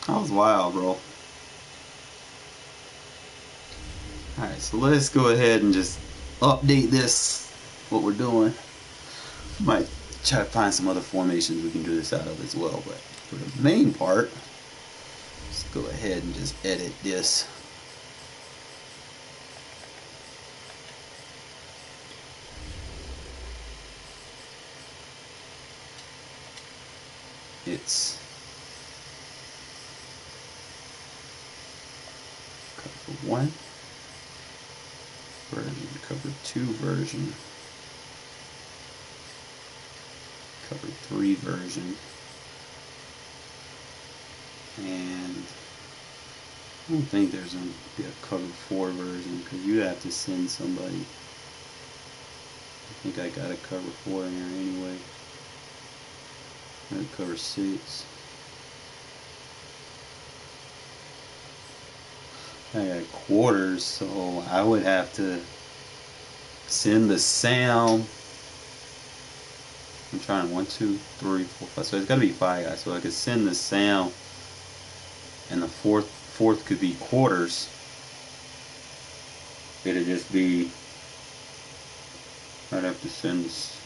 That was wild, bro. Alright, so let's go ahead and just update this, what we're doing. Might try to find some other formations we can do this out of as well, but for the main part, let's go ahead and just edit this. It's cover 1 version, cover 2 version. cover 3 version. And I don't think there's going to be a cover 4 version because you have to send somebody. I think I got a cover 4 in there anyway. Cover 6. I got quarters, so I would have to send the sound. I'm trying 1, 2, 3, 4, 5. So it's got to be 5 guys. So I could send the sound, and the fourth could be quarters. It'd just be. I'd have to send this.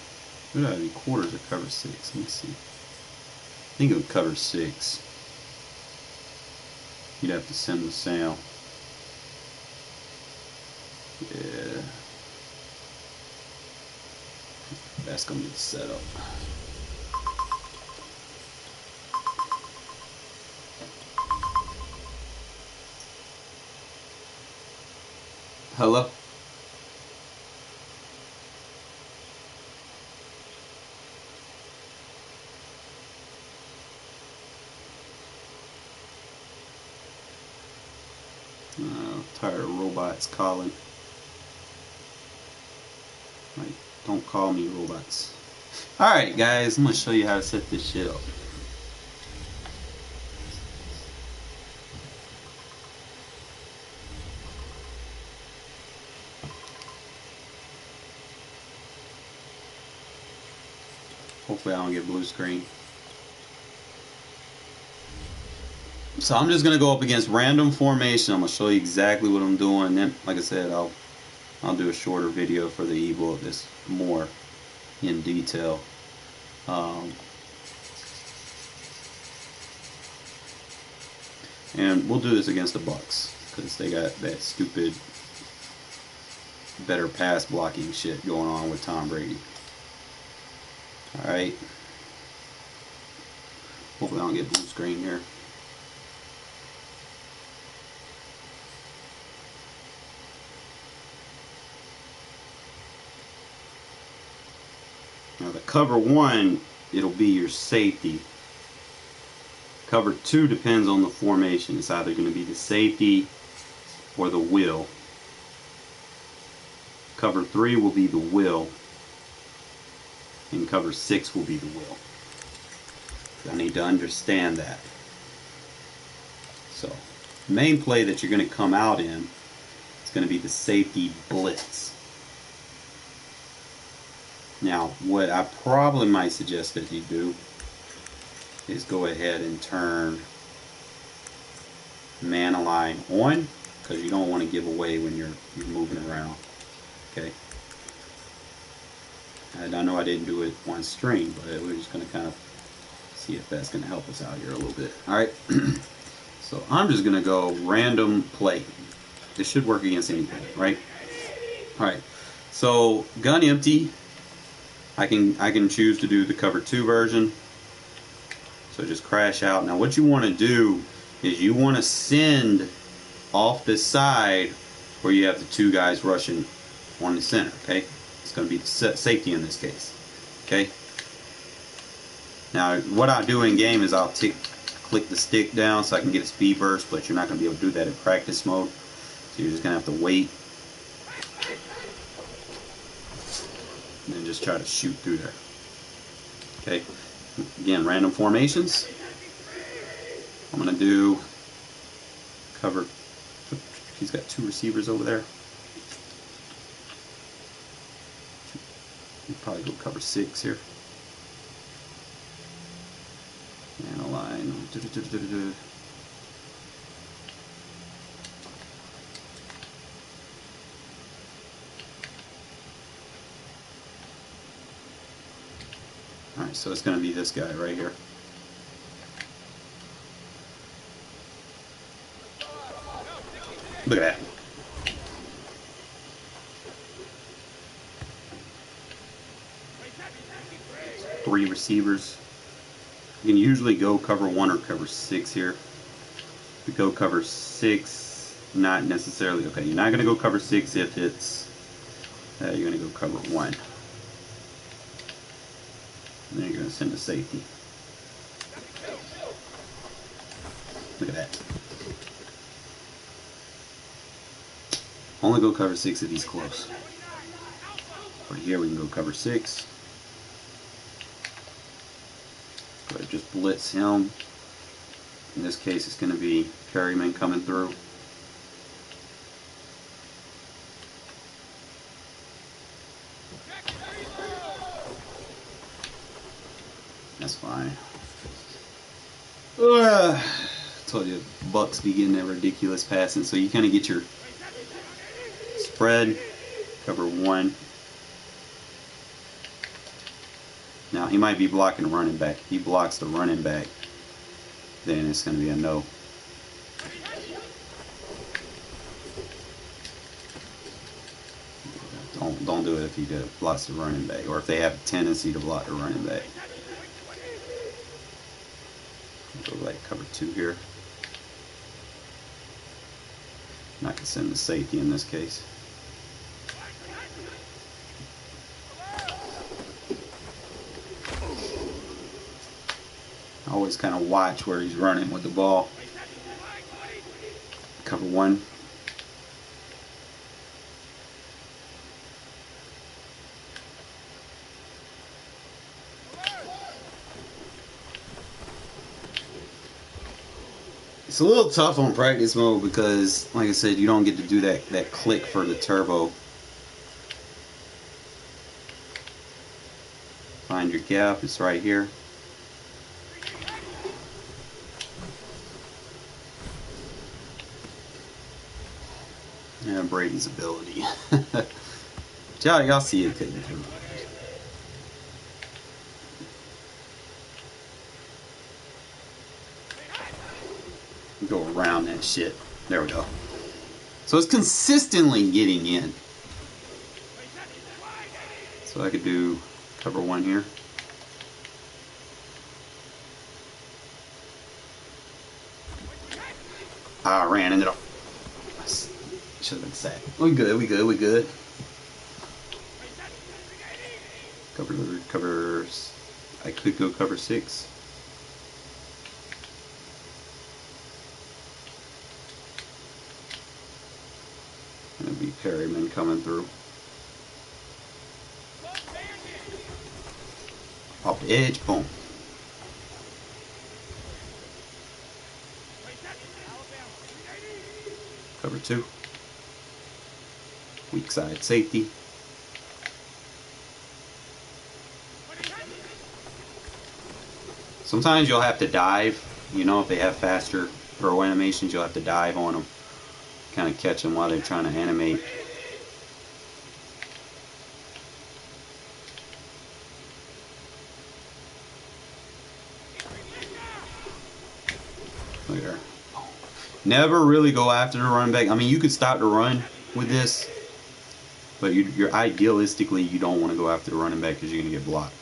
Would that be quarters or cover 6? Let me see. I think it would cover 6. You'd have to send the sound. Yeah. That's gonna be the setup. Hello? Tired of robots calling. Like, don't call me robots. Alright guys, I'm gonna show you how to set this shit up. Hopefully I don't get blue screen. So I'm just gonna go up against random formation. I'm gonna show you exactly what I'm doing, and then, like I said, I'll do a shorter video for the ebook that's more in detail. And we'll do this against the Bucks because they got that stupid better pass blocking shit going on with Tom Brady. All right. Hopefully I don't get blue screen here. Now the cover 1, it'll be your safety. Cover 2 depends on the formation. It's either going to be the safety or the will. Cover 3 will be the will. And cover 6 will be the will. I need to understand that. So, the main play that you're going to come out in is going to be the safety blitz. Now, what I probably might suggest that you do is go ahead and turn man align on, because you don't want to give away when you're moving around. Okay. And I know I didn't do it on stream, but we're just going to kind of see if that's going to help us out here a little bit. All right. So I'm just going to go random play. This should work against anything, right? All right. So gun empty. I can choose to do the cover 2 version. So just crash out. Now what you want to do is you want to send off the side where you have the 2 guys rushing on the center. Okay, it's going to be the safety in this case. Okay. Now what I'll do in game is I'll click the stick down so I can get a speed burst, but you're not going to be able to do that in practice mode. So you're just going to have to wait and then just try to shoot through there. Okay. Again, random formations. I'm going to do cover. He's got 2 receivers over there. We'll probably go cover 6 here. And a line. Alright, so it's going to be this guy right here. Look at that. Three receivers. You can usually go cover 1 or cover 6 here. We go cover 6, not necessarily. Okay, you're not going to go cover 6 if it's. You're going to go cover 1. And then you're going to send a safety. Look at that. Only go cover 6 if he's close. Right here we can go cover 6. But just blitz him. In this case it's going to be Perryman coming through. That's fine. Told you Bucks be getting that ridiculous passing, so you kind of get your spread, cover 1. Now he might be blocking the running back. If he blocks the running back, then it's going to be a no. Don't do it if he blocks the running back, or if they have a tendency to block the running back. Go like cover 2 here. Not gonna send the safety in this case. I always kind of watch where he's running with the ball. Cover 1. It's a little tough on practice mode because, like I said, you don't get to do that click for the turbo. Find your gap, it's right here. And Brady's ability. Y'all see it, couldn't you? Go around that shit. There we go. So it's consistently getting in. So I could do cover 1 here. I ran into the... Should have been sacked. We good, we good, we good. Cover... I could go cover 6. Gonna be Perryman coming through. Off the edge, boom. Cover 2. Weak side safety. Sometimes you'll have to dive. You know, if they have faster throw animations, you'll have to dive on them. Kind of catch them while they're trying to animate. Look at her. Never really go after the running back. I mean, you could stop the run with this, but you're idealistically you don't want to go after the running back because you're going to get blocked.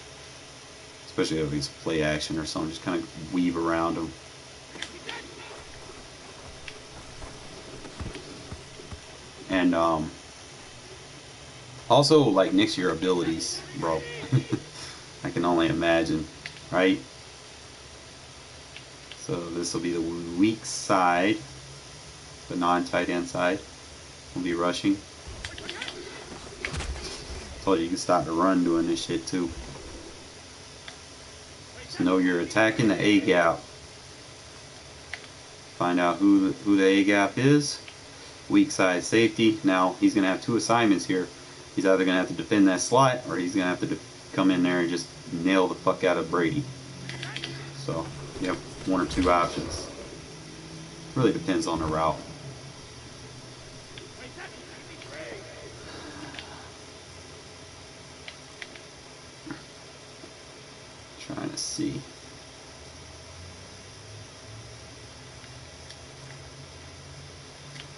Especially if it's play action or something. Just kind of weave around them. And also, like, nix your abilities, bro. I can only imagine, right? So this will be the weak side, the non-tight end side. We'll be rushing. Told you can stop the run doing this shit too. So know you're attacking the A gap. Find out who the A gap is. Weak side safety. Now he's gonna have 2 assignments here. He's either gonna have to defend that slot, or he's gonna have to come in there and just nail the fuck out of Brady. So you have 1 or 2 options. Really depends on the route. Trying to see.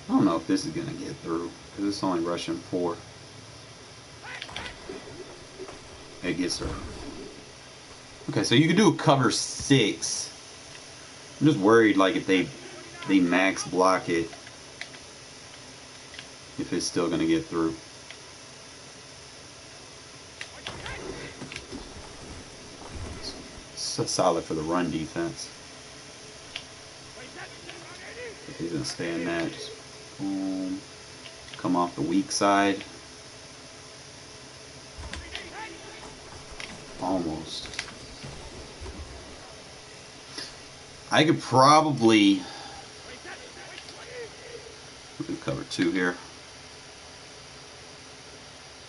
I don't know if this is gonna get through because it's only rushing 4. It gets through. Okay, so you could do a cover 6. I'm just worried, like, if they max block it, if it's still gonna get through. solid for the run defense. But he's gonna stay in that. Just boom. Come off the weak side. Almost. I could probably cover 2 here.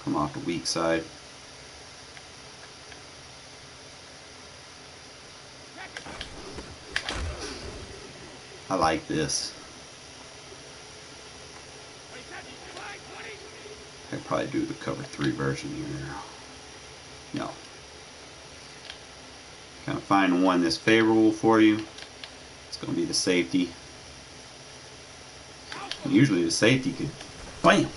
Come off the weak side. I like this. I could probably do the cover 3 version here. No. Kind of find one that's favorable for you. It's going to be the safety. And usually the safety could, bam.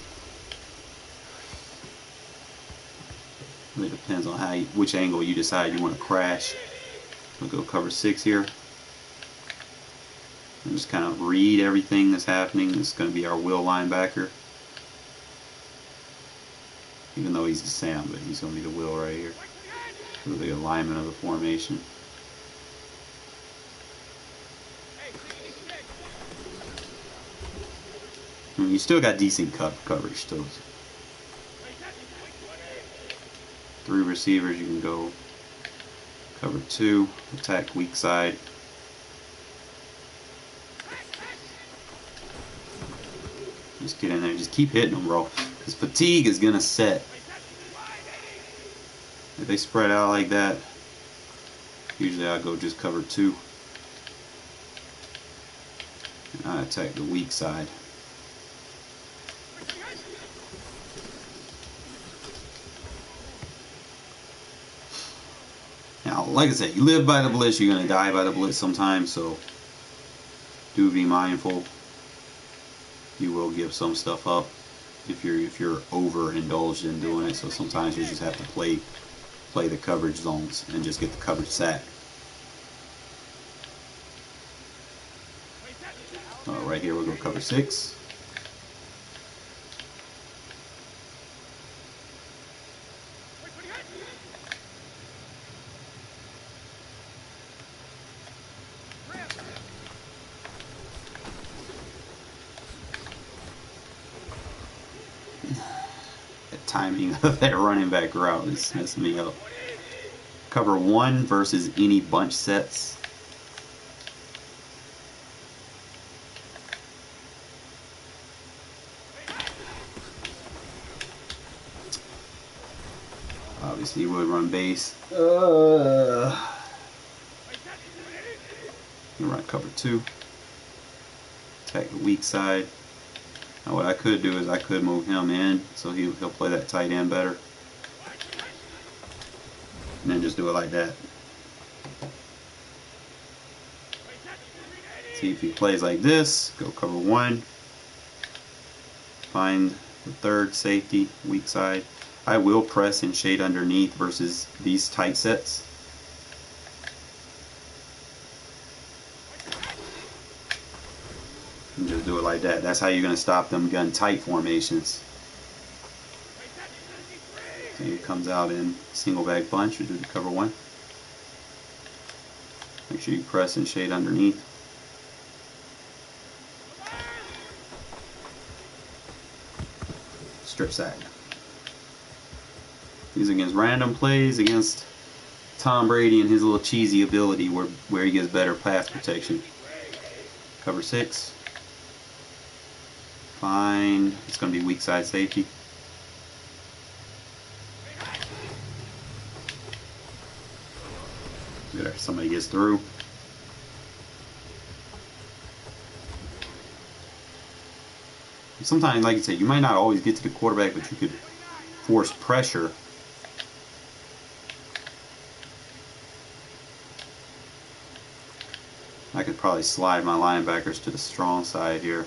Really depends on how which angle you decide you want to crash. We'll go cover 6 here. And just kind of read everything that's happening. This is going to be our will linebacker. Even though he's the Sam, but he's going to be the will right here. For the alignment of the formation. I mean, you still got decent coverage still. 3 receivers, you can go cover 2, attack weak side. Just get in there, just keep hitting them, bro. Because fatigue is gonna set. If they spread out like that, usually I go just cover 2. And I attack the weak side. Now, like I said, you live by the blitz, you're gonna die by the blitz sometimes, so do be mindful. You will give some stuff up if you're overindulged in doing it. So sometimes you just have to play the coverage zones and just get the coverage sack. Right here we'll go cover 6. Timing of that running back route is messing me up. Cover 1 versus any bunch sets. Obviously, you would run base. You run cover 2. Attack the weak side. Now what I could do is I could move him in so he'll play that tight end better. And then just do it like that. See if he plays like this, go cover 1. Find the 3rd safety, weak side. I will press and shade underneath versus these tight sets. And just do it like that. That's how you're going to stop them gun tight formations. So he comes out in single back bunch, you do the cover 1. Make sure you press and shade underneath. Strip sack. These against random plays against Tom Brady and his little cheesy ability where he gets better pass protection. Cover 6. Fine. It's going to be weak side safety. There, somebody gets through. Sometimes, like I said, you might not always get to the quarterback, but you could force pressure. I could probably slide my linebackers to the strong side here.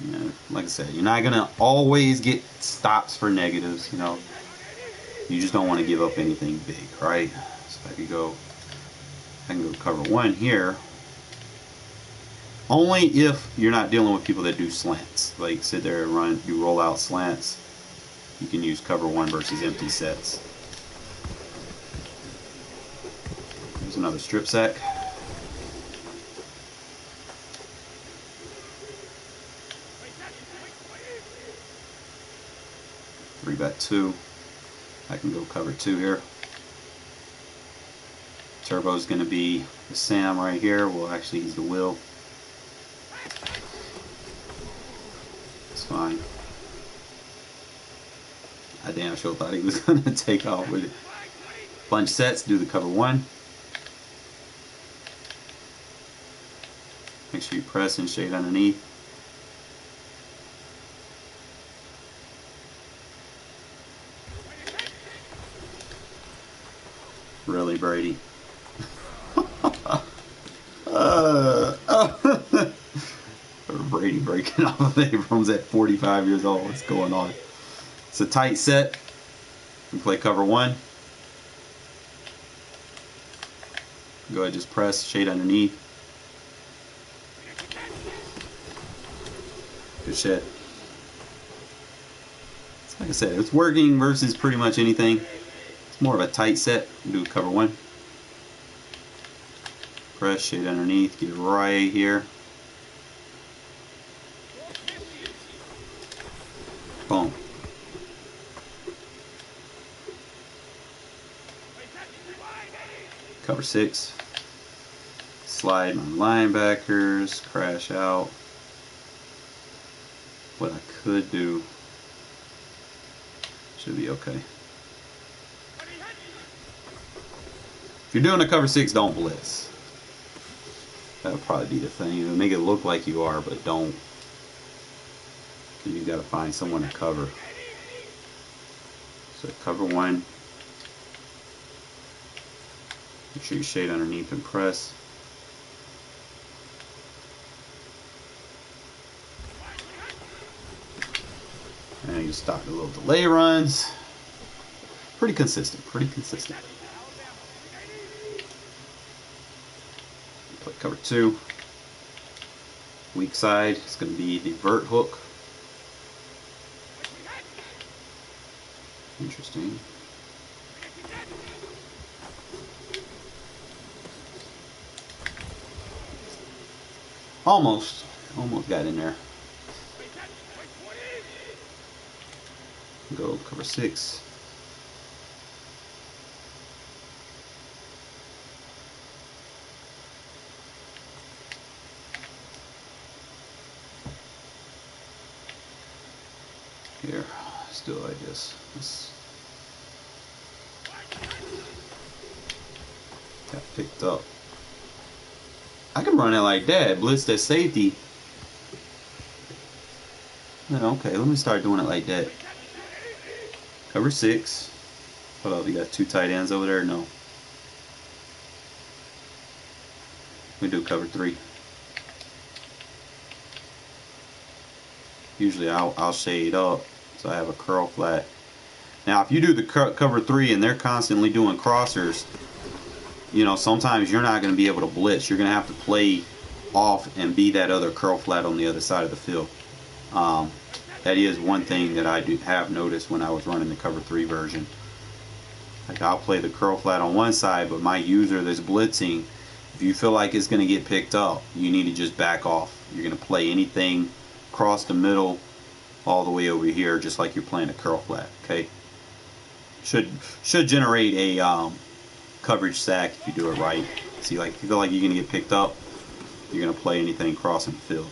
You know, like I said, you're not gonna always get stops for negatives, you know. You just don't want to give up anything big, right? So I can go cover 1 here. Only if you're not dealing with people that do slants. Like sit there and run, you roll out slants. you can use cover 1 versus empty sets. Here's another strip sack. Three bet 2. I can go cover 2 here. Turbo's going to be the Sam right here. Well, actually, he's the Will. It's fine. I damn sure thought he was going to take off with it. Bunch sets, do the cover 1. Make sure you press and shade underneath. Really, Brady? Brady breaking off of Abrams at 45 years old. What's going on? It's a tight set. You play cover 1. Go ahead, just press, shade underneath. Good shit. Like I said, it's working versus pretty much anything. It's more of a tight set. Do cover 1. Press, shade underneath, get right here. Boom. Cover 6. Slide my linebackers, crash out. What I could do should be okay. If you're doing a cover 6, don't blitz. That would probably be the thing. You know, make it look like you are, but don't. You got to find someone to cover. So cover 1. Make sure you shade underneath and press. And you stop the little delay runs. Pretty consistent. Pretty consistent. Play cover 2. Weak side is going to be the vert hook. Interesting. Almost got in there. Go cover 6. Here, let's do it like this. Got picked up. I can run it like that. Blitz that safety. Okay, let me start doing it like that. Cover 6. Hold up, you got 2 tight ends over there? No. We do cover 3. Usually I'll shade up so I have a curl flat. Now if you do the cover 3 and they're constantly doing crossers, you know, sometimes you're not going to be able to blitz. You're going to have to play off and be that other curl flat on the other side of the field. That is one thing that I have noticed when I was running the cover 3 version. Like I'll play the curl flat on one side, but my user that's blitzing, if you feel like it's going to get picked up, you need to just back off. You're going to play anything across the middle all the way over here, just like you're playing a curl flat. Okay, should generate a coverage sack if you do it right. See, like if you feel like you're going to get picked up, you're going to play anything crossing the field.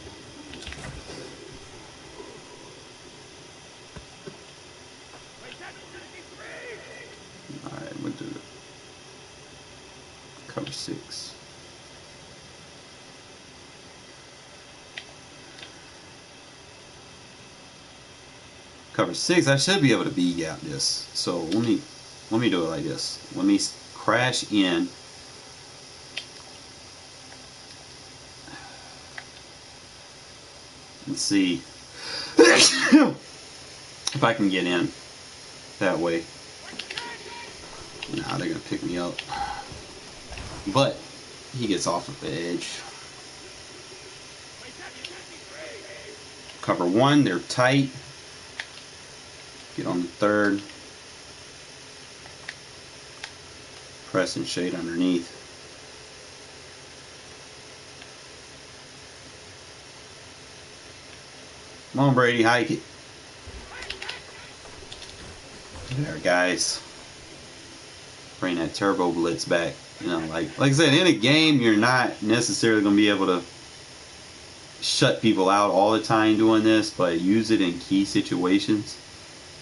Alright, we'll do it. Cover 6. Cover 6, I should be able to B-gap this. So let me do it like this. Let me crash in. Let's see if I can get in that way. Nah, they're gonna pick me up. But he gets off of the edge. Cover 1, they're tight. Get on the third. Press and shade underneath. Come on, Brady, hike it. There, guys. Bring that turbo blitz back. You know, like I said, in a game, you're not necessarily going to be able to shut people out all the time doing this, but use it in key situations.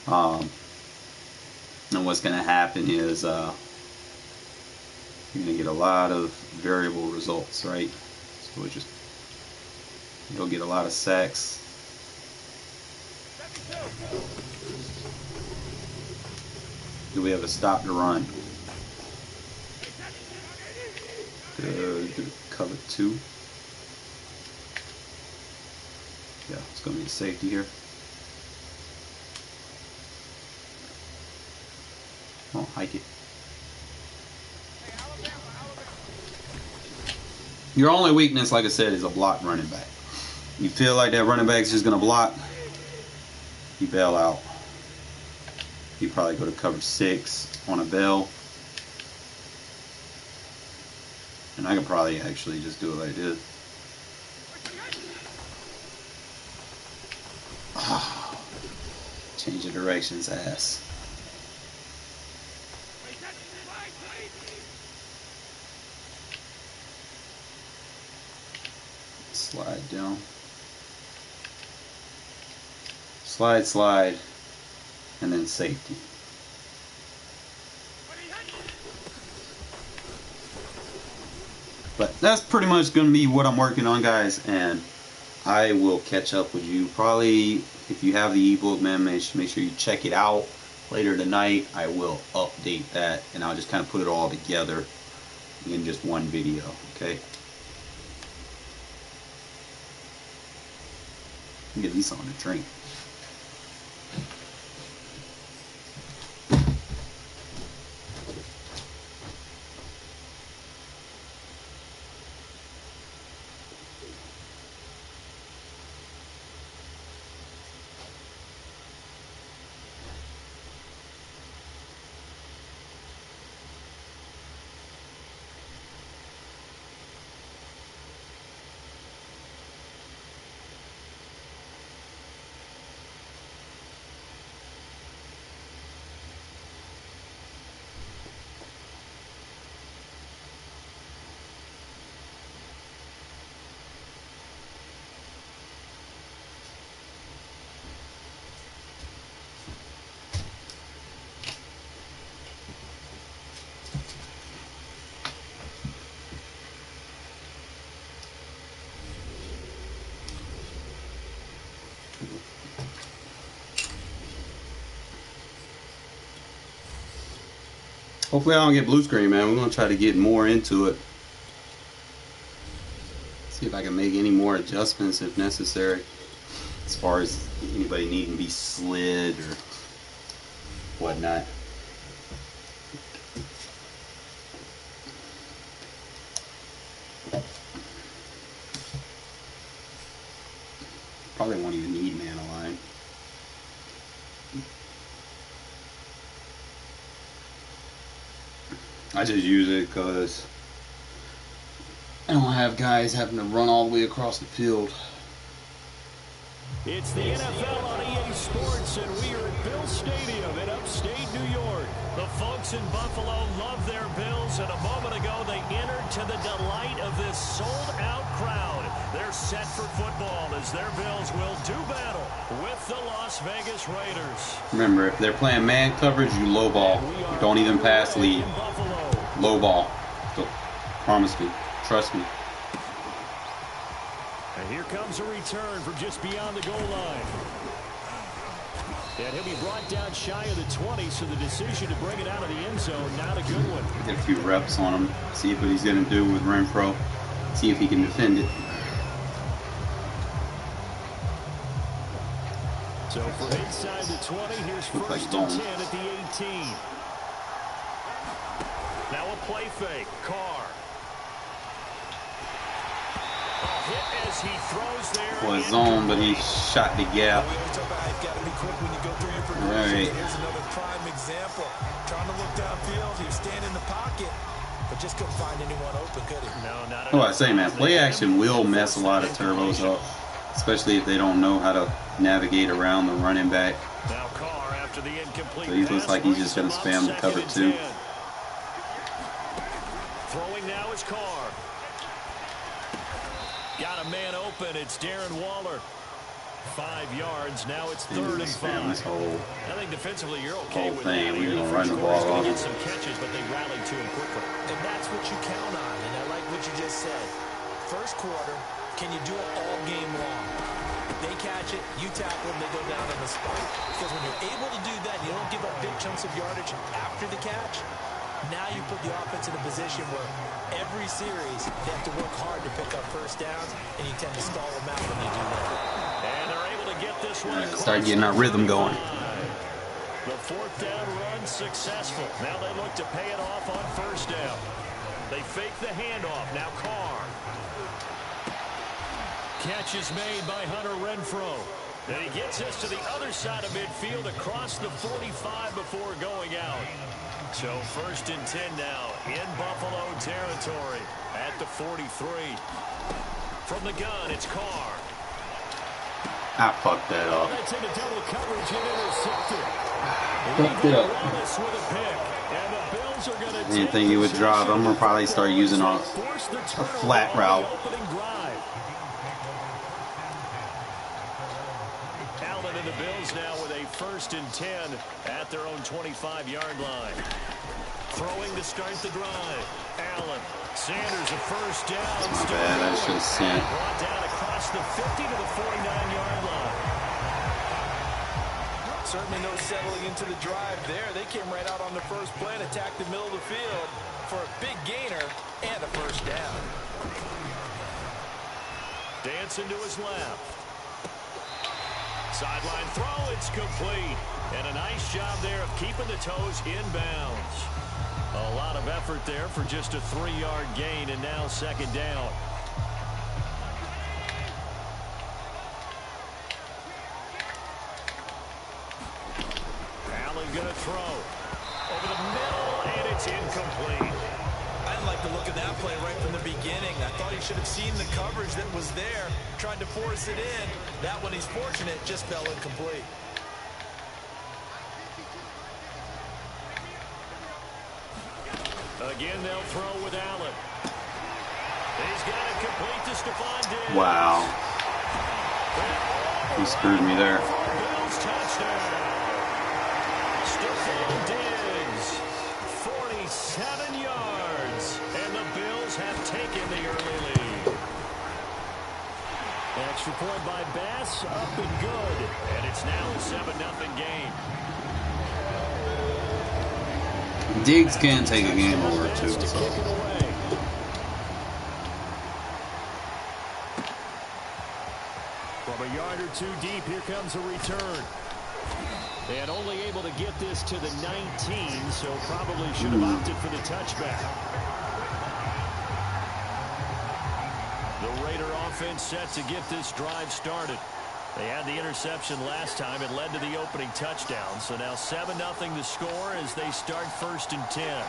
And what's going to happen is you're going to get a lot of variable results, right? So it just, you'll get a lot of sacks. You'll be able to stop the run. Cover 2. Yeah, it's going to be a safety here. Oh, hike it. Your only weakness, like I said, is a block running back. You feel like that running back's just going to block, you bail out. You probably go to cover 6 on a bail. And I could probably actually just do it like this. Oh, change the directions, ass. Slide down. Slide, slide, and then safety. But that's pretty much going to be what I'm working on, guys, and I will catch up with you probably, if you have the ebook, man, make sure you check it out later tonight. I will update that, and I'll just kind of put it all together in just one video, okay? Get these on the drink. Hopefully I don't get blue screen, man. We're going to try to get more into it. See if I can make any more adjustments if necessary. As far as anybody needing to be slid or whatnot. Probably won't even need man align. I just use it because I don't have guys having to run all the way across the field. It's the NFL on EA Sports, and we are at Bill Stadium in upstate New York. The folks in Buffalo love their Bills, and a moment ago they entered to the delight of this sold-out crowd. They're set for football as their Bills will do battle with the Las Vegas Raiders. Remember, if they're playing man coverage, you low ball. You don't even pass lead. Low ball. So, promise me. Trust me. And here comes a return from just beyond the goal line. And he'll be brought down shy of the 20, so the decision to bring it out of the end zone, not a good one. Get a few reps on him. See what he's going to do with Renfro. See if he can defend it. So from inside the 20, here's first and 10 at the 18. Now a play fake. Carr. Hit as he throws there. For his zone, but he shot the gap. Right. Here's another prime example. Trying to look downfield, he was standing in the pocket, but just couldn't find anyone open, could he? No, not Oh, I say, man, play action will mess a lot of turbos up, especially if they don't know how to navigate around the running back. Now Carr after the incomplete. So he looks like he's just going to spam the cover two. Throwing now is Carr. Got a man open. It's Darren Waller. 5 yards. Now it's 3rd and 5. This whole I think defensively you're okay with thing. that. We're going to run the ball off. Get some catches, but they rallied to him quickly. And that's what you count on, and I like what you just said. First quarter, can you do it all game long? They catch it, you tackle them, they go down on the spot. Because when you're able to do that, you don't give up big chunks of yardage after the catch. Now you put the offense in a position where every series they have to work hard to pick up first downs, and you tend to stall them out when you do that. And they're able to get this one. Start getting our rhythm going. The 4th down run successful. Now they look to pay it off on 1st down. They fake the handoff. Now Carr. Catch is made by Hunter Renfrow. And he gets us to the other side of midfield across the 45 before going out. So 1st and 10 now in Buffalo territory at the 43. From the gun, it's Carr. I fucked that up. That's into double coverage and intercepted. Fucked it up. With a pick. And the Bills are going to Didn't think he would drop. I'm going to probably start using a flat route. Allen and the Bills now with a 1st and 10 at their own 25-yard line. Throwing to start the drive. Allen. Sanders a 1st down. My bad. I should have sent. Brought down across the 50 to the 49-yard line. Certainly no settling into the drive there. They came right out on the first play and attacked the middle of the field for a big gainer and a 1st down. Dancing to his left. Sideline throw, it's complete. And a nice job there of keeping the toes inbounds. A lot of effort there for just a 3-yard gain, and now 2nd down. Allen gonna throw. Over the middle, and it's incomplete. I didn't like the look of that play right from the beginning. I thought he should have seen the coverage that was there, tried to force it in. That one, he's fortunate, just fell incomplete. Again, they'll throw with Allen. He's got it complete to Stephon Diggs. Wow. He screwed me there. Bills touchdown. Stephon Diggs, 47 yards. And the Bills have taken the early lead. Extra point by Bass, up and good. And it's now a 7-0 game. Diggs can take a game over too. So. From a yard or two deep, here comes a return. And only able to get this to the 19, so probably should have opted for the touchback. The Raider offense set to get this drive started. They had the interception last time. It led to the opening touchdown. So now 7-0 to score as they start 1st and 10.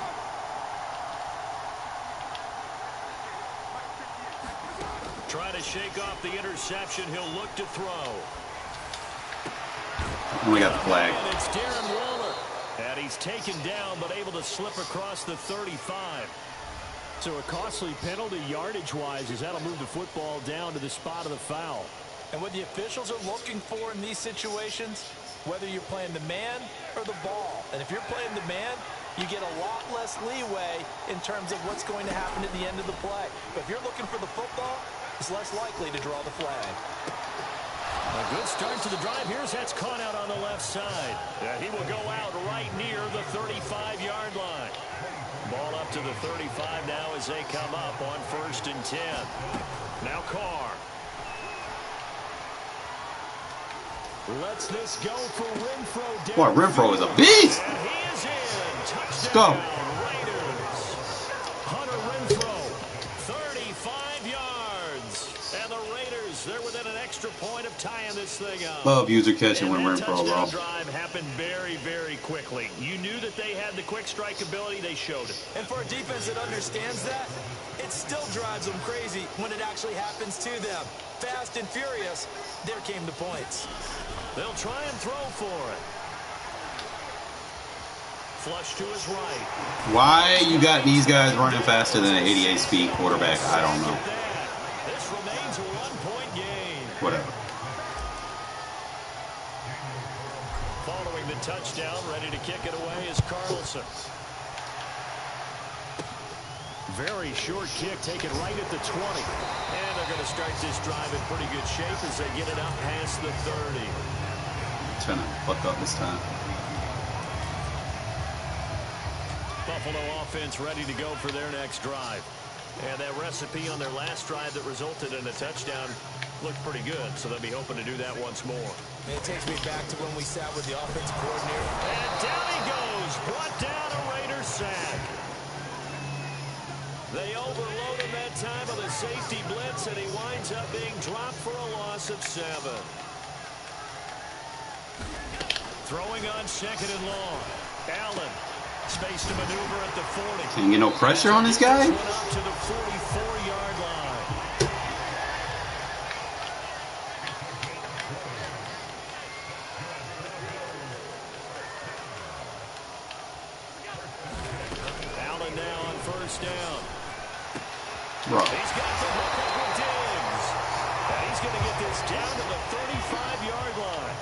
Trying to shake off the interception. He'll look to throw. We got the flag. And it's Darren Waller. And he's taken down, but able to slip across the 35. So a costly penalty yardage-wise as that'll move the football down to the spot of the foul. And what the officials are looking for in these situations, whether you're playing the man or the ball. And if you're playing the man, you get a lot less leeway in terms of what's going to happen at the end of the play. But if you're looking for the football, it's less likely to draw the flag. A good start to the drive. Here's that's caught out on the left side. He will go out right near the 35-yard line. Ball up to the 35 now as they come up on 1st and 10. Now Carr. Lets this go for Renfrow. Boy, Renfrow is a beast. And he is in. Touchdown. Let's go. Raiders. Hunter Renfrow, 35 yards. tying this thing up. Love user catching when we're in pro, bro. That touchdown drive happened very, very quickly. You knew that they had the quick strike ability. They showed it. And for a defense that understands that, it still drives them crazy when it actually happens to them. Fast and furious, there came the points. They'll try and throw for it. Flush to his right. Why you got these guys running faster than an 88 speed quarterback? I don't know. This remains a one-point game. Whatever. Following the touchdown, ready to kick it away is Carlson. Very short kick taken right at the 20. And they're going to start this drive in pretty good shape as they get it up past the 30. Trying to fuck up this time. Buffalo offense ready to go for their next drive. And that recipe on their last drive that resulted in a touchdown looked pretty good, so they'll be hoping to do that once more. It takes me back to when we sat with the offensive coordinator. And down he goes, brought down a Raider sack. They overload him that time on the safety blitz, and he winds up being dropped for a loss of 7. Throwing on second and long. Allen. Space to maneuver at the 40. Can't get no pressure on this guy? Up to the 44-yard line. Allen now on first down. Bro. He's got the hook up with Diggs. And he's going to get this down to the 35-yard line.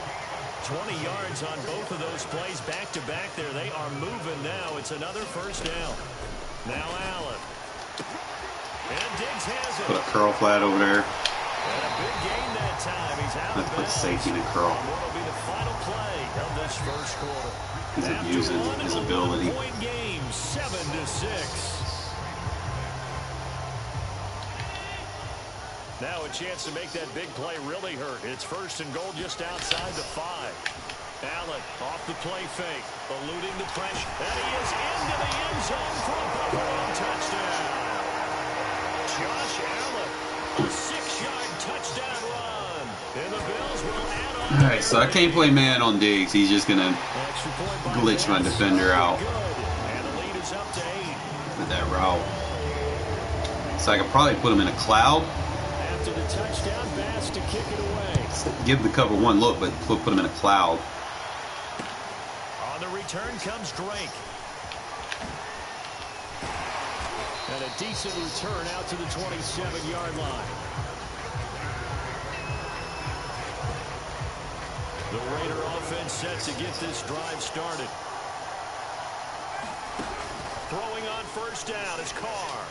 20 yards on both of those plays back-to-back there. They are moving now. It's another first down. Now Allen. And Diggs has it. Put a curl flat over there. And a big gain that time. He's out of Let's put bounds. safety in the curl. What'll be the final play of this first quarter. He's abusing his ability. Point game, 7-6. Now a chance to make that big play really hurt. It's first and goal just outside the 5. Allen off the play fake, eluding the pressure. And he is into the end zone for a Buffalo touchdown. Josh Allen, a 6-yard touchdown run. And the Bills will add on. Alright, so I can't play man on Diggs. He's just going to glitch my defender out And the lead is up to 8. with that route. So I could probably put him in a cloud. After the touchdown pass to kick it away. Give the cover one look, but put him in a cloud. On the return comes Drake. And a decent return out to the 27-yard line. The Raider offense set to get this drive started. Throwing on first down is Carr.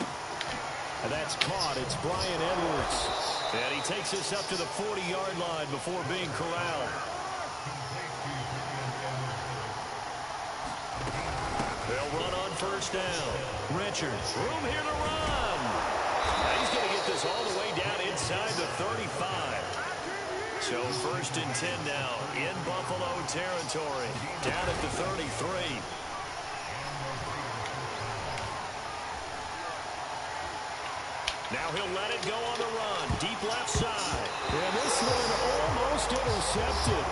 And that's caught. It's Brian Edwards. And he takes this up to the 40-yard line before being corralled. They'll run on first down. Richards, room here to run. Now he's going to get this all the way down inside the 35. So first and 10 now in Buffalo territory. Down at the 33. Now he'll let it go on the run. Deep left side. And this one almost intercepted.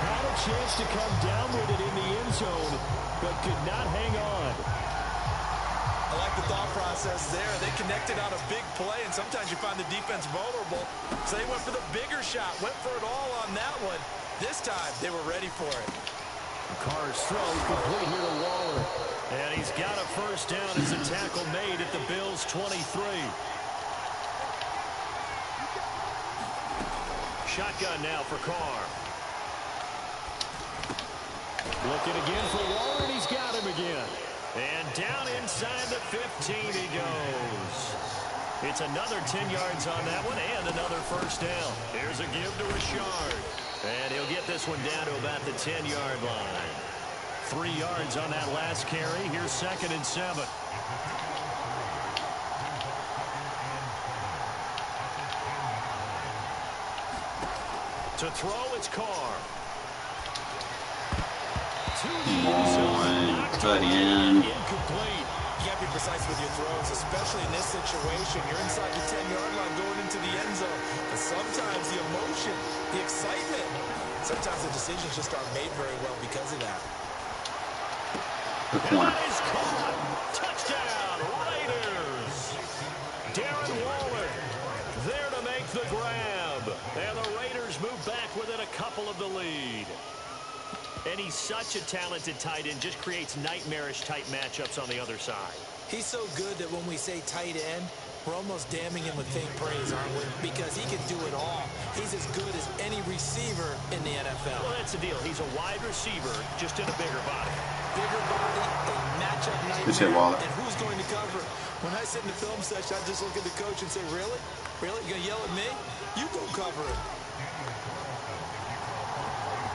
Had a chance to come down with it in the end zone, but could not hang on. I like the thought process there. They connected on a big play, and sometimes you find the defense vulnerable. So they went for the bigger shot, went for it all on that one. This time, they were ready for it. Carr's throw complete here to Waller. And he's got a first down as a tackle made at the Bills' 23. Shotgun now for Carr. Looking again for Waller, and he's got him again. And down inside the 15 he goes. It's another 10 yards on that one and another first down. Here's a give to Richard. And he'll get this one down to about the 10-yard line. 3 yards on that last carry. Here's second and 7. To throw, it's Carr. Come on, cut in. Incomplete. You got to be precise with your throws, especially in this situation. You're inside the 10-yard line going into the end zone. But sometimes the emotion, the excitement, sometimes the decisions just aren't made very well because of that. Good corner. Touchdown, Raiders. Darren Waller there to make the grab. And the Raiders move back within a couple of the lead. And he's such a talented tight end, just creates nightmarish-type matchups on the other side. He's so good that when we say tight end, we're almost damning him with faint praise, aren't we? Because he can do it all. He's as good as any receiver in the NFL. Well, that's the deal. He's a wide receiver, just in a bigger body. Bigger body, a matchup nightmare, Good shit, Waller. and who's going to cover? When I sit in the film session, I just look at the coach and say, really? Really? You going to yell at me? You go cover it.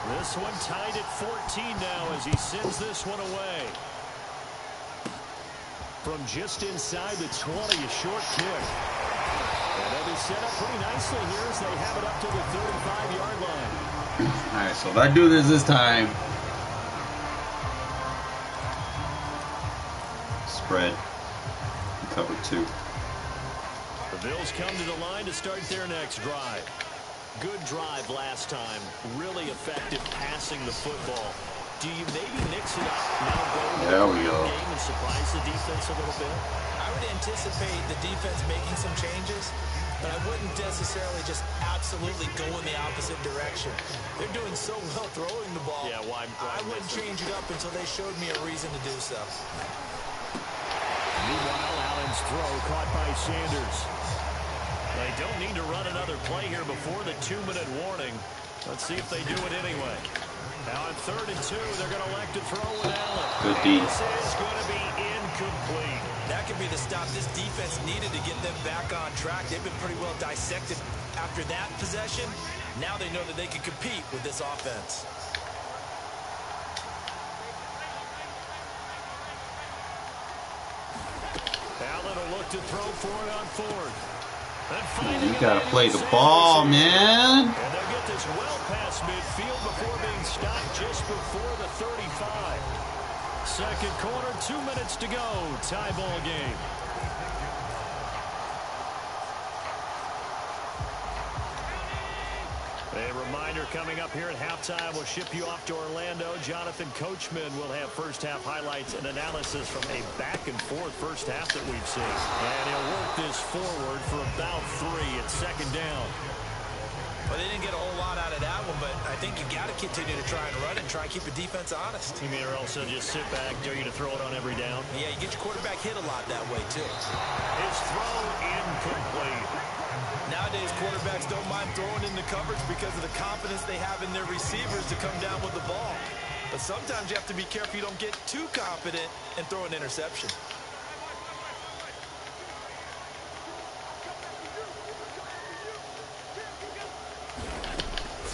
This one tied at 14 now as he sends this one away. From just inside the 20, a short kick. And they'll be set up pretty nicely here as they have it up to the 35-yard line. All right, so if I do this time, spread, cover 2. The Bills come to the line to start their next drive. Good drive last time. Really effective passing the football. Do you maybe mix it up now, go there we go. Game and surprise the defense a little bit? I would anticipate the defense making some changes, but I wouldn't necessarily just absolutely go in the opposite direction. They're doing so well throwing the ball. Yeah, why I wouldn't change it up until they showed me a reason to do so. Meanwhile, Allen's throw caught by Sanders. They don't need to run another play here before the 2-minute warning. Let's see if they do it anyway. Now on 3rd and 2, they're going to elect to throw with Allen. Good D. This is going to be incomplete. That could be the stop this defense needed to get them back on track. They've been pretty well dissected after that possession. Now they know that they can compete with this offense. Allen will look to throw for it on 4th. Man, you gotta play the ball, man. And they'll get this well past midfield before being stopped just before the 35. Second quarter, 2 minutes to go. Tie ball game. A reminder coming up here at halftime. We'll ship you off to Orlando. Jonathan Coachman will have first-half highlights and analysis from a back-and-forth first half that we've seen. And he'll work this forward for about 3 at 2nd down. Well, they didn't get a whole lot out of that one, but I think you got to continue to try and run and try and keep the defense honest. You mean or also just sit back, dare you to throw it on every down? Yeah, you get your quarterback hit a lot that way, too. His throw incomplete. Nowadays, quarterbacks don't mind throwing in the coverage because of the confidence they have in their receivers to come down with the ball. But sometimes you have to be careful you don't get too confident and throw an interception.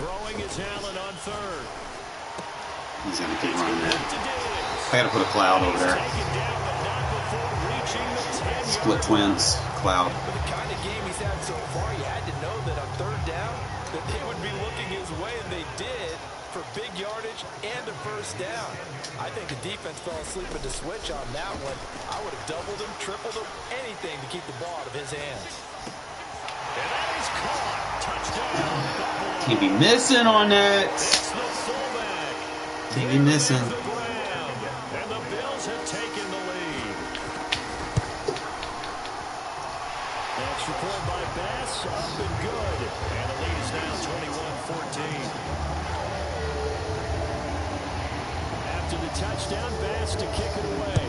Throwing is Allen on 3rd. He's gonna keep running that. I gotta put a cloud over there. Split twins, cloud. For the kind of game he's had so far, you had to know that on 3rd down, that they would be looking his way, and they did, for big yardage and a first down. I think the defense fell asleep at the switch on that one. I would have doubled him, tripled him, anything to keep the ball out of his hands. And that is caught. Touchdown. Can't be missing on that. It's the fullback. Can't be missing. And the Bills have taken the lead. Extra point by Bass, up and good. And the lead is now 21-14. After the touchdown, Bass to kick it away.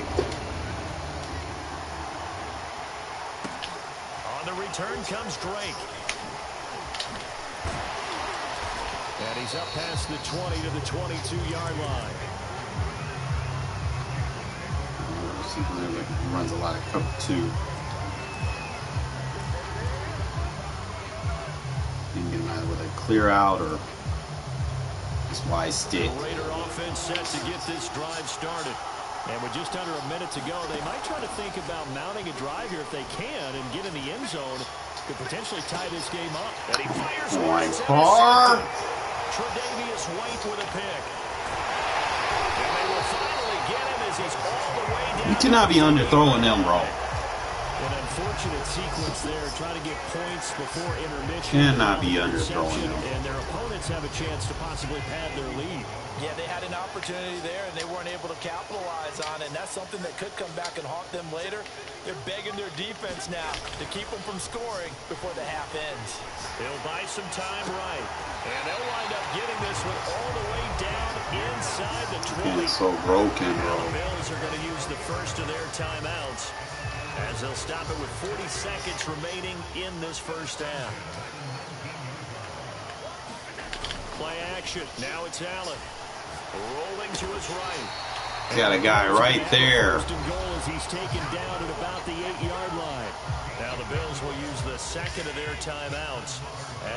On the return comes Drake. And he's up past the 20 to the 22-yard line. He runs a lot of cover 2. You can get him either with a clear out or just wide stick. The Raider offense set to get this drive started. And with just under a minute to go, they might try to think about mounting a drive here if they can and get in the end zone. Could potentially tie this game up. And he fires My car. Tre'Davious White with a pick. And they will finally get him as as he's all the way down. You cannot be underthrowing them, bro. An unfortunate sequence there, trying to get points before intermission. Cannot be underthrowing them. And their opponents have a chance to possibly pad their lead. Yeah, they had an opportunity there, and they weren't able to capitalize on it. And that's something that could come back and haunt them later. They're begging their defense now to keep them from scoring before the half ends. He'll buy some time right. And they'll wind up getting this one all the way down inside the 20. It's so broken, Now bro. the Bills are going to use the first of their timeouts as they'll stop it with 40 seconds remaining in this first half. Play action. Now it's Allen. Rolling to his right. Got a guy right there. First and goal as he's taken down at about the 8-yard line. Now the Bills will use the second of their timeouts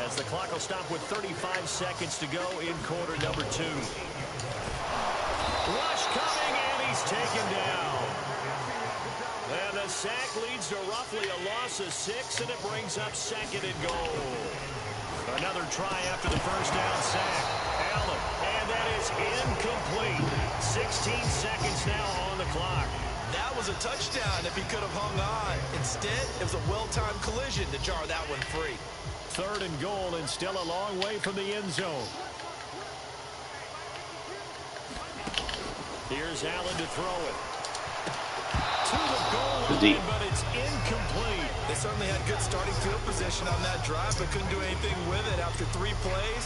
as the clock will stop with 35 seconds to go in quarter number 2. Rush coming, and he's taken down. And the sack leads to roughly a loss of 6, and it brings up second and goal. Another try after the first down sack. Allen, and that is incomplete. 16 seconds now on the clock. That was a touchdown if he could have hung on. Instead, it was a well-timed collision to jar that one free. Third and goal, and still a long way from the end zone. Here's Allen to throw it. To the goal Deep. line, but it's incomplete. They certainly had good starting field position on that drive, but couldn't do anything with it after 3 plays.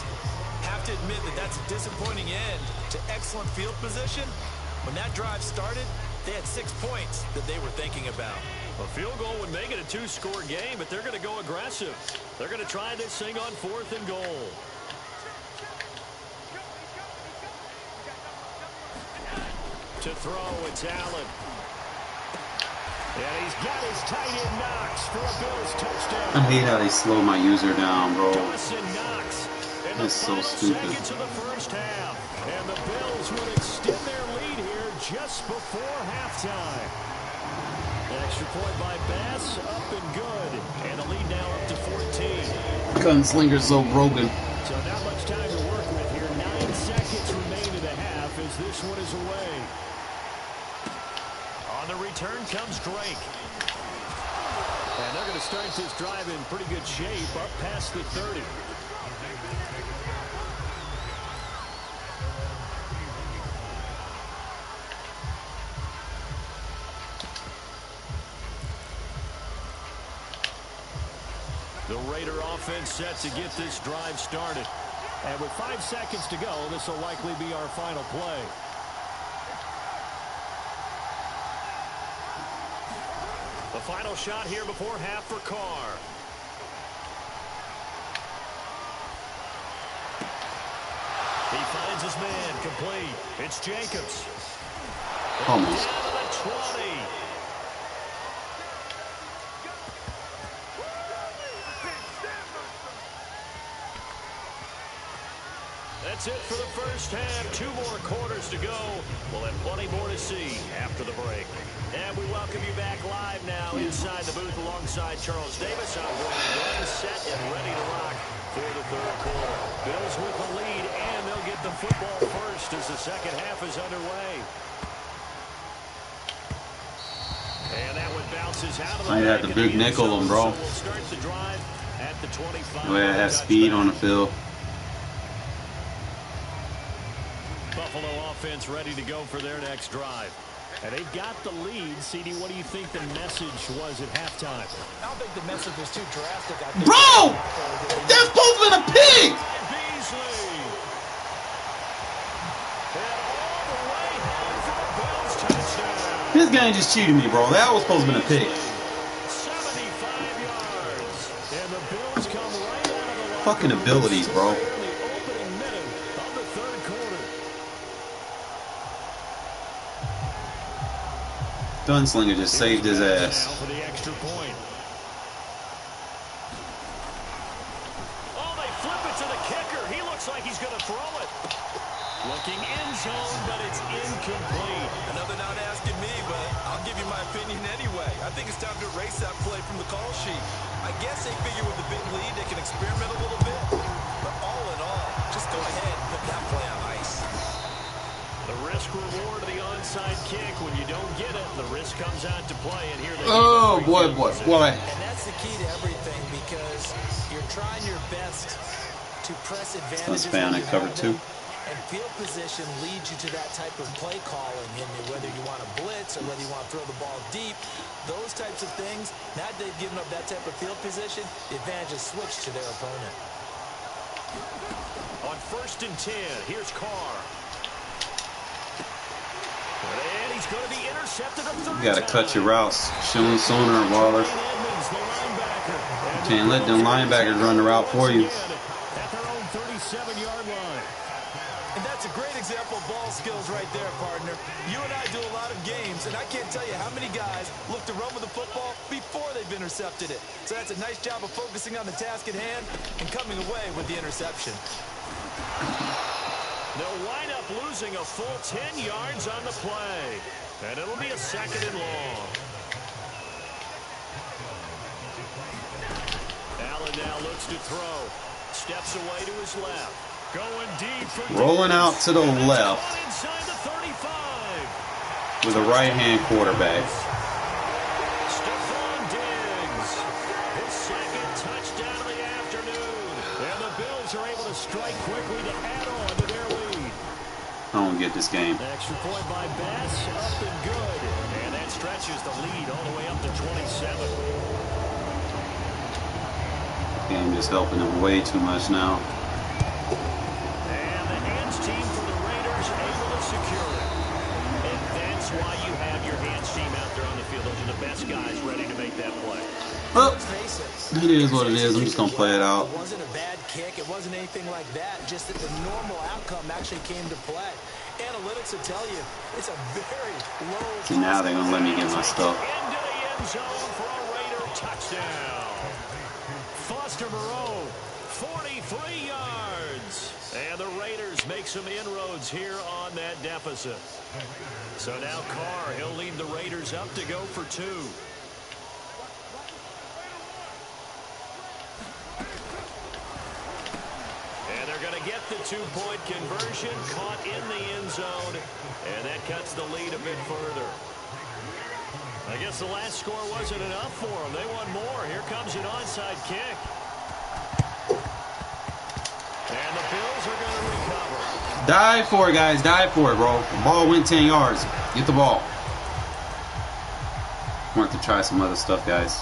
Have to admit that that's a disappointing end to excellent field position. When that drive started, they had 6 points that they were thinking about. A field goal would make it a 2-score game, but they're going to go aggressive. They're going to try this thing on 4th and goal. To throw, it's Allen. And he's got his tight end Knox for a Bills touchdown. I hate how they slow my user down, bro. Dawson Knox. In the That's so final stupid. seconds of the first half. And the Bills would extend their lead here just before halftime. An extra point by Bass, up and good. And the lead now up to 14. Gunslinger's so broken. So not much time to work with here. 9 seconds remain in the half as this one is away. On the return comes Drake. And they're going to start this drive in pretty good shape, up past the 30. The Raider offense set to get this drive started. And with 5 seconds to go, this will likely be our final play. The final shot here before half for Carr. He finds his man, complete. It's Jacobs. Almost. Down to the 20. That's it for the first half. 2 more quarters to go. We'll have plenty more to see after the break. And we welcome you back live now inside the booth alongside Charles Davis. I'm Brandon Glenn, set and ready to rock for the third quarter. Bills with the lead, and they'll get the football first as the second half is underway. And that one bounces out of the I had the big nickel him, bro. So we'll start the drive at the 25. The way I have speed on the field. Buffalo offense ready to go for their next drive. And they've got the lead. CD, what do you think the message was at halftime? I don't think the message was too drastic. I think Bro! That's supposed to be a pig! Beasley. And all the way home for the Bills touchdown. This guy just cheated me, bro. That was supposed to be a pick. 75 yards. And the Bills come right out of the locker Fucking room abilities, bro. in the opening minute of the third quarter. Gunslinger just saved his ass. Now for the extra point. Oh, they flip it to the kicker. He looks like he's going to throw it. Looking end zone, but it's incomplete. Another not asking me, but I'll give you my opinion anyway. I think it's time to erase that play from the call sheet. I guess they figure with the big lead they can experiment a little bit. But all in all, just go ahead and put that play on ice. The risk reward of the onside kick. When you don't get it, the risk comes out to play. And here they Oh, boy. And that's the key to everything, because you're trying your best to press advantages. Found in cover 2. And field position leads you to that type of play calling. And whether you want to blitz or whether you want to throw the ball deep, those types of things, now that they've given up that type of field position, the advantage is switched to their opponent. On 1st and 10, here's Carr. And he's going to be intercepted a third time. You got to cut your routes. Shown sooner, Waller. You can't let them linebackers run the route for you. At their own 37-yard line. And that's a great example of ball skills right there, partner. You and I do a lot of games, and I can't tell you how many guys look to run with the football before they've intercepted it. So that's a nice job of focusing on the task at hand and coming away with the interception. They'll wind up losing a full 10 yards on the play. And it'll be a 2nd and long. Allen now looks to throw. Steps away to his left. Going deep for Rolling out to the left inside the 35. with a right-hand quarterback. Stephon Diggs. His 2nd touchdown of the afternoon. And the Bills are able to strike quickly to add on to their lead. I don't get this game. Extra point by Bass, up and good. And that stretches the lead all the way up to 27. Game just helping them way too much now. And the hands team for the Raiders able to secure it. And that's why you have your hands team out there on the field. Those are the best guys ready to make that play. Oh, it is what it is. I'm just going to play it out. It wasn't a bad kick. It wasn't anything like that. Just that the normal outcome actually came to play. Analytics will tell you it's a very low. See, now they're going to let me get my stuff. Into the end zone for a Raider touchdown. Foster Moreau, 43 yards. And the Raiders make some inroads here on that deficit. So now Carr, he'll lead the Raiders up to go for 2. And they're going to get the 2-point conversion, caught in the end zone. And that cuts the lead a bit further. I guess the last score wasn't enough for them. They want more. Here comes an onside kick. And the Bills are going to recover. Dive for it, guys. Dive for it, bro. The ball went 10 yards. Get the ball. I want to try some other stuff, guys.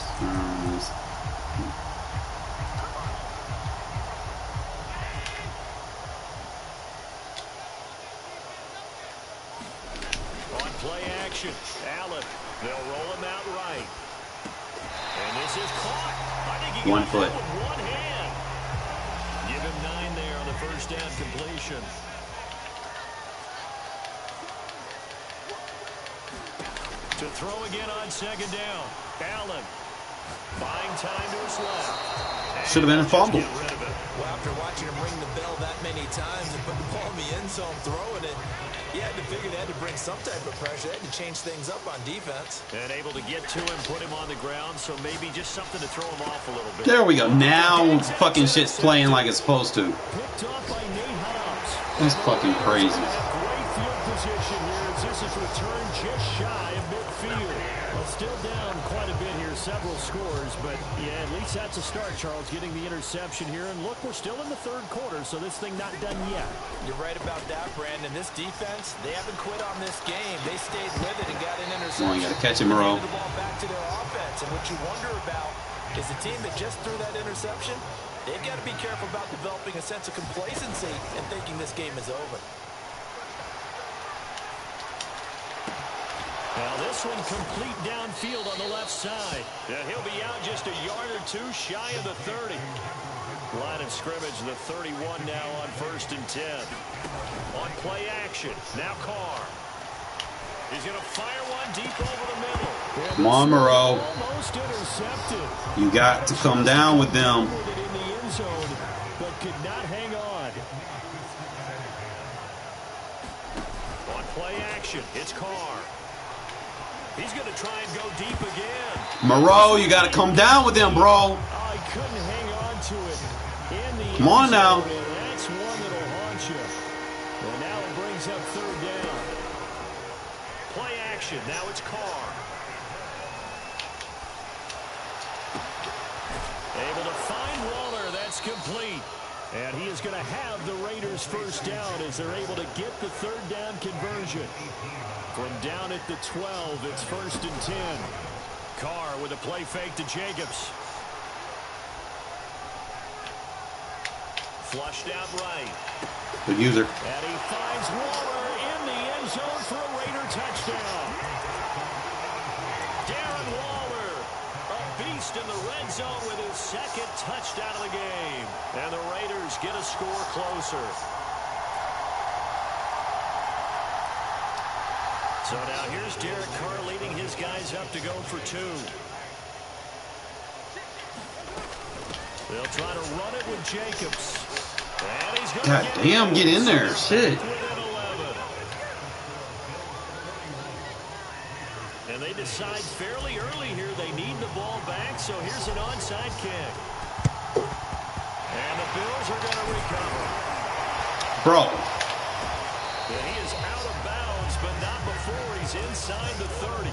On play action, Allen. They'll roll him out right. And this is caught. I think he One got foot. that with one hand. Give him 9 there on the first down completion. To throw again on 2nd down. Allen buying time to his left. Should have been a fumble. Get rid of it. Well, after watching him ring the bell that many times and put the ball in the end zone, throwing it, you had to figure they had to bring some type of pressure. They had to change things up on defense. And able to get to him, put him on the ground, so maybe just something to throw him off a little bit. There we go. Now fucking shit's playing like it's supposed to. Picked off by Nate Hobbs. That's fucking crazy. Great field position here as this is returned just shy of midfield. Well, still down quite a bit here, several scores, but yeah, at least that's a start, Charles, getting the interception here. And look, we're still in the 3rd quarter, so this thing not done yet. You're right about that, Brandon. This defense, they haven't quit on this game. They stayed with it and got an interception. Come on, you got to catch it, Moreau. The ball back to their offense, and what you wonder about is the team that just threw that interception, they've got to be careful about developing a sense of complacency and thinking this game is over. Now this one complete downfield on the left side. And he'll be out just a yard or 2 shy of the 30. Line of scrimmage, the 31 now on 1st and 10. On play action, now Carr. He's going to fire one deep over the middle. Come on, Moreau. Almost intercepted. You got to come down with them. In the end zone, but could not hang on. On play action, it's Carr. He's going to try and go deep again. Moreau, you got to come down with them, bro. Oh, he couldn't hang on to it. In the Come on end now. zone, and that's one that'll haunt you. And now it brings up 3rd down. possession. Now it's Carr. Able to find Waller. That's complete. And he is going to have the Raiders first down as they're able to get the third down conversion. From down at the 12, it's 1st and 10. Carr with a play fake to Jacobs. Flushed out right. Good user. And he finds Waller in the end zone for a Raider touchdown. Darren Waller, a beast in the red zone with his second touchdown of the game. And the Raiders get a score closer. So now here's Derek Carr leading his guys up to go for 2. They'll try to run it with Jacobs. And he's God damn, get in there. Shit. And they decide fairly early here they need the ball back, so here's an onside kick. And the Bills are going to recover. Bro. And he is out of bounds, but not before he's inside the 30.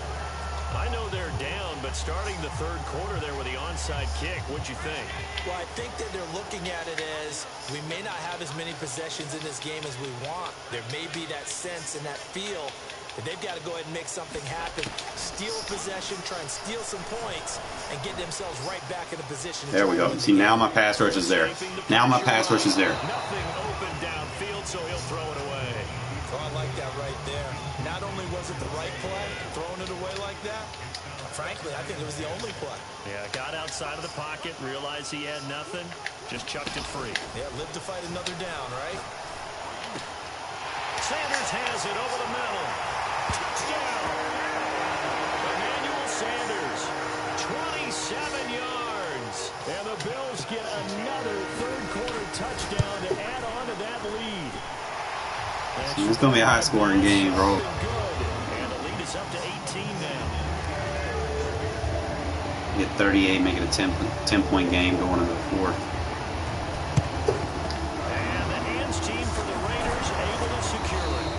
I know they're down, but starting the third quarter there with the onside kick, what'd you think? Well, I think that they're looking at it as we may not have as many possessions in this game as we want. There may be that sense and that feel that they've got to go ahead and make something happen, steal possession, try and steal some points, and get themselves right back in a position. There we go. See, now my pass rush is there. Now my pass rush is there. Nothing open downfield, so he'll throw it away. Oh, I like that right there. Not only was it the right play, throwing it away like that, frankly, I think it was the only play. Yeah, got outside of the pocket, realized he had nothing, just chucked it free. Yeah, live to fight another down, right? Sanders has it over the middle. Touchdown! Emmanuel Sanders, 27 yards. And the Bills get another third-quarter touchdown to add on to that lead. It's going to be a high-scoring game, bro. And the lead is up to 18 now. Get 38, make it a 10-point game going into the fourth. And the hands team for the Raiders able to secure it.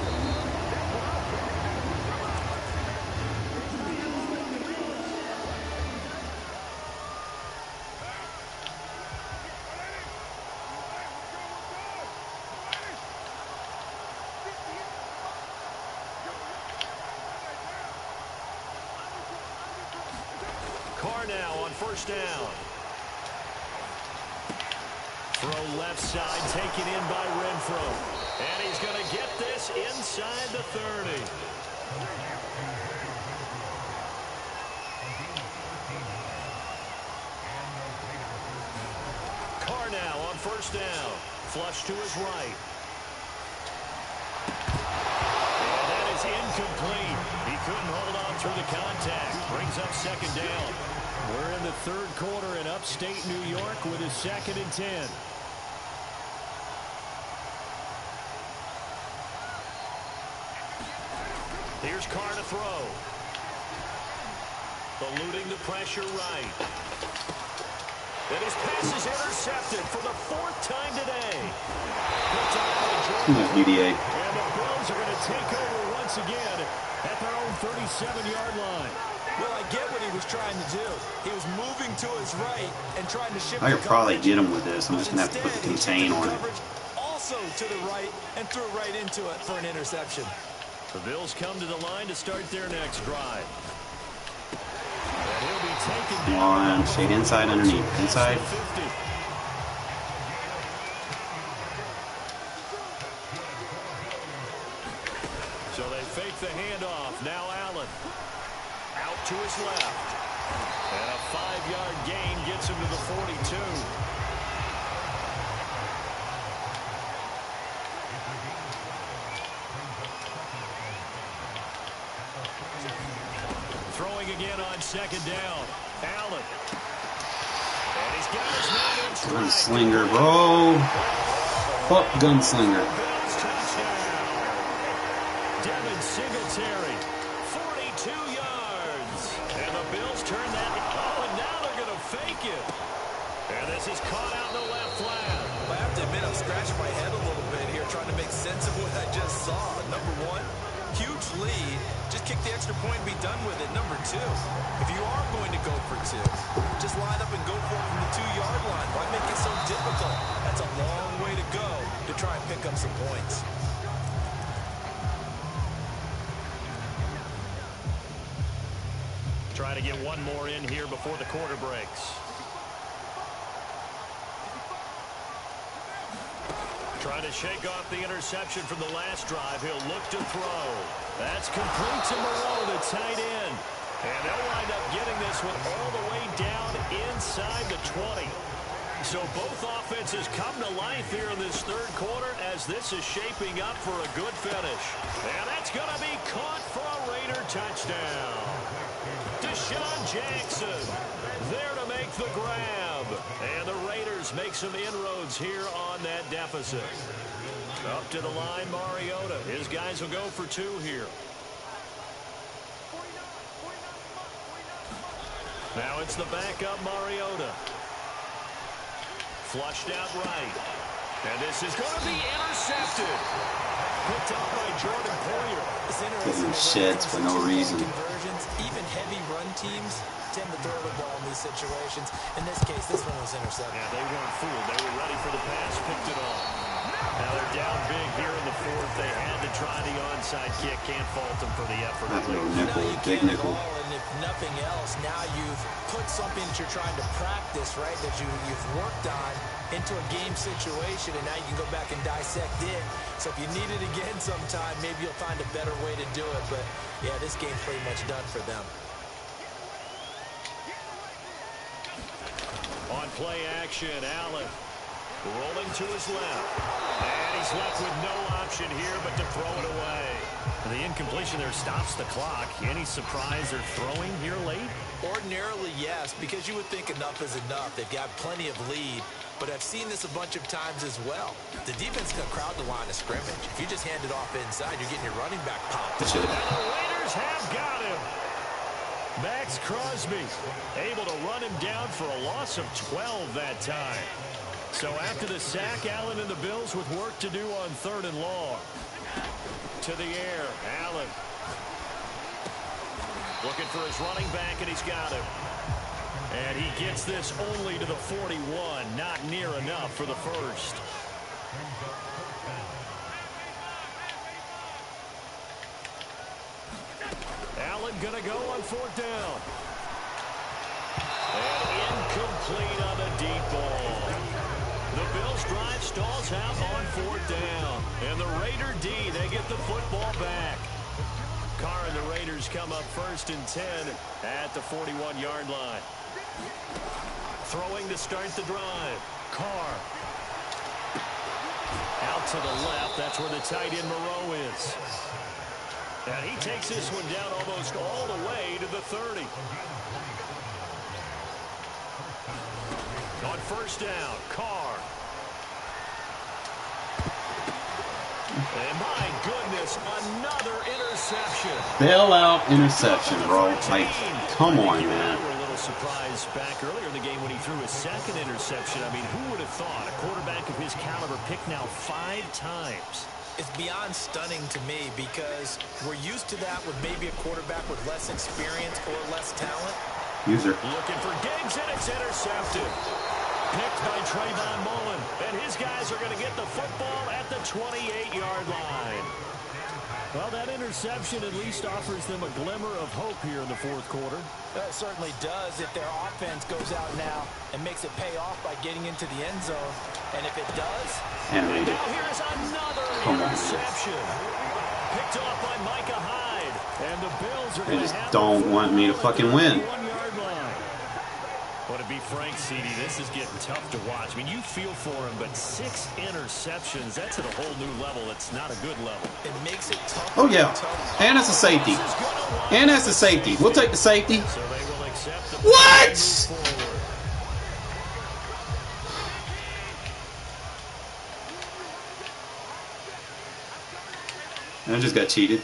Carr now on first down. Throw left side, taken in by Renfro. And he's going to get this inside the 30. Carr now on first down. Flush to his right. And that is incomplete. He couldn't hold on through the contact. Brings up second down. We're in the third quarter in upstate New York with a 2nd and 10. Here's Carr to throw. Eluding the pressure right. And his pass is intercepted for the 4th time today. UDA. And the Bills are going to take over once again at their own 37-yard line. Well, I get what he was trying to do. He was moving to his right and trying to shift I the could probably coverage. get him with this. I'm just going to have to put the contain on it. Also to the right and threw right into it for an interception. The Bills come to the line to start their next drive. And he'll be taken Come down. on, shade inside, underneath. Inside. So they fake the handoff. Now Allen. Out to his left. And a 5-yard gain gets him to the 42. Throwing again on second down. Allen. And he's got his man in stride. Gunslinger, bro. Fuck Gunslinger. Devin Singletary, 42 yards. And the Bills turn that. Oh, and now they're going to fake it. And this is caught out in the left flat. I have to admit, I'm scratching my head a little bit here trying to make sense of what I just saw. Number one, huge lead. Just kick the extra point and be done with it. Number 2, if you are going to go for 2, just line up and go for it from the 2-yard line. Why make it so difficult? That's a long way to go to try and pick up some points. Try to get one more in here before the quarter breaks. Trying to shake off the interception from the last drive. He'll look to throw. That's complete to Moreau, the tight end. And they'll wind up getting this one all the way down inside the 20. So both offenses come to life here in this third quarter as this is shaping up for a good finish. And that's going to be caught for a Raider touchdown. Deshaun Jackson there to make the grab. And the Raiders make some inroads here on that deficit. Up to the line, Mariota. His guys will go for 2 here. Now it's the backup Mariota. Flushed out right. And this is going to be intercepted. Picked up by Jordan Poyer. Taking sheds for no reason. Even heavy run teams tend to throw the ball in these situations. In this case, this one was intercepted. Yeah, they weren't fooled. They were ready for the pass. Picked it off. Now they're down big here in the 4th. They had to try the onside kick. Can't fault them for the effort. That little nickel, big nickel. And if nothing else, now you've put something that you're trying to practice, right, that you've worked on into a game situation, and now you can go back and dissect it. So if you need it again sometime, maybe you'll find a better way to do it. But, yeah, this game's pretty much done for them. On play action, Allen rolling to his left. And he's left with no option here but to throw it away. The incompletion there stops the clock. Any surprise they're throwing here late? Ordinarily, yes, because you would think enough is enough. They've got plenty of lead, but I've seen this a bunch of times as well. The defense can crowd the line of scrimmage. If you just hand it off inside, you're getting your running back popped. And the Raiders have got him. Max Crosby able to run him down for a loss of 12 that time. So after the sack, Allen and the Bills with work to do on 3rd and long. To the air, Allen. Looking for his running back, and he's got him. And he gets this only to the 41. Not near enough for the first. Allen gonna go on 4th down. And incomplete on the deep ball. The Bills drive stalls out on 4th down. And the Raider D, they get the football back. Carr and the Raiders come up 1st and 10 at the 41-yard line. Throwing to start the drive. Carr. Out to the left. That's where the tight end Moreau is. And he takes this one down almost all the way to the 30. On 1st down, Carr. And my goodness, another interception. Bailout interception, bro. Like, come on, man. We were a little surprised back earlier in the game when he threw his 2nd interception. I mean, who would have thought a quarterback of his caliber picked now 5 times? It's beyond stunning to me because we're used to that with maybe a quarterback with less experience or less talent. User. Looking for Diggs, and it's intercepted. Picked by Trayvon Mullen. And his guys are going to get the football at the 28-yard line. Well, that interception at least offers them a glimmer of hope here in the 4th quarter. It certainly does if their offense goes out now and makes it pay off by getting into the end zone. And if it does, Animated. now here's another interception. Picked off by Micah Hyde. And the Bills are They going to just have don't want me to fucking win. But to be frank, CD, this is getting tough to watch. I mean, you feel for him, but 6 interceptions, that's at a whole new level. It's not a good level. it makes it tough. Oh, yeah. And that's a safety. And that's a safety. We'll take the safety. So they will accept the What? move forward. I just got cheated.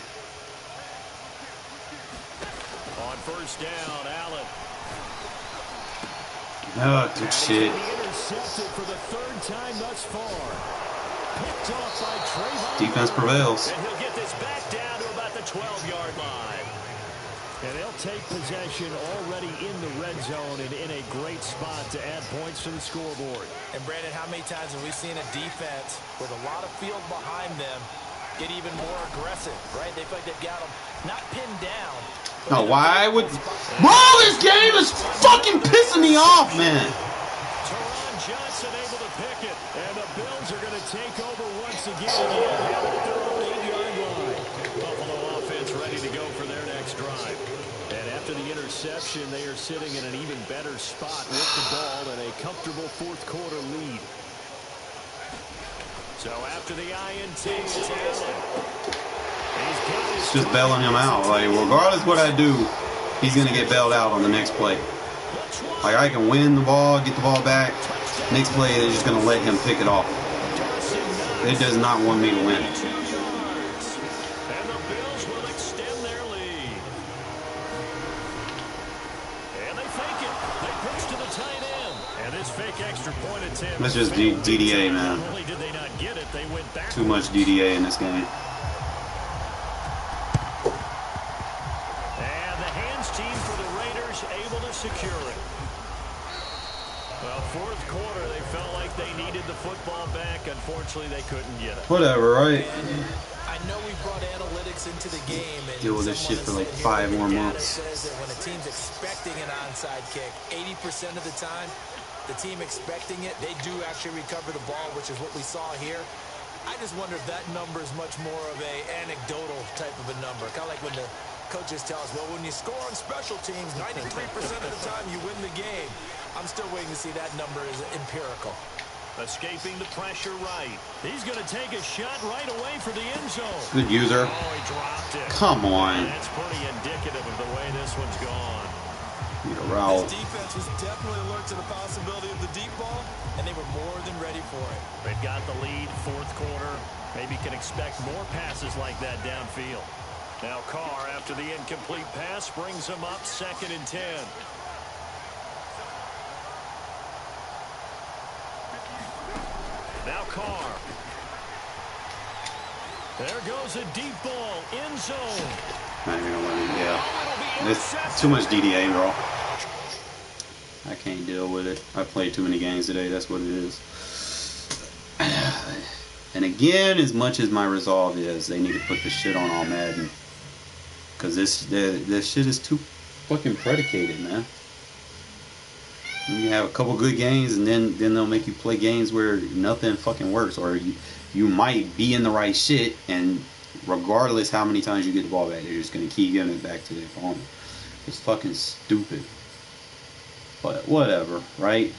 On 1st down, Allen. Oh, good shit. Intercepted for the 3rd time thus far. Picked off by Trayvon. Defense prevails. And he'll get this back down to about the 12-yard line. And they'll take possession already in the red zone and in a great spot to add points to the scoreboard. And Brandon, how many times have we seen a defense with a lot of field behind them get even more aggressive, right? They feel like they've got them not pinned down. Oh, why would... Bro, this game is fucking pissing me off, man. Teron Johnson able to pick it. And the Bills are going to take over once again. They have it at their own 8-yard line. Buffalo offense ready to go for their next drive. And after the interception, they are sitting in an even better spot with the ball and a comfortable fourth quarter lead. So after the INT, it's Allen. It's just bailing him out. Like, regardless what I do, he's going to get bailed out on the next play. Like, I can win the ball, get the ball back. Next play, they're just going to let him pick it off. It does not want me to win. And the Bills will extend their lead. And they fake it. They pitch to the tight end. And this fake extra point attempt. That's just DDA, man. Not only did they not get it, they went back. Too much DDA in this game. Team for the Raiders able to secure it. Well, fourth quarter, they felt like they needed the football back. Unfortunately, they couldn't get it. Whatever, right? I know we brought analytics into the game. And deal with this shit for like 5 more months. Says that when a team's expecting an onside kick, 80% of the time, the team expecting it, they do actually recover the ball, which is what we saw here. I just wonder if that number is much more of a anecdotal type of a number. Kind of like when the coaches tell us, well, when you score on special teams, 93% of the time you win the game. I'm still waiting to see that number is empirical. Escaping the pressure right. He's going to take a shot right away for the end zone. Good user. Oh, he dropped it. Come on. That's pretty indicative of the way this one's gone. Need a route. This defense was definitely alert to the possibility of the deep ball, and they were more than ready for it. They've got the lead, fourth quarter. Maybe can expect more passes like that downfield. Now Carr, after the incomplete pass, brings them up 2nd and 10. Now Carr. There goes a deep ball, end zone. Not even gonna let him, yeah. It's too much DDA, bro. I can't deal with it. I played too many games today, that's what it is. And again, as much as my resolve is, they need to put the shit on all Madden. Because this shit is too fucking predicated, man. You have a couple good games, and then they'll make you play games where nothing fucking works. Or you might be in the right shit, and regardless how many times you get the ball back, they're just going to keep giving it back to the opponent. It's fucking stupid. But whatever, right?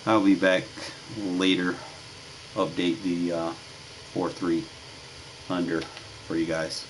I'll be back later. Update the 4-3 under for you guys.